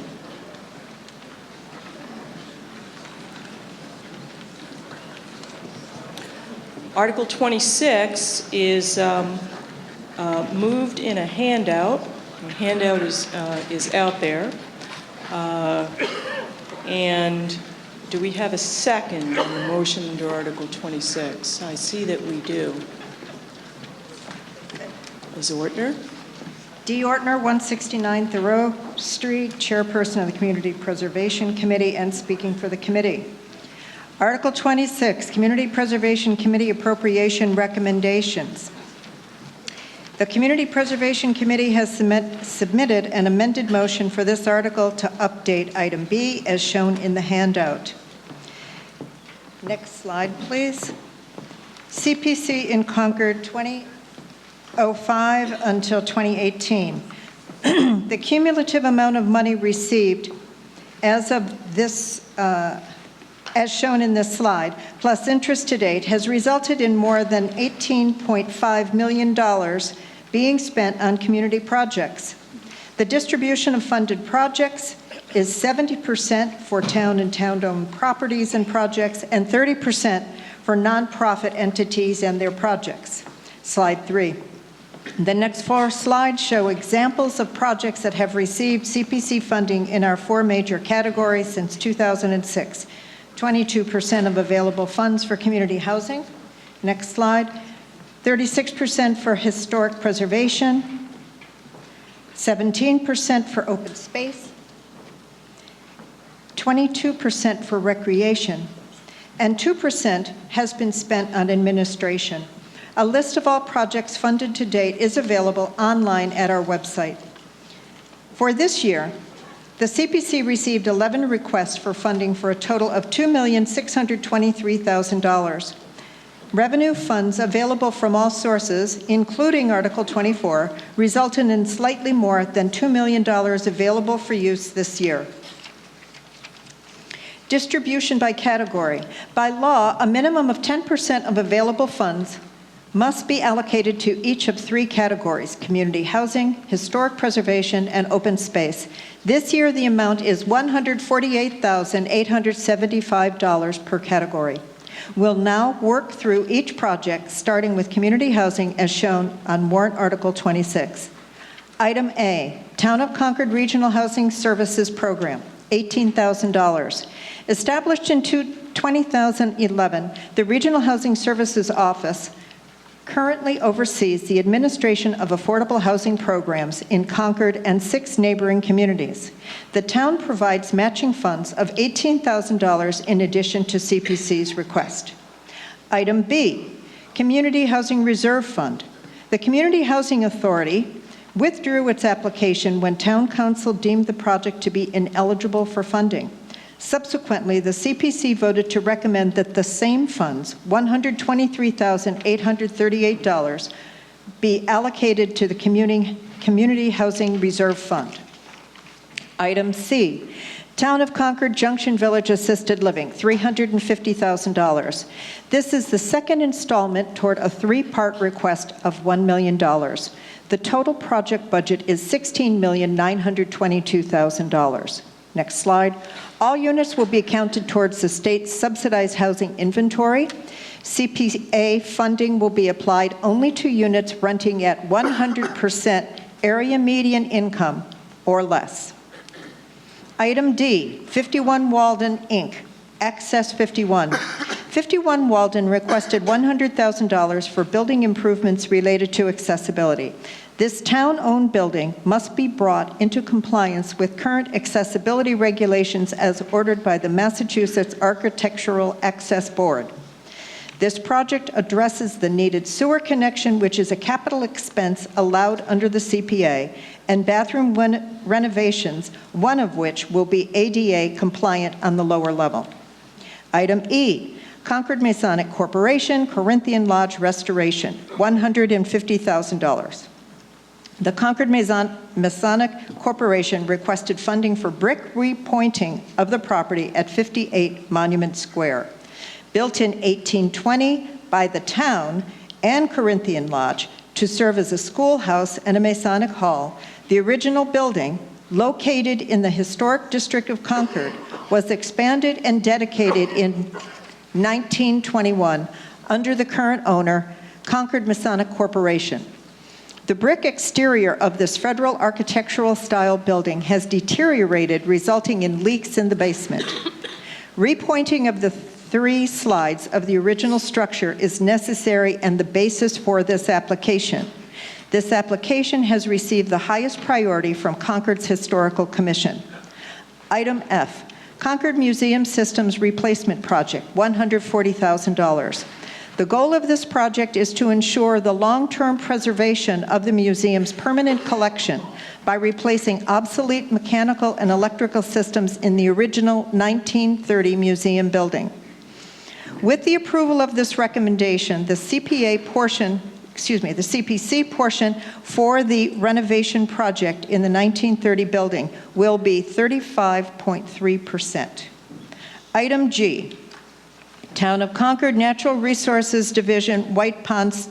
Article 26 is moved in a handout. The handout is out there. And do we have a second on the motion under Article 26? I see that we do. Ms. Ortner? D. Ortner, 169 Thoreau Street, Chairperson of the Community Preservation Committee and speaking for the committee. Article 26, Community Preservation Committee Appropriation Recommendations. The Community Preservation Committee has submitted an amended motion for this article to update item B as shown in the handout. Next slide, please. CPC in Concord 2005 until 2018. The cumulative amount of money received as of this, as shown in this slide, plus interest to date, has resulted in more than $18.5 million being spent on community projects. The distribution of funded projects is 70% for town and town-owned properties and projects, and 30% for nonprofit entities and their projects. Slide 3. The next 4 slides show examples of projects that have received CPC funding in our 4 major categories since 2006. 22% of available funds for community housing. Next slide. 36% for historic preservation. 17% for open space. 22% for recreation. And 2% has been spent on administration. A list of all projects funded to date is available online at our website. For this year, the CPC received 11 requests for funding for a total of $2,623,000. Revenue funds available from all sources, including Article 24, resulted in slightly more than $2 million available for use this year. Distribution by category. By law, a minimum of 10% of available funds must be allocated to each of 3 categories: community housing, historic preservation, and open space. This year, the amount is $148,875 per category. We'll now work through each project, starting with community housing as shown on warrant Article 26. Item A, Town of Concord Regional Housing Services Program, $18,000. Established in 2011, the Regional Housing Services Office currently oversees the administration of affordable housing programs in Concord and 6 neighboring communities. The town provides matching funds of $18,000 in addition to CPC's request. Item B, Community Housing Reserve Fund. The Community Housing Authority withdrew its application when Town Council deemed the project to be ineligible for funding. Subsequently, the CPC voted to recommend that the same funds, $123,838, be allocated to the Community Housing Reserve Fund. Item C, Town of Concord Junction Village Assisted Living, $350,000. This is the second installment toward a 3-part request of $1 million. The total project budget is $16,922,000. Next slide. All units will be accounted towards the state's subsidized housing inventory. CPA funding will be applied only to units renting at 100% area median income or less. Item D, 51 Walden, Inc., Access 51. 51 Walden requested $100,000 for building improvements related to accessibility. This town-owned building must be brought into compliance with current accessibility regulations as ordered by the Massachusetts Architectural Access Board. This project addresses the needed sewer connection, which is a capital expense allowed under the CPA, and bathroom renovations, one of which will be ADA compliant on the lower level. Item E, Concord Masonic Corporation, Corinthian Lodge Restoration, $150,000. The Concord Masonic Corporation requested funding for brick repointing of the property at 58 Monument Square. Built in 1820 by the town and Corinthian Lodge to serve as a schoolhouse and a Masonic hall, the original building, located in the historic district of Concord, was expanded and dedicated in 1921 under the current owner, Concord Masonic Corporation. The brick exterior of this federal architectural style building has deteriorated, resulting in leaks in the basement. Repointing of the 3 slides of the original structure is necessary and the basis for this application. This application has received the highest priority from Concord's Historical Commission. Item F, Concord Museum Systems Replacement Project, $140,000. The goal of this project is to ensure the long-term preservation of the museum's permanent collection by replacing obsolete mechanical and electrical systems in the original 1930 museum building. With the approval of this recommendation, the CPC portion for the renovation project in the 1930 building will be 35.3%. Item G, Town of Concord Natural Resources Division White Pond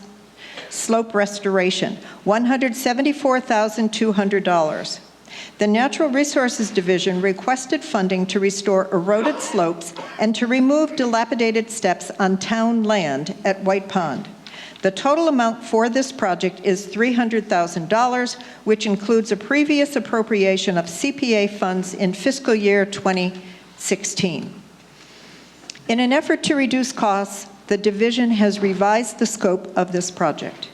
Slope Restoration, $174,200. The Natural Resources Division requested funding to restore eroded slopes and to remove dilapidated steps on town land at White Pond. The total amount for this project is $300,000, which includes a previous appropriation of CPA funds in fiscal year 2016. In an effort to reduce costs, the division has revised the scope of this project.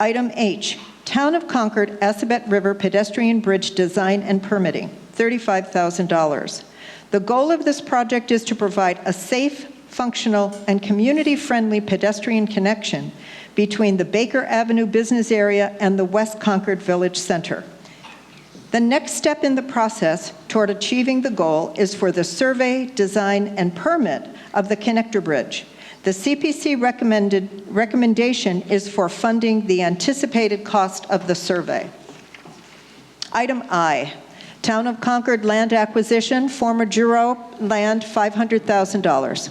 Item H, Town of Concord Assabet River Pedestrian Bridge Design and Permitting, $35,000. The goal of this project is to provide a safe, functional, and community-friendly pedestrian connection between the Baker Avenue business area and the West Concord Village Center. The next step in the process toward achieving the goal is for the survey, design, and permit of the connector bridge. The CPC recommendation is for funding the anticipated cost of the survey. Item I, Town of Concord land acquisition, former Juro land, $500,000.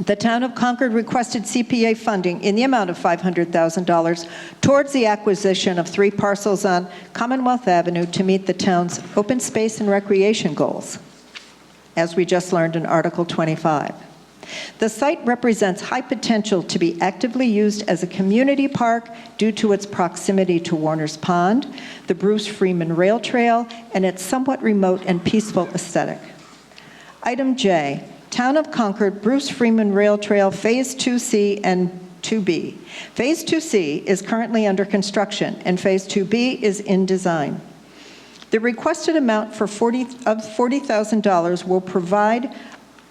The Town of Concord requested CPA funding in the amount of $500,000 towards the acquisition of 3 parcels on Commonwealth Avenue to meet the town's open space and recreation goals, as we just learned in Article 25. The site represents high potential to be actively used as a community park due to its proximity to Warner's Pond, the Bruce Freeman Rail Trail, and its somewhat remote and peaceful aesthetic. Item J, Town of Concord Bruce Freeman Rail Trail Phase 2C and 2B. Phase 2C is currently under construction, and Phase 2B is in design. The requested amount for $40,000 will provide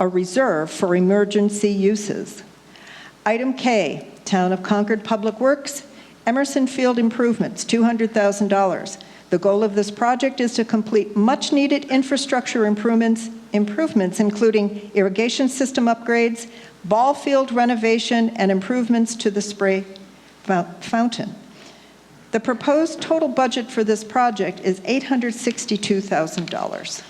a reserve for emergency uses. Item K, Town of Concord Public Works, Emerson Field Improvements, $200,000. The goal of this project is to complete much-needed infrastructure improvements, including irrigation system upgrades, ball field renovation, and improvements to the spray fountain. The proposed total budget for this project is $862,000.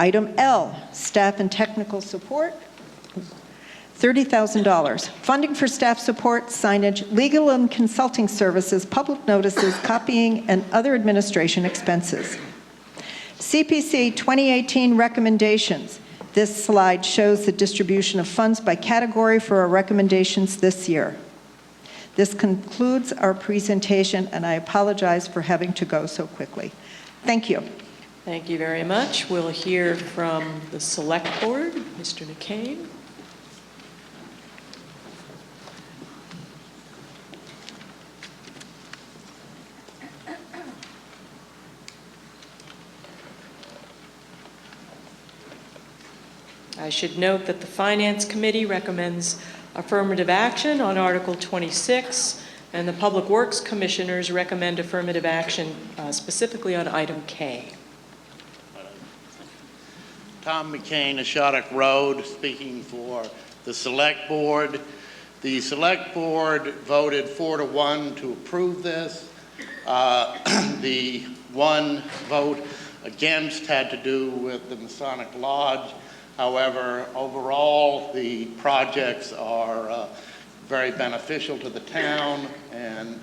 Item L, staff and technical support, $30,000. Funding for staff support, signage, legal and consulting services, public notices, copying, and other administration expenses. CPC 2018 recommendations. This slide shows the distribution of funds by category for our recommendations this year. This concludes our presentation, and I apologize for having to go so quickly. Thank you. Thank you very much. We'll hear from the Select Board, Mr. McCain. I should note that the Finance Committee recommends affirmative action on Article 26, and the Public Works Commissioners recommend affirmative action specifically on Item K. Tom McCain, Ashotic Road, speaking for the Select Board. The Select Board voted 4-1 to approve this. The one vote against had to do with the Masonic Lodge. However, overall, the projects are very beneficial to the town, and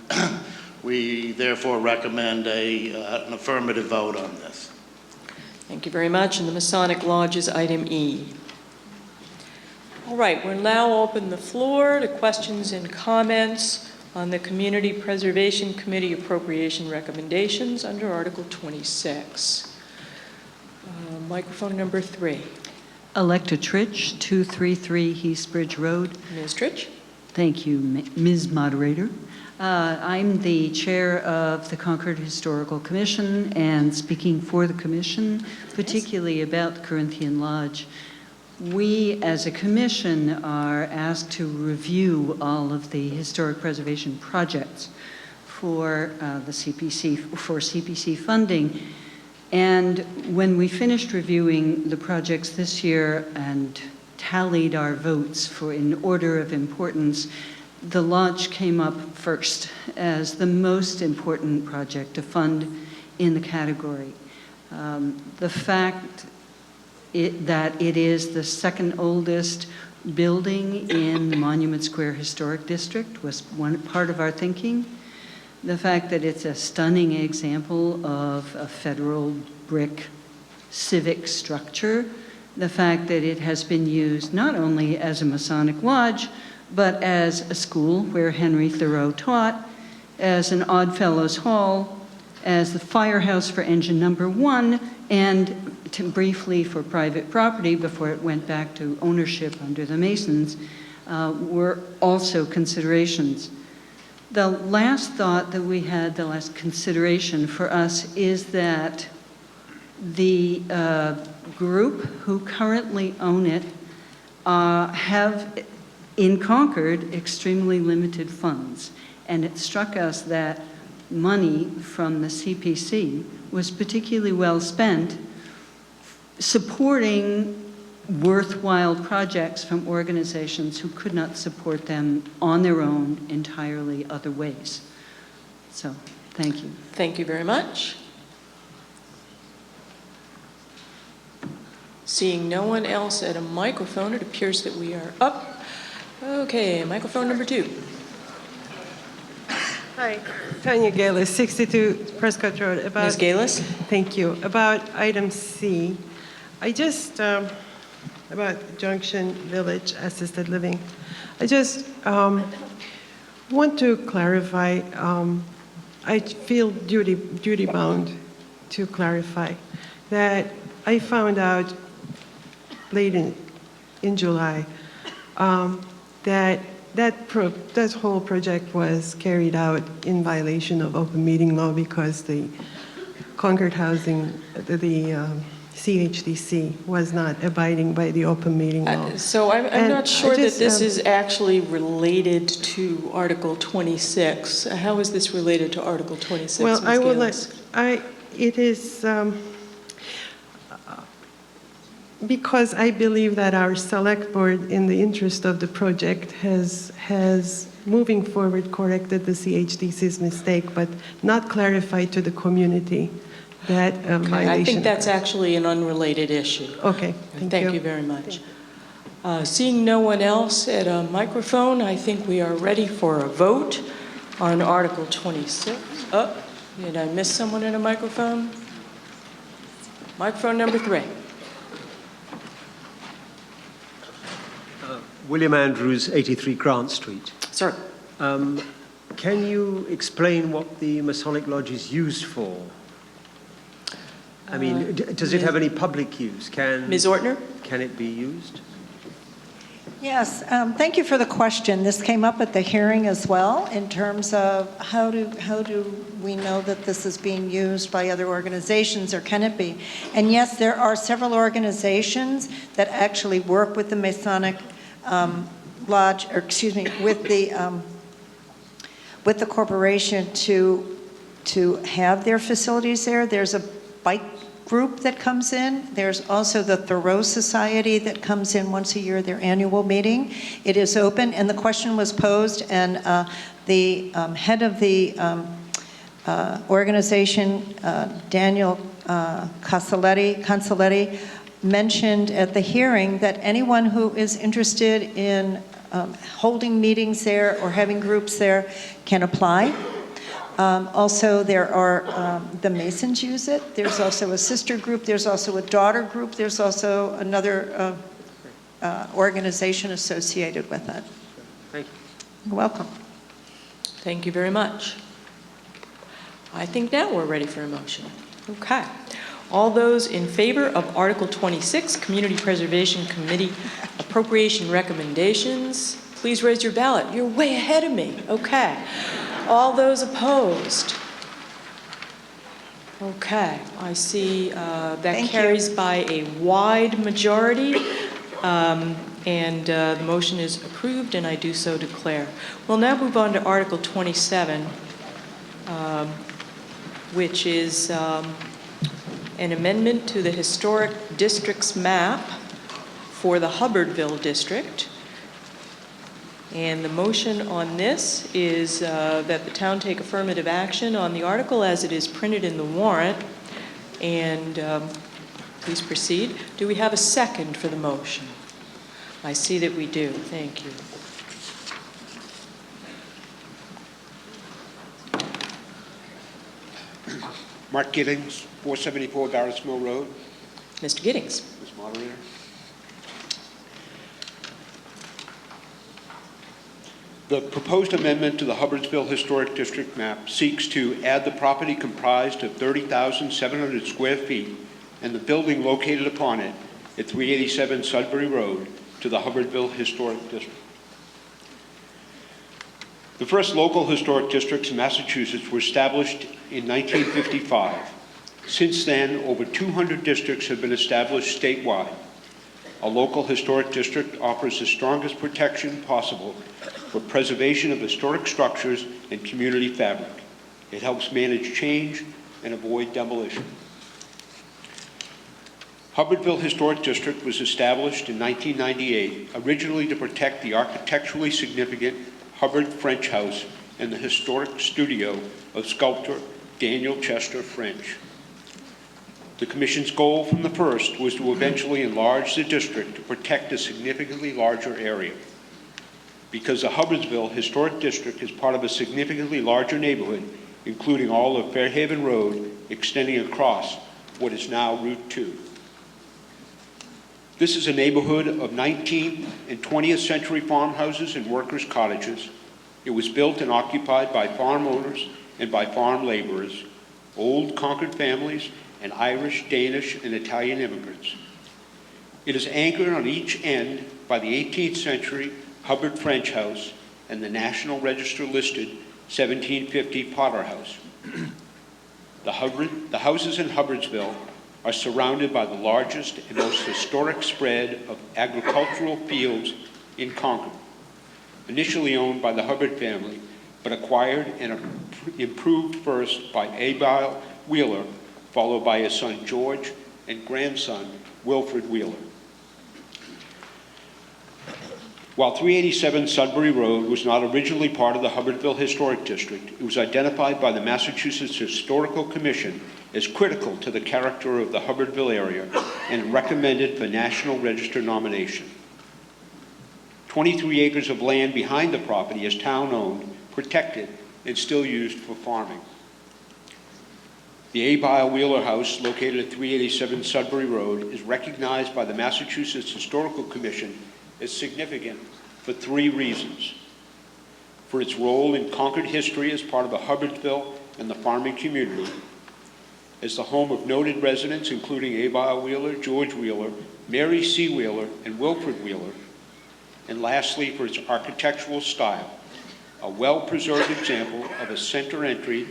we therefore recommend an affirmative vote on this. Thank you very much. And the Masonic Lodge is item E. All right, we'll now open the floor to questions and comments on the Community Preservation Committee appropriation recommendations under Article 26. Microphone number 3. Electa Tritch, 233 Eastbridge Road. Ms. Tritch. Thank you, Ms. Moderator. I'm the chair of the Concord Historical Commission and speaking for the commission, particularly about the Corinthian Lodge. We, as a commission, are asked to review all of the historic preservation projects for the CPC, for CPC funding. And when we finished reviewing the projects this year and tallied our votes for in order of importance, the lodge came up first as the most important project to fund in the category. The fact that it is the second oldest building in the Monument Square Historic District was one part of our thinking. The fact that it's a stunning example of a federal brick civic structure. The fact that it has been used not only as a Masonic lodge, but as a school where Henry Thoreau taught, as an Oddfellows Hall, as the firehouse for engine number 1, and briefly for private property before it went back to ownership under the Masons, were also considerations. The last thought that we had, the last consideration for us, is that the group who currently own it have, in Concord, extremely limited funds. And it struck us that money from the CPC was particularly well spent supporting worthwhile projects from organizations who could not support them on their own entirely other ways. So, thank you. Thank you very much. Seeing no one else at a microphone, it appears that we are up. Okay, microphone number 2. Hi, Tanya Galis, 62 Prescott Road. Ms. Galis? Thank you. About item C, I just, about Junction Village Assisted Living, I just want to clarify, I feel duty bound to clarify that I found out late in July that whole project was carried out in violation of open meeting law because the Concord Housing, the CHDC was not abiding by the open meeting law. So I'm not sure that this is actually related to Article 26. How is this related to Article 26, well, Ms. I would Galis? it is because I believe that our select board, in the interest of the project, has moving forward corrected the CHDC's mistake, but not clarified to the community that violation. I think that's actually an unrelated issue. Okay, thank you very much. Seeing no one else at a microphone, I think we are ready for a vote on Article 26. Oh, did I miss someone in a microphone? Microphone number 3. William Andrews, 83 Grant Street. Sir. Can you explain what the Masonic Lodge is used for? I mean, does it have any public use? Ms. Ortner? Can it be used? Yes, thank you for the question. This came up at the hearing as well in terms of how do we know that this is being used by other organizations, or can it be? And yes, there are several organizations that actually work with the Masonic Lodge, or excuse me, with the corporation to have their facilities there. There's a bike group that comes in. There's also the Thoreau Society that comes in once a year, their annual meeting. It is open, and the question was posed, and the head of the organization, Daniel Consoletti, mentioned at the hearing that anyone who is interested in holding meetings there or having groups there can apply. Also, there are, the Masons use it. There's also a sister group. There's also a daughter group. There's also another organization associated with it. Thank you. You're welcome. Thank you very much. I think now we're ready for a motion. Okay. All those in favor of Article 26, Community Preservation Committee appropriation recommendations, please raise your ballot. You're way ahead of me. Okay. All those opposed? Okay, I see that Thank carries you. by a wide majority, and the motion is approved, and I do so declare. We'll now move on to Article 27, which is an amendment to the Historic Districts map for the Hubbardville District. And the motion on this is that the town take affirmative action on the article as it is printed in the warrant. And please proceed. Do we have a second for the motion? I see that we do. Thank you. Mark Giddings, 474 Darras Mill Road. Mr. Giddings. Ms. Moderator. The proposed amendment to the Hubbardsville Historic District map seeks to add the property comprised of 30,700 square feet and the building located upon it at 387 Sudbury Road to the Hubbardsville Historic District. The first local historic districts in Massachusetts were established in 1955. Since then, over 200 districts have been established statewide. A local historic district offers the strongest protection possible for preservation of historic structures and community fabric. It helps manage change and avoid demolition. Hubbardsville Historic District was established in 1998, originally to protect the architecturally significant Hubbard French House and the historic studio of sculptor Daniel Chester French. The Commission's goal from the first was to eventually enlarge the district to protect a significantly larger area. Because the Hubbardsville Historic District is part of a significantly larger neighborhood, including all of Fairhaven Road, extending across what is now Route 2. This is a neighborhood of 19th and 20th century farmhouses and workers' cottages. It was built and occupied by farm owners and by farm laborers, old Concord families, and Irish, Danish, and Italian immigrants. It is anchored on each end by the 18th century Hubbard French House and the National Register listed 1750 Potter House. The houses in Hubbardsville are surrounded by the largest and most historic spread of agricultural fields in Concord, initially owned by the Hubbard family, but acquired and improved first by Abel Wheeler, followed by his son George and grandson Wilfred Wheeler. While 387 Sudbury Road was not originally part of the Hubbardsville Historic District, it was identified by the Massachusetts Historical Commission as critical to the character of the Hubbardsville area and recommended for National Register nomination. 23 acres of land behind the property is town-owned, protected, and still used for farming. The Abel Wheeler House, located at 387 Sudbury Road, is recognized by the Massachusetts Historical Commission as significant for 3 reasons. For its role in Concord history as part of the Hubbardsville and the farming community, as the home of noted residents including Abel Wheeler, George Wheeler, Mary C. Wheeler, and Wilfred Wheeler, and lastly for its architectural style, a well-preserved example of a center entry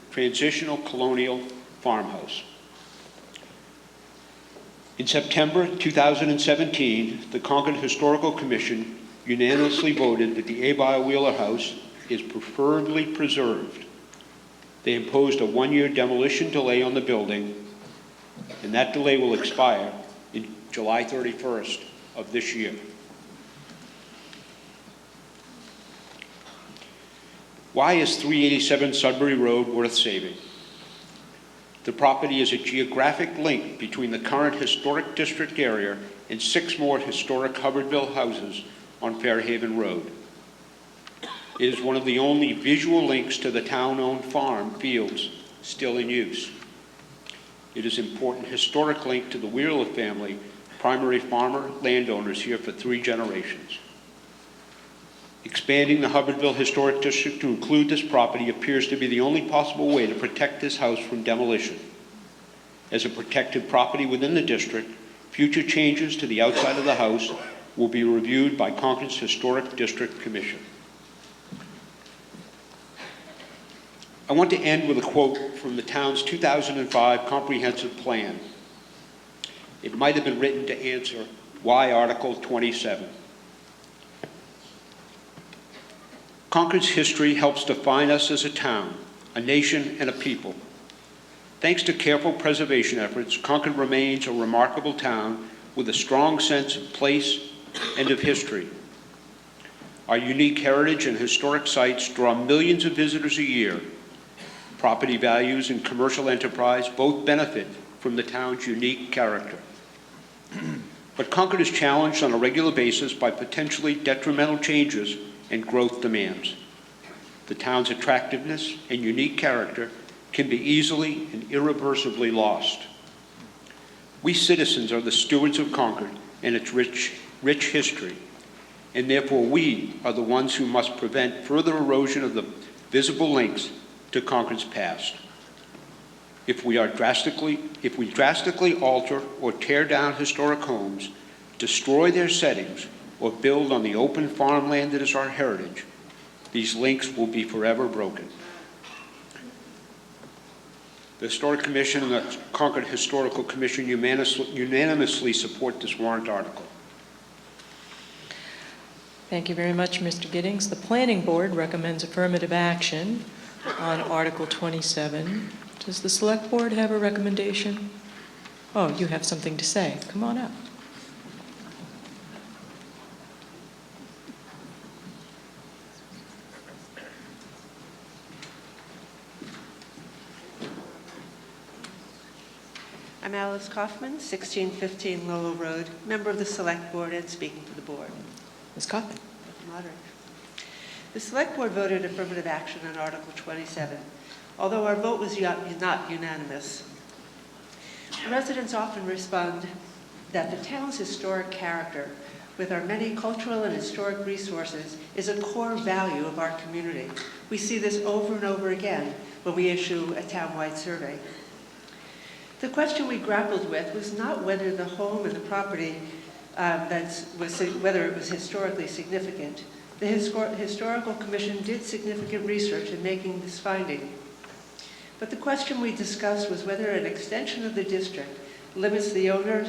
transitional colonial farmhouse. In September 2017, the Concord Historical Commission unanimously voted that the Abel Wheeler House is preferably preserved. They imposed a 1-year demolition delay on the building, and that delay will expire in July 31st of this year. Why is 387 Sudbury Road worth saving? The property is a geographic link between the current historic district area and 6 more historic Hubbardsville houses on Fairhaven Road. It is one of the only visual links to the town-owned farm fields still in use. It is an important historic link to the Wheeler family, primary farmer landowners here for 3 generations. Expanding the Hubbardsville Historic District to include this property appears to be the only possible way to protect this house from demolition. As a protected property within the district, future changes to the outside of the house will be reviewed by Concord's Historic District Commission. I want to end with a quote from the town's 2005 comprehensive plan. It might have been written to answer why Article 27. Concord's history helps define us as a town, a nation, and a people. Thanks to careful preservation efforts, Concord remains a remarkable town with a strong sense of place and of history. Our unique heritage and historic sites draw millions of visitors a year. Property values and commercial enterprise both benefit from the town's unique character. But Concord is challenged on a regular basis by potentially detrimental changes and growth demands. The town's attractiveness and unique character can be easily and irreversibly lost. We citizens are the stewards of Concord and its rich history, and therefore we are the ones who must prevent further erosion of the visible links to Concord's past. If we drastically alter or tear down historic homes, destroy their settings, or build on the open farmland that is our heritage, these links will be forever broken. The Historic Commission and the Concord Historical Commission unanimously support this warrant article. Thank you very much, Mr. Giddings. The Planning Board recommends affirmative action on Article 27. Does the Select Board have a recommendation? Oh, you have something to say. Come on up. I'm Alice Kaufman, 1615 Lowell Road, member of the Select Board and speaking to the board. Ms. Kaufman. Moderator. The Select Board voted affirmative action on Article 27, although our vote was not unanimous. Residents often respond that the town's historic character, with our many cultural and historic resources, is a core value of our community. We see this over and over again when we issue a townwide survey. The question we grappled with was not whether the home and the property, whether it was historically significant. The Historical Commission did significant research in making this finding. But the question we discussed was whether an extension of the district limits the owner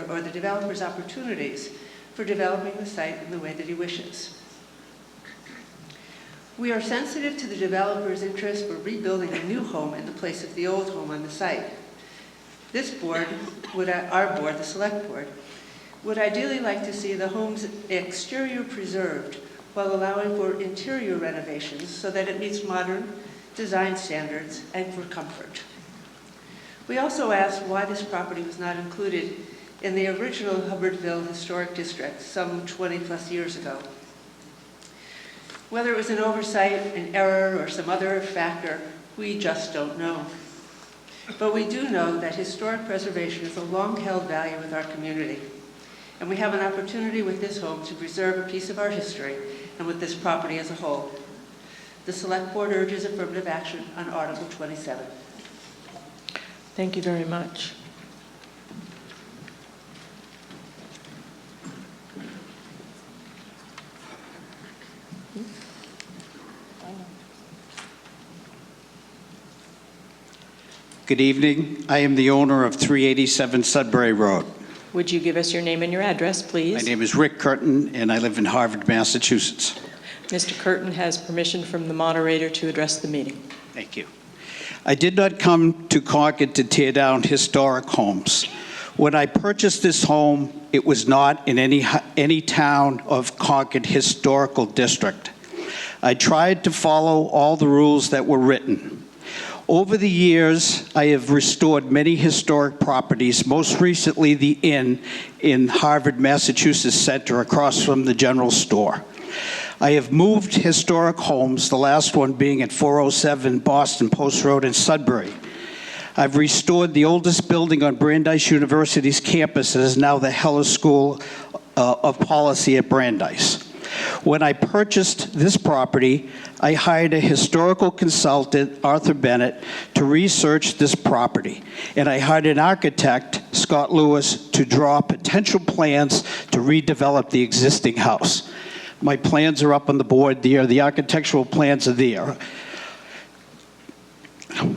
or the developer's opportunities for developing the site in the way that he wishes. We are sensitive to the developer's interest for rebuilding a new home in the place of the old home on the site. This board, our board, the Select Board, would ideally like to see the home's exterior preserved while allowing for interior renovations so that it meets modern design standards and for comfort. We also asked why this property was not included in the original Hubbardville Historic District some 20 plus years ago. Whether it was an oversight, an error, or some other factor, we just don't know. But we do know that historic preservation is a long-held value with our community. And we have an opportunity with this home to preserve a piece of our history and with this property as a whole. The Select Board urges affirmative action on Article 27. Thank you very much. Good evening. I am the owner of 387 Sudbury Road. Would you give us your name and your address, please? My name is Rick Curtin, and I live in Harvard, Massachusetts. Mr. Curtin has permission from the moderator to address the meeting. Thank you. I did not come to Concord to tear down historic homes. When I purchased this home, it was not in any town of Concord historical district. I tried to follow all the rules that were written. Over the years, I have restored many historic properties, most recently the Inn in Harvard, Massachusetts Center across from the general store. I have moved historic homes, the last one being at 407 Boston Post Road in Sudbury. I've restored the oldest building on Brandeis University's campus that is now the Heller School of Policy at Brandeis. When I purchased this property, I hired a historical consultant, Arthur Bennett, to research this property. And I hired an architect, Scott Lewis to draw potential plans to redevelop the existing house. My plans are up on the board there. The architectural plans are there.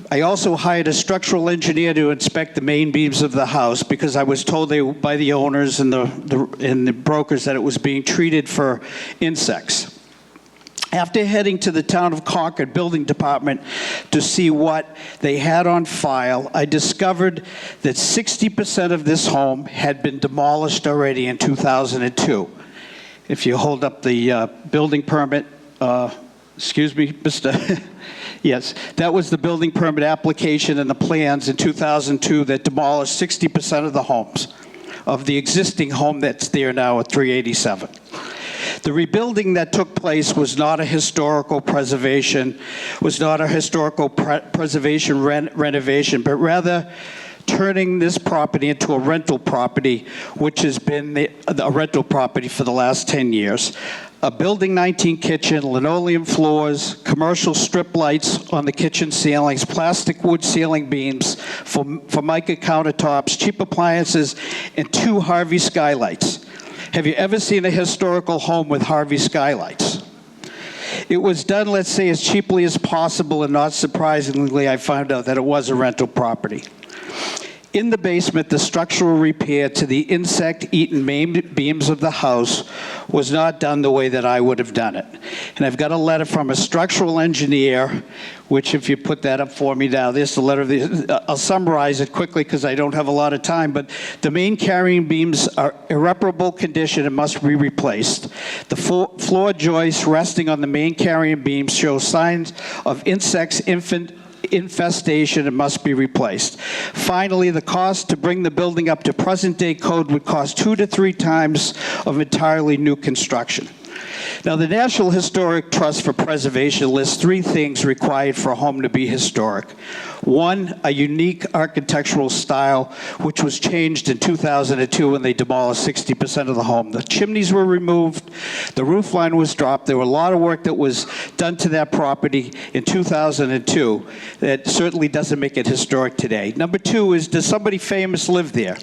I also hired a structural engineer to inspect the main beams of the house because I was told by the owners and the brokers that it was being treated for insects. After heading to the town of Concord Building Department to see what they had on file, I discovered that 60% of this home had been demolished already in 2002. If you hold up the building permit, excuse me, Mr. Yes, that was the building permit application and the plans in 2002 that demolished 60% of the homes of the existing home that's there now at 387. The rebuilding that took place was not a historical preservation, renovation, but rather turning this property into a rental property, which has been a rental property for the last 10 years. A Building 19 kitchen, linoleum floors, commercial strip lights on the kitchen ceilings, plastic wood ceiling beams, Formica countertops, cheap appliances, and 2 Harvey skylights. Have you ever seen a historical home with Harvey skylights? It was done, let's say, as cheaply as possible, and not surprisingly, I found out that it was a rental property. In the basement, the structural repair to the insect-eaten main beams of the house was not done the way that I would have done it. And I've got a letter from a structural engineer, which if you put that up for me now, there's the letter. I'll summarize it quickly because I don't have a lot of time, but the main carrying beams are irreparable condition and must be replaced. The floor joists resting on the main carrying beams show signs of infestation and must be replaced. Finally, the cost to bring the building up to present-day code would cost 2 to 3 times of entirely new construction. Now, the National Historic Trust for Preservation lists 3 things required for a home to be historic. 1, a unique architectural style, which was changed in 2002 when they demolished 60% of the home. The chimneys were removed, the roof line was dropped. There were a lot of work that was done to that property in 2002 that certainly doesn't make it historic today. Number 2 is, does somebody famous live there?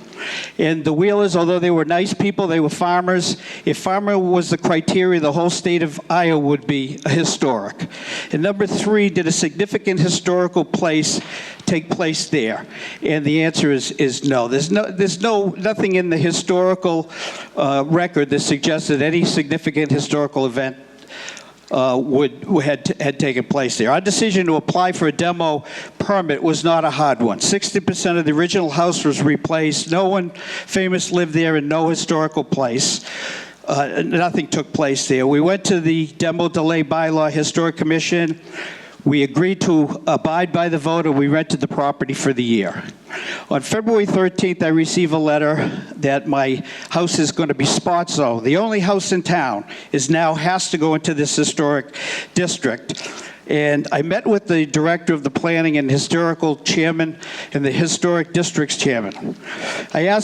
And the Wheelers, although they were nice people, they were farmers. If farmer was the criteria, the whole state of Iowa would be historic. And number 3, did a significant historical place take place there? And the answer is no. There's nothing in the historical record that suggests that any significant historical event had taken place there. Our decision to apply for a demo permit was not a hard one. 60% of the original house was replaced. No one famous lived there in no historical place. Nothing took place there. We went to the Demo Delay Bylaw Historic Commission. We agreed to abide by the vote, and we rented the property for the year. On February 13th, I received a letter that my house is going to be spot zoned. The only house in town has to go into this historic district. And I met with the director of the planning and historical chairman and the historic district's chairman. I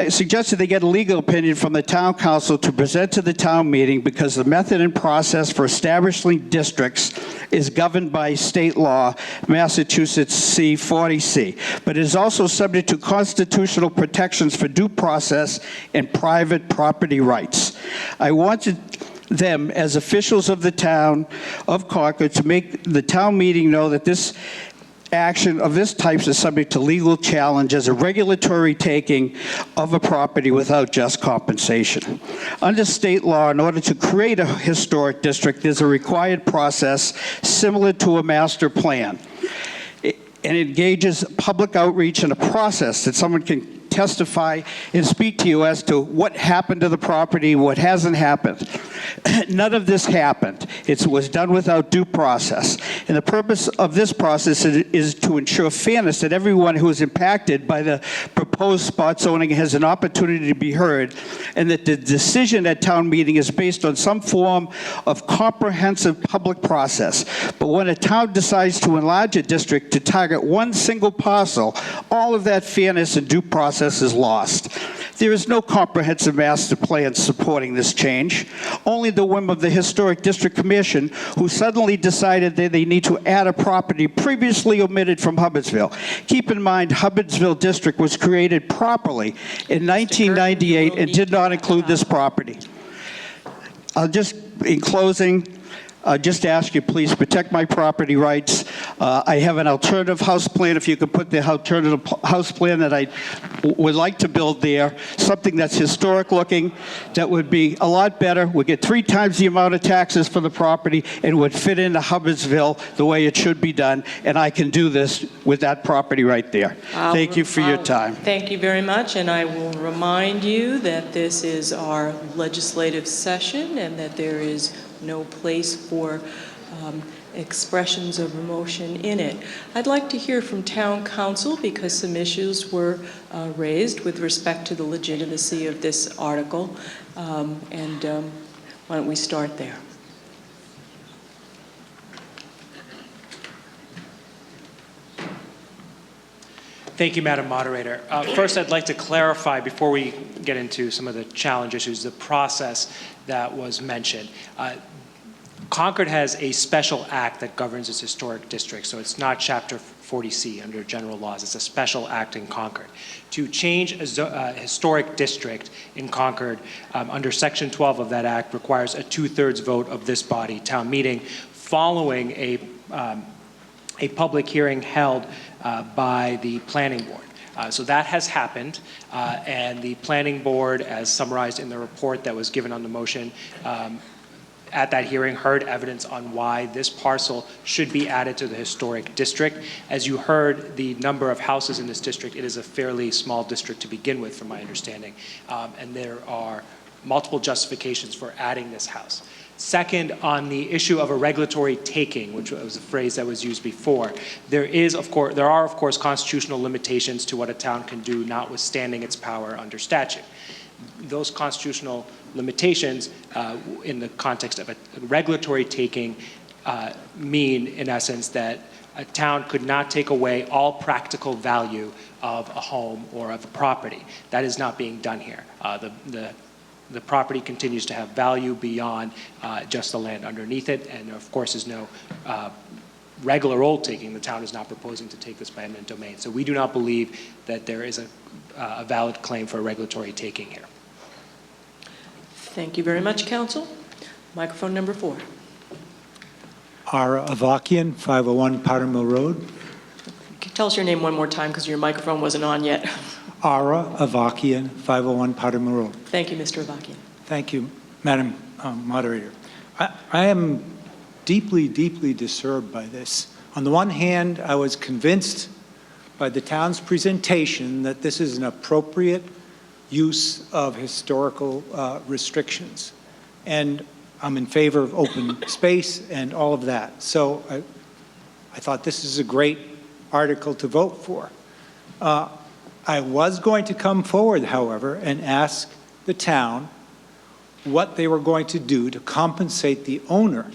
suggested they get a legal opinion from the town council to present to the town meeting because the method and process for establishing districts is governed by state law, Massachusetts C40C, but it is also subject to constitutional protections for due process and private property rights. I wanted them as officials of the town of Concord to make the town meeting know that this action of this type is subject to legal challenge as a regulatory taking of a property without just compensation. Under state law, in order to create a historic district, there's a required process similar to a master plan. And it engages public outreach in a process that someone can testify and speak to you as to what happened to the property, what hasn't happened. None of this happened. It was done without due process. And the purpose of this process is to ensure fairness, that everyone who is impacted by the proposed spot zoning has an opportunity to be heard, and that the decision at town meeting is based on some form of comprehensive public process. But when a town decides to enlarge a district to target one single parcel, all of that fairness and due process is lost. There is no comprehensive master plan supporting this change, only the whim of the Historic District Commission, who suddenly decided that they need to add a property previously omitted from Hubbardsville. Keep in mind, Hubbardsville District was created properly in 1998 and did not include this property. In closing, just ask you, please protect my property rights. I have an alternative house plan. If you could put the alternative house plan that I would like to build there, something that's historic looking, that would be a lot better, would get 3 times the amount of taxes for the property, and would fit into Hubbardsville the way it should be done, and I can do this with that property right there. Thank you for your time. Thank you very much, and I will remind you that this is our legislative session and that there is no place for expressions of emotion in it. I'd like to hear from Town Council because some issues were raised with respect to the legitimacy of this article. Why don't we start there? Thank you, Madam Moderator. First, I'd like to clarify, before we get into some of the challenge issues, the process that was mentioned. Concord has a special act that governs its historic district, so it's not Chapter 40C under general laws. It's a special act in Concord. To change a historic district in Concord under Section 12 of that act requires a 2/3 vote of this body, town meeting, following a public hearing held by the planning board. So that has happened, and the planning board, as summarized in the report that was given on the motion, at that hearing heard evidence on why this parcel should be added to the historic district. As you heard, the number of houses in this district, it is a fairly small district to begin with, from my understanding, and there are multiple justifications for adding this house. Second, on the issue of a regulatory taking, which was a phrase that was used before, there are of course constitutional limitations to what a town can do, notwithstanding its power under statute. Those constitutional limitations in the context of a regulatory taking mean, in essence, that a town could not take away all practical value of a home or of a property. That is not being done here. The property continues to have value beyond just the land underneath it, and there, of course, is no regular old taking. The town is not proposing to take this by eminent domain. So we do not believe that there is a valid claim for a regulatory taking here. Thank you very much, Council. Microphone number 4. Ara Avakian, 501 Powder Mill Road. Tell us your name one more time because your microphone wasn't on yet. Ara Avakian, 501 Powder Mill Road. Thank you, Mr. Avakian. Thank you, Madam Moderator. I am deeply, deeply disturbed by this. On the one hand, I was convinced by the town's presentation that this is an appropriate use of historical restrictions. And I'm in favor of open space and all of that. So I thought this is a great article to vote for. I was going to come forward, however, and ask the town what they were going to do to compensate the owner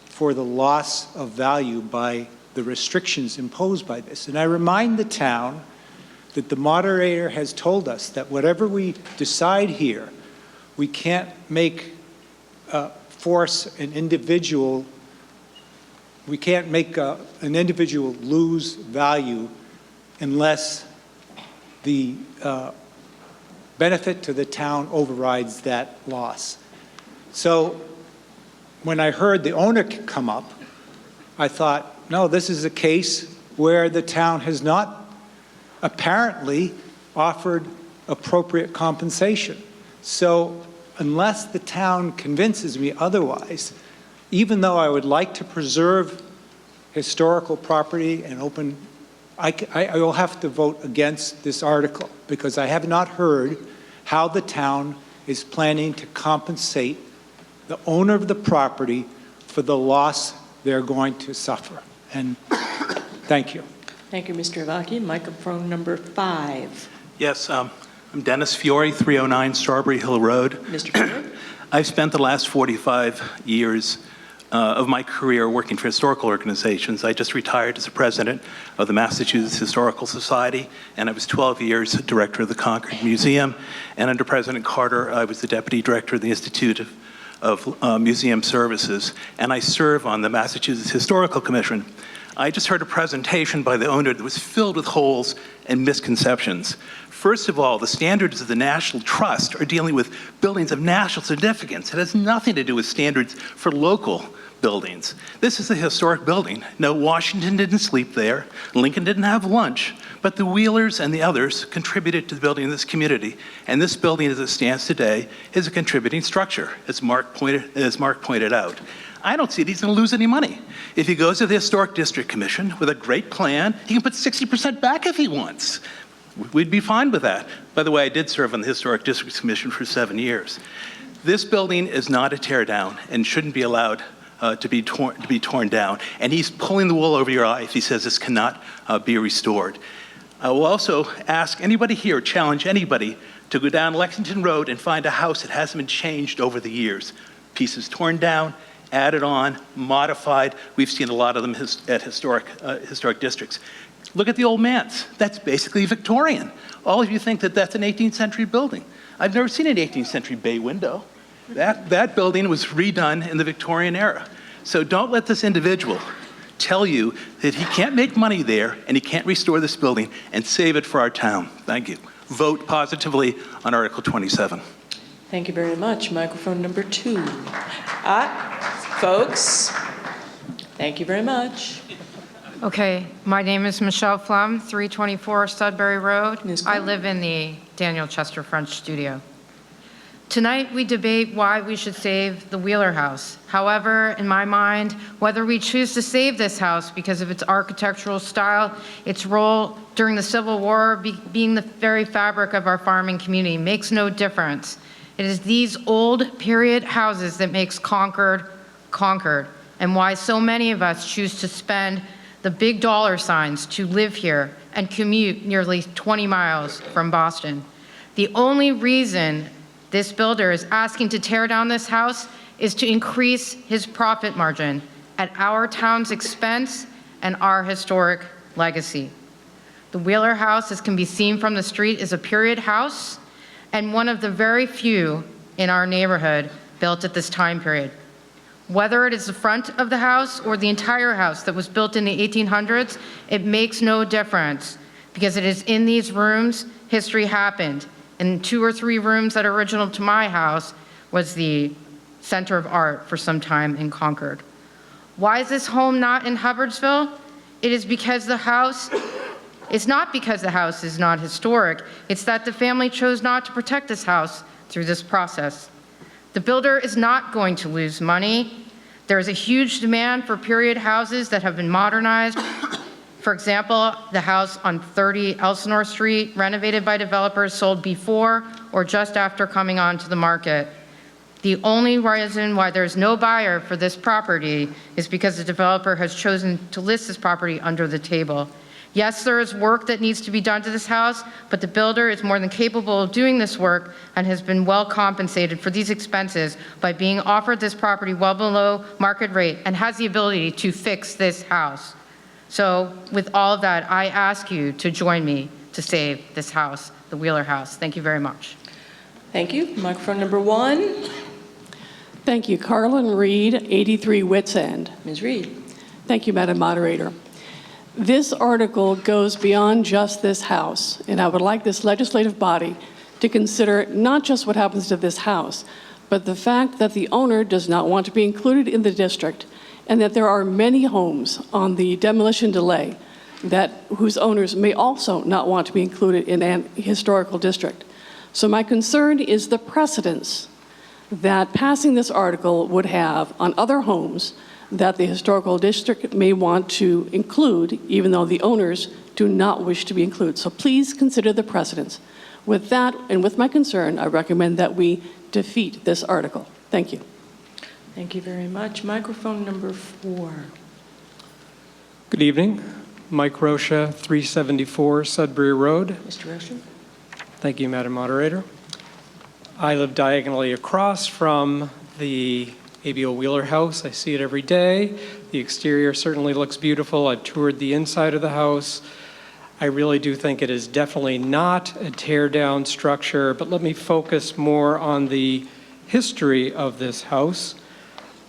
for the loss of value by the restrictions imposed by this. And I remind the town that the moderator has told us that whatever we decide here, we can't make force an individual, we can't make an individual lose value unless the benefit to the town overrides that loss. So when I heard the owner come up, I thought, no, this is a case where the town has not apparently offered appropriate compensation. So unless the town convinces me otherwise, even though I would like to preserve historical property and open, I will have to vote against this article because I have not heard how the town is planning to compensate the owner of the property for the loss they're going to suffer. And thank you. Thank you, Mr. Avakian. Microphone number 5. Yes, I'm Dennis Fiore, 309 Strawberry Hill Road. Mr. Fiore. I've spent the last 45 years of my career working for historical organizations. I just retired as the president of the Massachusetts Historical Society, and I was 12 years director of the Concord Museum. And under President Carter, I was the deputy director of the Institute of Museum Services, and I serve on the Massachusetts Historical Commission. I just heard a presentation by the owner that was filled with holes and misconceptions. First of all, the standards of the National Trust are dealing with buildings of national significance. It has nothing to do with standards for local buildings. This is a historic building. No, Washington didn't sleep there. Lincoln didn't have lunch. But the Wheelers and the others contributed to the building of this community. And this building, as it stands today, is a contributing structure, as Mark pointed out. I don't see that he's going to lose any money. If he goes to the Historic District Commission with a great plan, he can put 60% back if he wants. We'd be fine with that. By the way, I did serve on the Historic District Commission for 7 years. This building is not a tear down and shouldn't be allowed to be torn down. And he's pulling the wool over your eye if he says this cannot be restored. I will also ask anybody here, challenge anybody, to go down Lexington Road and find a house that hasn't been changed over the years. Pieces torn down, added on, modified. We've seen a lot of them at historic districts. Look at the Old Manse. That's basically Victorian. All of you think that that's an 18th century building. I've never seen an 18th century bay window. That building was redone in the Victorian era. So don't let this individual tell you that he can't make money there and he can't restore this building and save it for our town. Thank you. Vote positively on Article 27. Thank you very much. Microphone number 2. Folks, thank you very much. Okay, my name is Michelle Flum, 324 Sudbury Road. I live in the Daniel Chester French studio. Tonight, we debate why we should save the Wheeler House. However, in my mind, whether we choose to save this house because of its architectural style, its role during the Civil War, being the very fabric of our farming community, makes no difference. It is these old period houses that makes Concord, Concord, and why so many of us choose to spend the big dollar signs to live here and commute nearly 20 miles from Boston. The only reason this builder is asking to tear down this house is to increase his profit margin at our town's expense and our historic legacy. The Wheeler House, as can be seen from the street, is a period house and one of the very few in our neighborhood built at this time period. Whether it is the front of the house or the entire house that was built in the 1800s, it makes no difference because it is in these rooms history happened. In 2 or 3 rooms that are original to my house was the center of art for some time in Concord. Why is this home not in Hubbardsville? It is because the house, it's not because the house is not historic, it's that the family chose not to protect this house through this process. The builder is not going to lose money. There is a huge demand for period houses that have been modernized. For example, the house on 30 Elsinore Street, renovated by developers, sold before or just after coming onto the market. The only reason why there's no buyer for this property is because the developer has chosen to list this property under the table. Yes, there is work that needs to be done to this house, but the builder is more than capable of doing this work and has been well compensated for these expenses by being offered this property well below market rate and has the ability to fix this house. So with all of that, I ask you to join me to save this house, the Wheeler House. Thank you very much. Thank you. Microphone number 1. Thank you. Carlin Reed, 83 Wits End. Ms. Reed. Thank you, Madam Moderator. This article goes beyond just this house, and I would like this legislative body to consider not just what happens to this house, but the fact that the owner does not want to be included in the district and that there are many homes on the demolition delay whose owners may also not want to be included in an historical district. So my concern is the precedence that passing this article would have on other homes that the historical district may want to include, even though the owners do not wish to be included. So please consider the precedence. With that, and with my concern, I recommend that we defeat this article. Thank you. Thank you very much. Microphone number 4. Good evening. Mike Rocha, 374 Sudbury Road. Mr. Rocha. Thank you, Madam Moderator. I live diagonally across from the A.B.O. Wheeler House. I see it every day. The exterior certainly looks beautiful. I've toured the inside of the house. I really do think it is definitely not a tear-down structure, but let me focus more on the history of this house.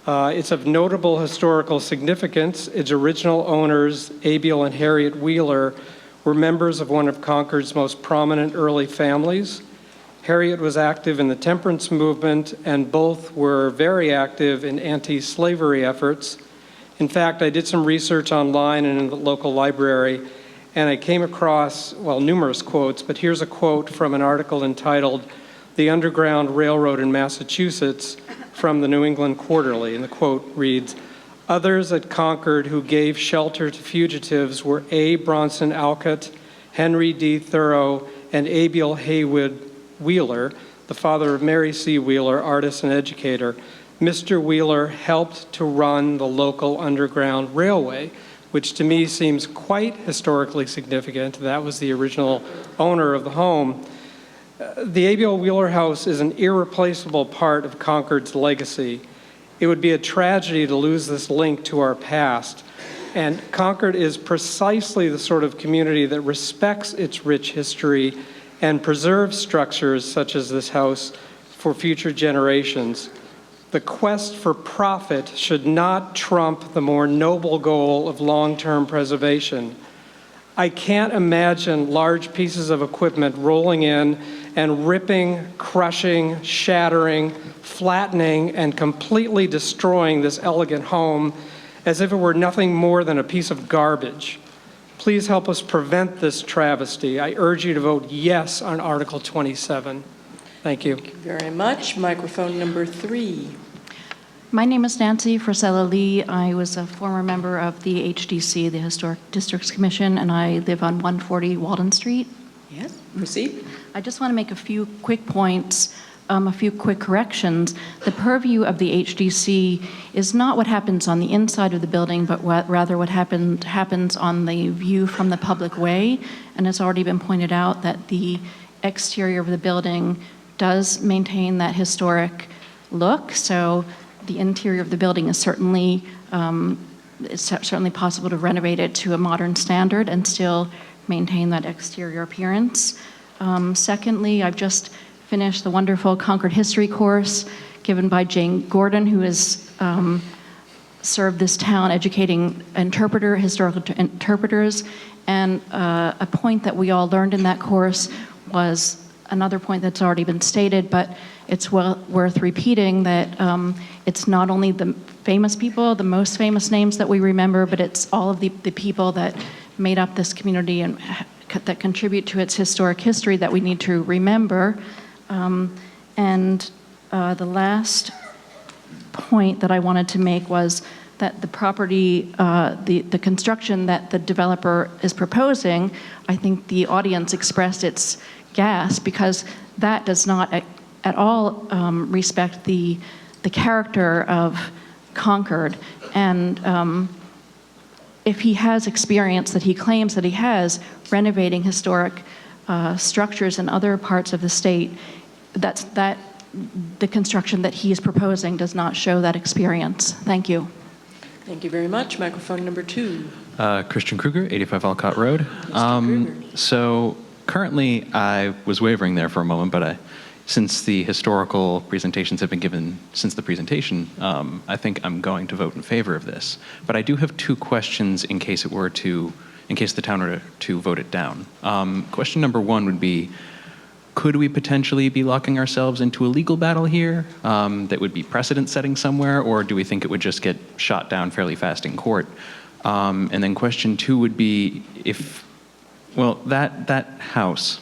It's of notable historical significance. Its original owners, Abiel and Harriet Wheeler, were members of one of Concord's most prominent early families. Harriet was active in the temperance movement, and both were very active in anti-slavery efforts. In fact, I did some research online and in the local library, and I came across, well, numerous quotes, but here's a quote from an article entitled "The Underground Railroad in Massachusetts" from the New England Quarterly, and the quote reads, "Others at Concord who gave shelter to fugitives were A. Bronson Alcott, Henry D. Thoreau, and Abiel Haywood Wheeler, the father of Mary C. Wheeler, artist and educator. Mr. Wheeler helped to run the local Underground Railway," which to me seems quite historically significant. That was the original owner of the home. The Abiel Wheeler House is an irreplaceable part of Concord's legacy. It would be a tragedy to lose this link to our past. And Concord is precisely the sort of community that respects its rich history and preserves structures such as this house for future generations. The quest for profit should not trump the more noble goal of long-term preservation. I can't imagine large pieces of equipment rolling in and ripping, crushing, shattering, flattening, and completely destroying this elegant home as if it were nothing more than a piece of garbage. Please help us prevent this travesty. I urge you to vote yes on Article 27. Thank you. Thank you very much. Microphone number 3. My name is Nancy Frisella Lee. I was a former member of the HDC, the Historic Districts Commission, and I live on 140 Walden Street. Yes, proceed. I just want to make a few quick points, a few quick corrections. The purview of the HDC is not what happens on the inside of the building, but rather what happens on the view from the public way. And it's already been pointed out that the exterior of the building does maintain that historic look. So the interior of the building is certainly it's certainly possible to renovate it to a modern standard and still maintain that exterior appearance. Secondly, I've just finished the wonderful Concord history course given by Jane Gordon, who has served this town educating historical interpreters. And a point that we all learned in that course was another point that's already been stated, but it's worth repeating, that it's not only the famous people, the most famous names that we remember, but it's all of the people that made up this community and that contribute to its historic history that we need to remember. The last point that I wanted to make was that the property, the construction that the developer is proposing, I think the audience expressed its gasp, because that does not at all respect the character of Concord. And if he has experience that he claims that he has renovating historic structures in other parts of the state, the construction that he is proposing does not show that experience. Thank you. Thank you very much. Microphone number 2. Christian Kruger, 85 Alcott Road. So currently, I was wavering there for a moment, but since the historical presentations have been given since the presentation, I think I'm going to vote in favor of this. But I do have 2 questions in case the town were to vote it down. Question number 1 would be, could we potentially be locking ourselves into a legal battle here that would be precedent setting somewhere, or do we think it would just get shot down fairly fast in court? And then question 2 would be, that house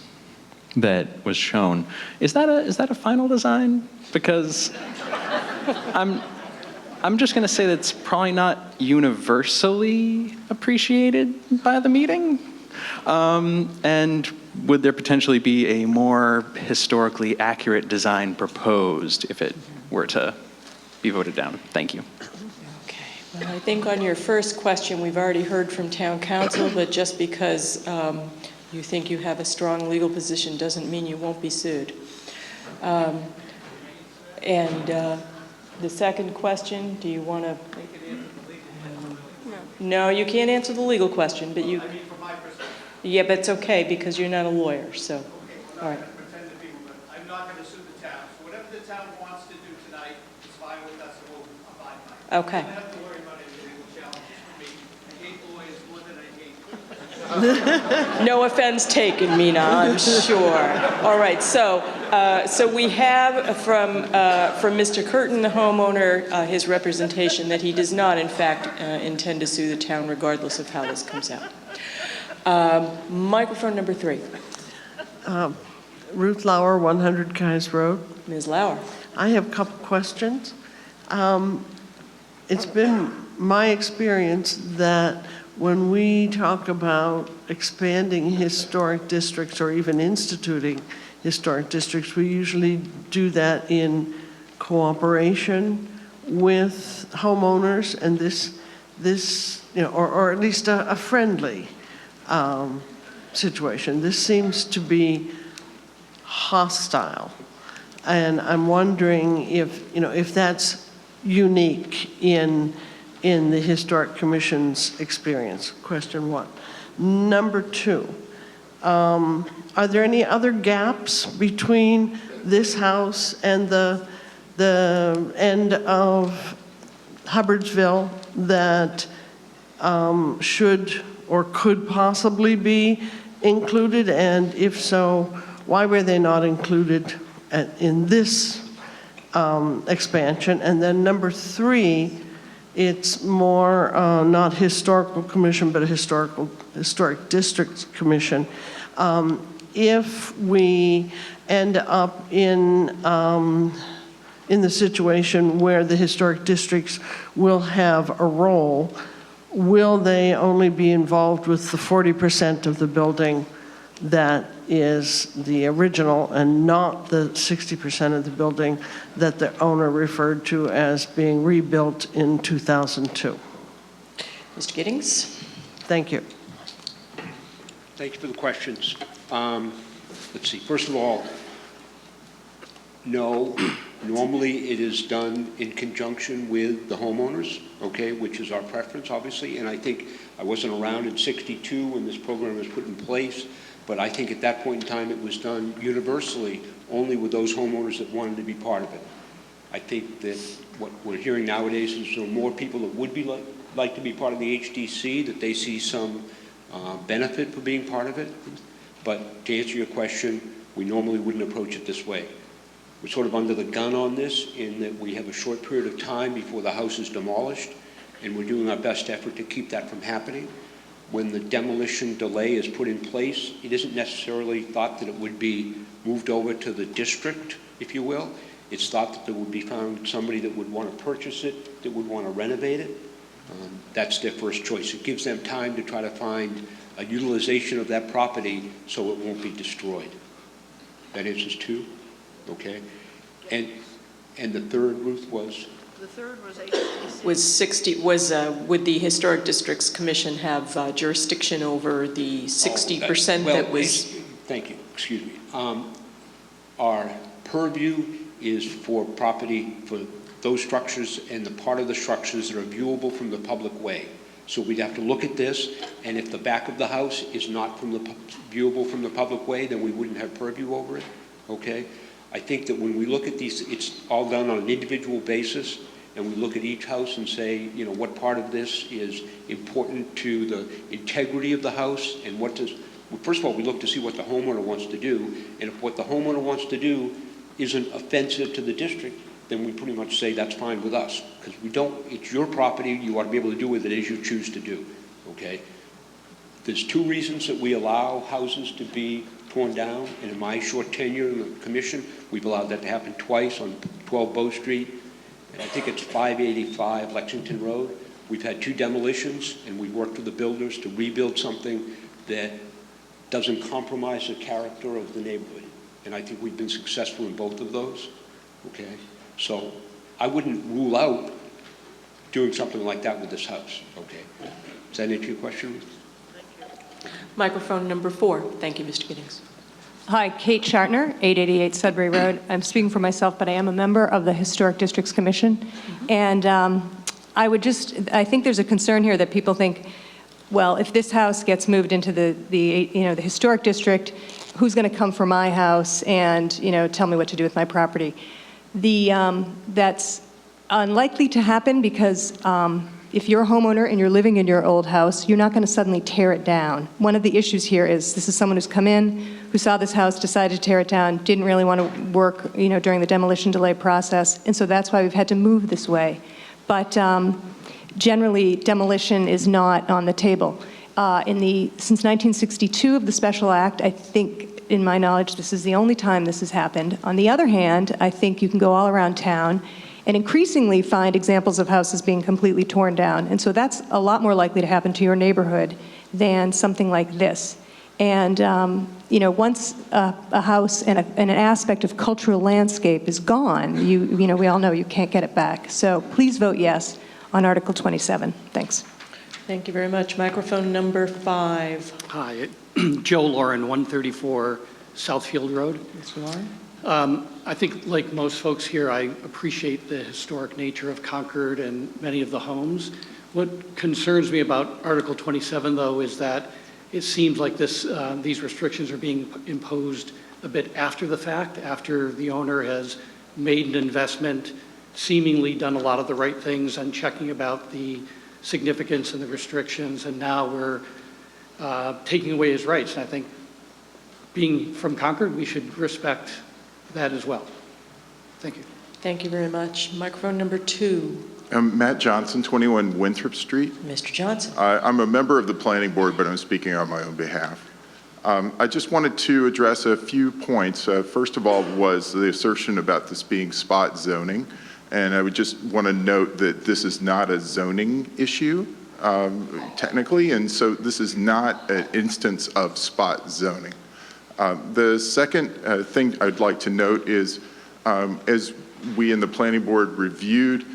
that was shown, is that a final design? Because I'm just going to say that it's probably not universally appreciated by the meeting. And would there potentially be a more historically accurate design proposed if it were to be voted down? Thank you. Okay. Well, I think on your first question, we've already heard from town council, but just because you think you have a strong legal position doesn't mean you won't be sued. The second question, do you want to? No, you can't answer the legal question, but you. Yeah, but it's okay because you're not a lawyer, so. All right. I'm not going to sue the town. So whatever the town wants to do tonight is fine with us, and we'll abide by it. Okay. I don't have to worry about any legal challenges for me. I hate lawyers more than I hate. No offense taken, Mina, I'm sure. All right, so we have from Mr. Curtin, the homeowner, his representation that he does not, in fact, intend to sue the town regardless of how this comes out. Microphone number 3. Ruth Lauer, 100 Keyes Road. Ms. Lauer. I have a couple questions. It's been my experience that when we talk about expanding historic districts or even instituting historic districts, we usually do that in cooperation with homeowners, and this or at least a friendly situation. This seems to be hostile, and I'm wondering if that's unique in the Historic Commission's experience. Question 1. Number 2, are there any other gaps between this house and the end of Hubbardsville that should or could possibly be included? And if so, why were they not included in this expansion? And then number 3, it's more not historical commission, but a historic districts commission. If we end up in the situation where the historic districts will have a role, will they only be involved with the 40% of the building that is the original and not the 60% of the building that the owner referred to as being rebuilt in 2002? Mr. Giddings? Thank you. Thank you for the questions. Let's see. First of all, no, normally it is done in conjunction with the homeowners, okay, which is our preference, obviously. And I think I wasn't around in '62 when this program was put in place, but I think at that point in time it was done universally only with those homeowners that wanted to be part of it. I think that what we're hearing nowadays is there are more people that would be like to be part of the HDC, that they see some benefit for being part of it. But to answer your question, we normally wouldn't approach it this way. We're sort of under the gun on this in that we have a short period of time before the house is demolished, and we're doing our best effort to keep that from happening. When the demolition delay is put in place, it isn't necessarily thought that it would be moved over to the district, if you will. It's thought that there would be found somebody that would want to purchase it, that would want to renovate it. That's their first choice. It gives them time to try to find a utilization of that property so it won't be destroyed. That answers 2? Okay. And the third, Ruth, was? The third was HDC. Would the Historic Districts Commission have jurisdiction over the 60% that was? Thank you. Excuse me. Our purview is for property for those structures and the part of the structures that are viewable from the public way. So we'd have to look at this, and if the back of the house is not viewable from the public way, then we wouldn't have purview over it. Okay. I think that when we look at these, it's all done on an individual basis, and we look at each house and say, what part of this is important to the integrity of the house, and well, first of all, we look to see what the homeowner wants to do, and if what the homeowner wants to do isn't offensive to the district, then we pretty much say that's fine with us, because it's your property, you ought to be able to do with it as you choose to do, okay? There's 2 reasons that we allow houses to be torn down, and in my short tenure in the commission, we've allowed that to happen twice on 12 Bow Street, and I think it's 585 Lexington Road. We've had 2 demolitions, and we've worked with the builders to rebuild something that doesn't compromise the character of the neighborhood, and I think we've been successful in both of those, okay? So I wouldn't rule out doing something like that with this house, okay? Does that answer your question? Microphone number 4. Thank you, Mr. Giddings. Hi, Kate Shartner, 888 Sudbury Road. I'm speaking for myself, but I am a member of the Historic Districts Commission. And I think there's a concern here that people think, well, if this house gets moved into the historic district, who's going to come for my house and, tell me what to do with my property? That's unlikely to happen because if you're a homeowner and you're living in your old house, you're not going to suddenly tear it down. One of the issues here is this is someone who's come in, who saw this house, decided to tear it down, didn't really want to work, during the demolition delay process, and so that's why we've had to move this way. But generally, demolition is not on the table. Since 1962 of the Special Act, I think, in my knowledge, this is the only time this has happened. On the other hand, I think you can go all around town and increasingly find examples of houses being completely torn down. And so that's a lot more likely to happen to your neighborhood than something like this. And once a house and an aspect of cultural landscape is gone, we all know you can't get it back. So please vote yes on Article 27. Thanks. Thank you very much. Microphone number 5. Hi, Joe Lauren, 134 Southfield Road. Mr. Lauren? I think, like most folks here, I appreciate the historic nature of Concord and many of the homes. What concerns me about Article 27, though, is that it seems like these restrictions are being imposed a bit after the fact, after the owner has made an investment, seemingly done a lot of the right things and checking about the significance and the restrictions, and now we're taking away his rights. And I think, being from Concord, we should respect that as well. Thank you. Thank you very much. Microphone number 2. I'm Matt Johnson, 21 Winthrop Street. Mr. Johnson. I'm a member of the planning board, but I'm speaking on my own behalf. I just wanted to address a few points. First of all was the assertion about this being spot zoning. And I would just want to note that this is not a zoning issue, technically, and so this is not an instance of spot zoning. The second thing I'd like to note is, as we in the planning board reviewed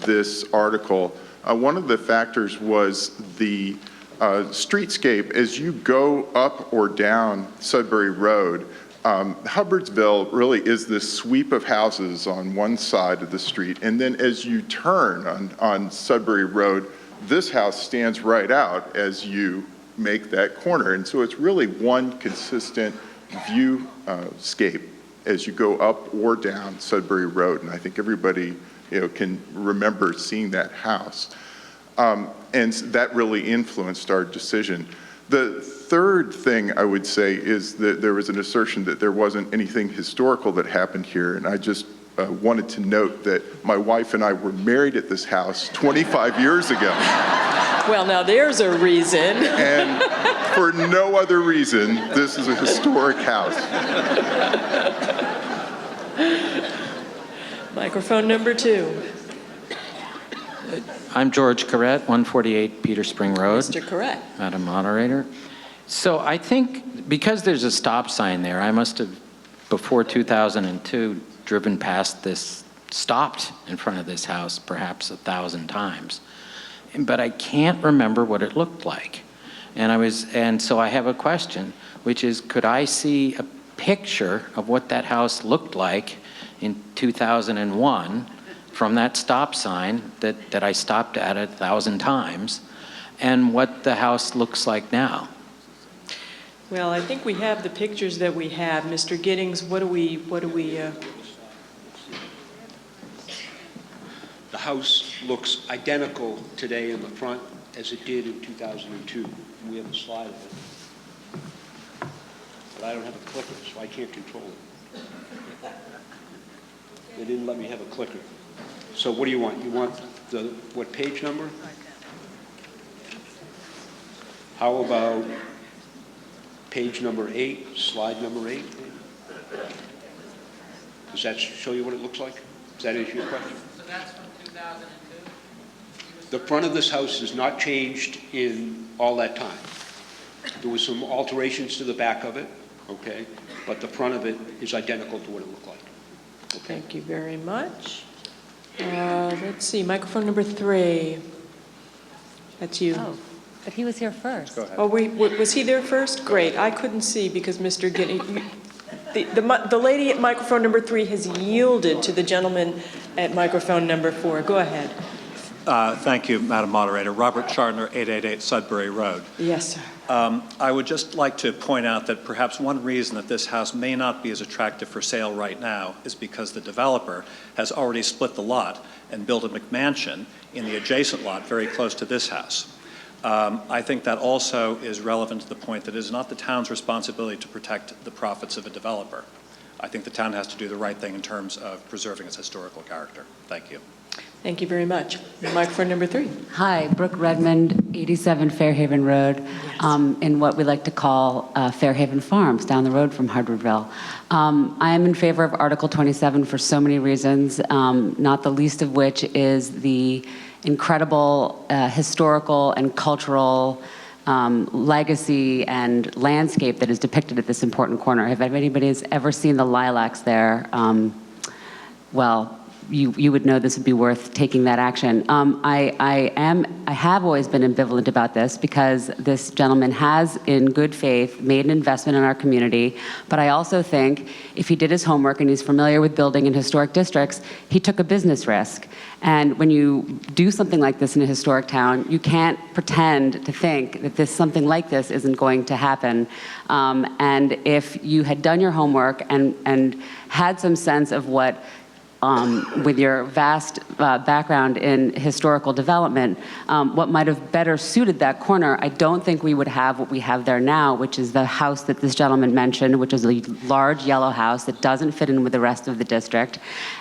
this article, one of the factors was the streetscape. As you go up or down Sudbury Road, Hubbardsville really is this sweep of houses on one side of the street, and then as you turn on Sudbury Road, this house stands right out as you make that corner, and so it's really one consistent viewscape as you go up or down Sudbury Road, and I think everybody can remember seeing that house, and that really influenced our decision. The third thing I would say is that there was an assertion that there wasn't anything historical that happened here, and I just wanted to note that my wife and I were married at this house 25 years ago. Well, now there's a reason. And for no other reason, this is a historic house. Microphone number 2. I'm George Corrett, 148 Peter Spring Road. Mr. Corrett. Madam Moderator. So I think because there's a stop sign there, I must have, before 2002, driven past this, stopped in front of this house perhaps 1,000 times. But I can't remember what it looked like. And so I have a question, which is, could I see a picture of what that house looked like in 2001 from that stop sign that I stopped at 1,000 times, and what the house looks like now? Well, I think we have the pictures that we have. Mr. Giddings, what do we The house looks identical today in the front as it did in 2002. We have a slide of it. But I don't have a clicker, so I can't control it. They didn't let me have a clicker. So what do you want? You want what page number? How about page number 8, slide number 8? Does that show you what it looks like? Does that answer your question? So that's from 2002? The front of this house has not changed in all that time. There was some alterations to the back of it, okay? But the front of it is identical to what it looked like. Okay. Thank you very much. Let's see, microphone number 3. That's you. Oh, But he was here first. Oh, was he there first? Great. I couldn't see because Mr. Giddings, the lady at microphone number 3 has yielded to the gentleman at microphone number 4. Go ahead. Thank you, Madam Moderator. Robert Chardner, 888 Sudbury Road. Yes, sir. I would just like to point out that perhaps one reason that this house may not be as attractive for sale right now is because the developer has already split the lot and built a McMansion in the adjacent lot very close to this house. I think that also is relevant to the point that it is not the town's responsibility to protect the profits of a developer. I think the town has to do the right thing in terms of preserving its historical character. Thank you. Thank you very much. Microphone number 3. Hi, Brooke Redmond, 87 Fairhaven Road, in what we like to call Fairhaven Farms, down the road from Harvardville. I am in favor of Article 27 for so many reasons, not the least of which is the incredible historical and cultural legacy and landscape that is depicted at this important corner. If anybody has ever seen the lilacs there, well, you would know this would be worth taking that action. I have always been ambivalent about this because this gentleman has, in good faith, made an investment in our community. But I also think if he did his homework and he's familiar with building in historic districts, he took a business risk. And when you do something like this in a historic town, you can't pretend to think that something like this isn't going to happen. And if you had done your homework and had some sense of what with your vast background in historical development, what might have better suited that corner, I don't think we would have what we have there now, which is the house that this gentleman mentioned, which is a large yellow house that doesn't fit in with the rest of the district.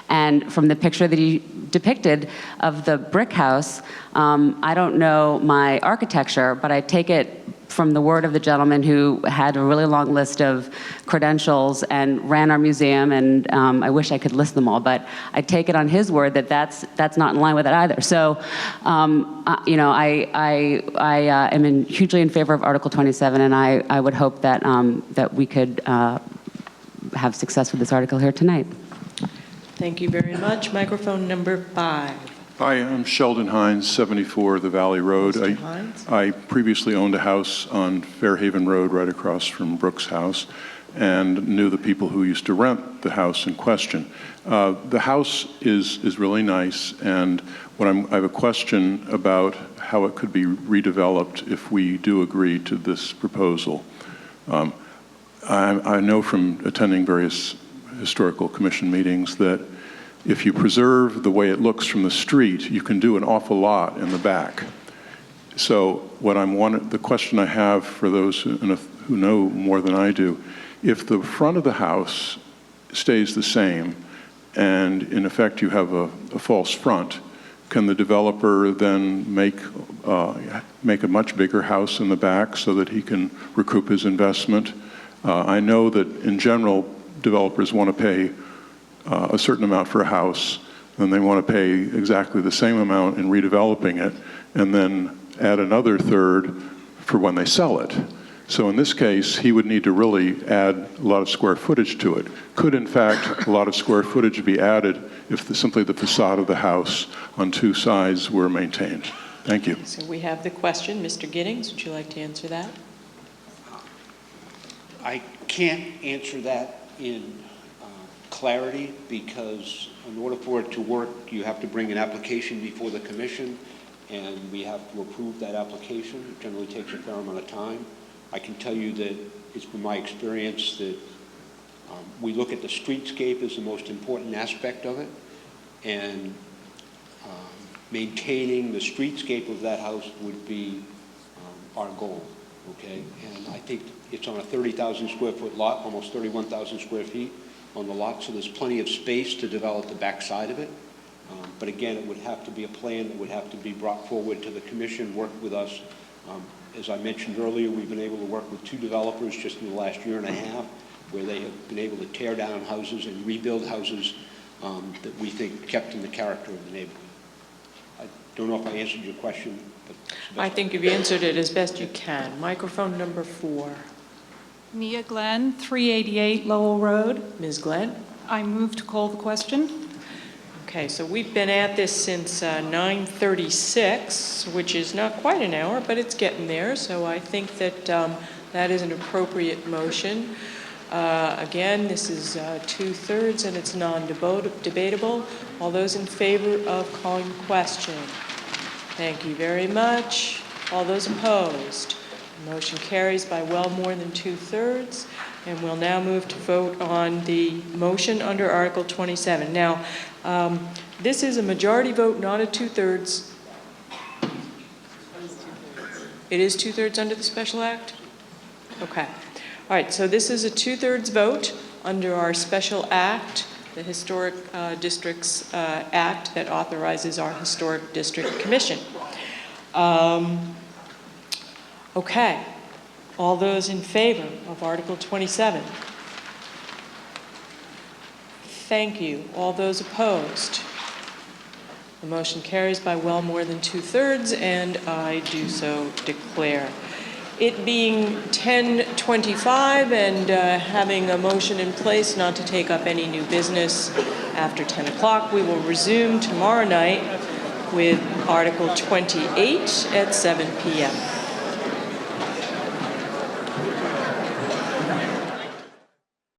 And from the picture that he depicted of the brick house, I don't know my architecture, but I take it from the word of the gentleman who had a really long list of credentials and ran our museum, and I wish I could list them all, but I take it on his word that that's not in line with it either. So, you know, I am hugely in favor of Article 27, and I would hope that that we could have success with this article here tonight. Thank you very much. Microphone number 5. Hi, I'm Sheldon Hines, 74 The Valley Road. I previously owned a house on Fairhaven Road right across from Brooks' house and knew the people who used to rent the house in question. The house is really nice, and I have a question about how it could be redeveloped if we do agree to this proposal. I know from attending various historical commission meetings that if you preserve the way it looks from the street, you can do an awful lot in the back. So the question I have for those who know more than I do, if the front of the house stays the same and in effect you have a false front, can the developer then make a much bigger house in the back so that he can recoup his investment? I know that in general, developers want to pay a certain amount for a house, then they want to pay exactly the same amount in redeveloping it, and then add another third for when they sell it. So in this case, he would need to really add a lot of square footage to it. Could, in fact, a lot of square footage be added if simply the facade of the house on two sides were maintained? Thank you. So we have the question. Mr. Giddings, would you like to answer that? I can't answer that in clarity because in order for it to work, you have to bring an application before the commission and we have to approve that application. It generally takes a fair amount of time. I can tell you that it's been my experience that we look at the streetscape as the most important aspect of it, and maintaining the streetscape of that house would be our goal, okay? And I think it's on a 30,000 square foot lot, almost 31,000 square feet on the lot, so there's plenty of space to develop the back side of it. But again, it would have to be a plan that would have to be brought forward to the commission, work with us. As I mentioned earlier, we've been able to work with 2 developers just in the last year and a half, where they have been able to tear down houses and rebuild houses that we think kept in the character of the neighborhood. I don't know if I answered your question, but I think you've answered it as best you can. Microphone number 4. Mia Glenn, 388 Lowell Road. Ms. Glenn. I move to call the question. Okay, so we've been at this since 9:36, which is not quite an hour, but it's getting there. So I think that that is an appropriate motion. Again, this is 2/3 and it's non-debatable. All those in favor of calling the question? Thank you very much. All those opposed? The motion carries by well more than 2/3. And we'll now move to vote on the motion under Article 27. Now, this is a majority vote, not a 2/3. It is 2/3 under the special act? Okay. All right, so this is a 2/3 vote under our special act, the Historic Districts Act that authorizes our Historic District Commission. Okay. All those in favor of Article 27? Thank you. All those opposed? The motion carries by well more than 2/3, and I do so declare. It being 10:25 and having a motion in place not to take up any new business after 10 o'clock, we will resume tomorrow night with Article 28 at 7 p.m.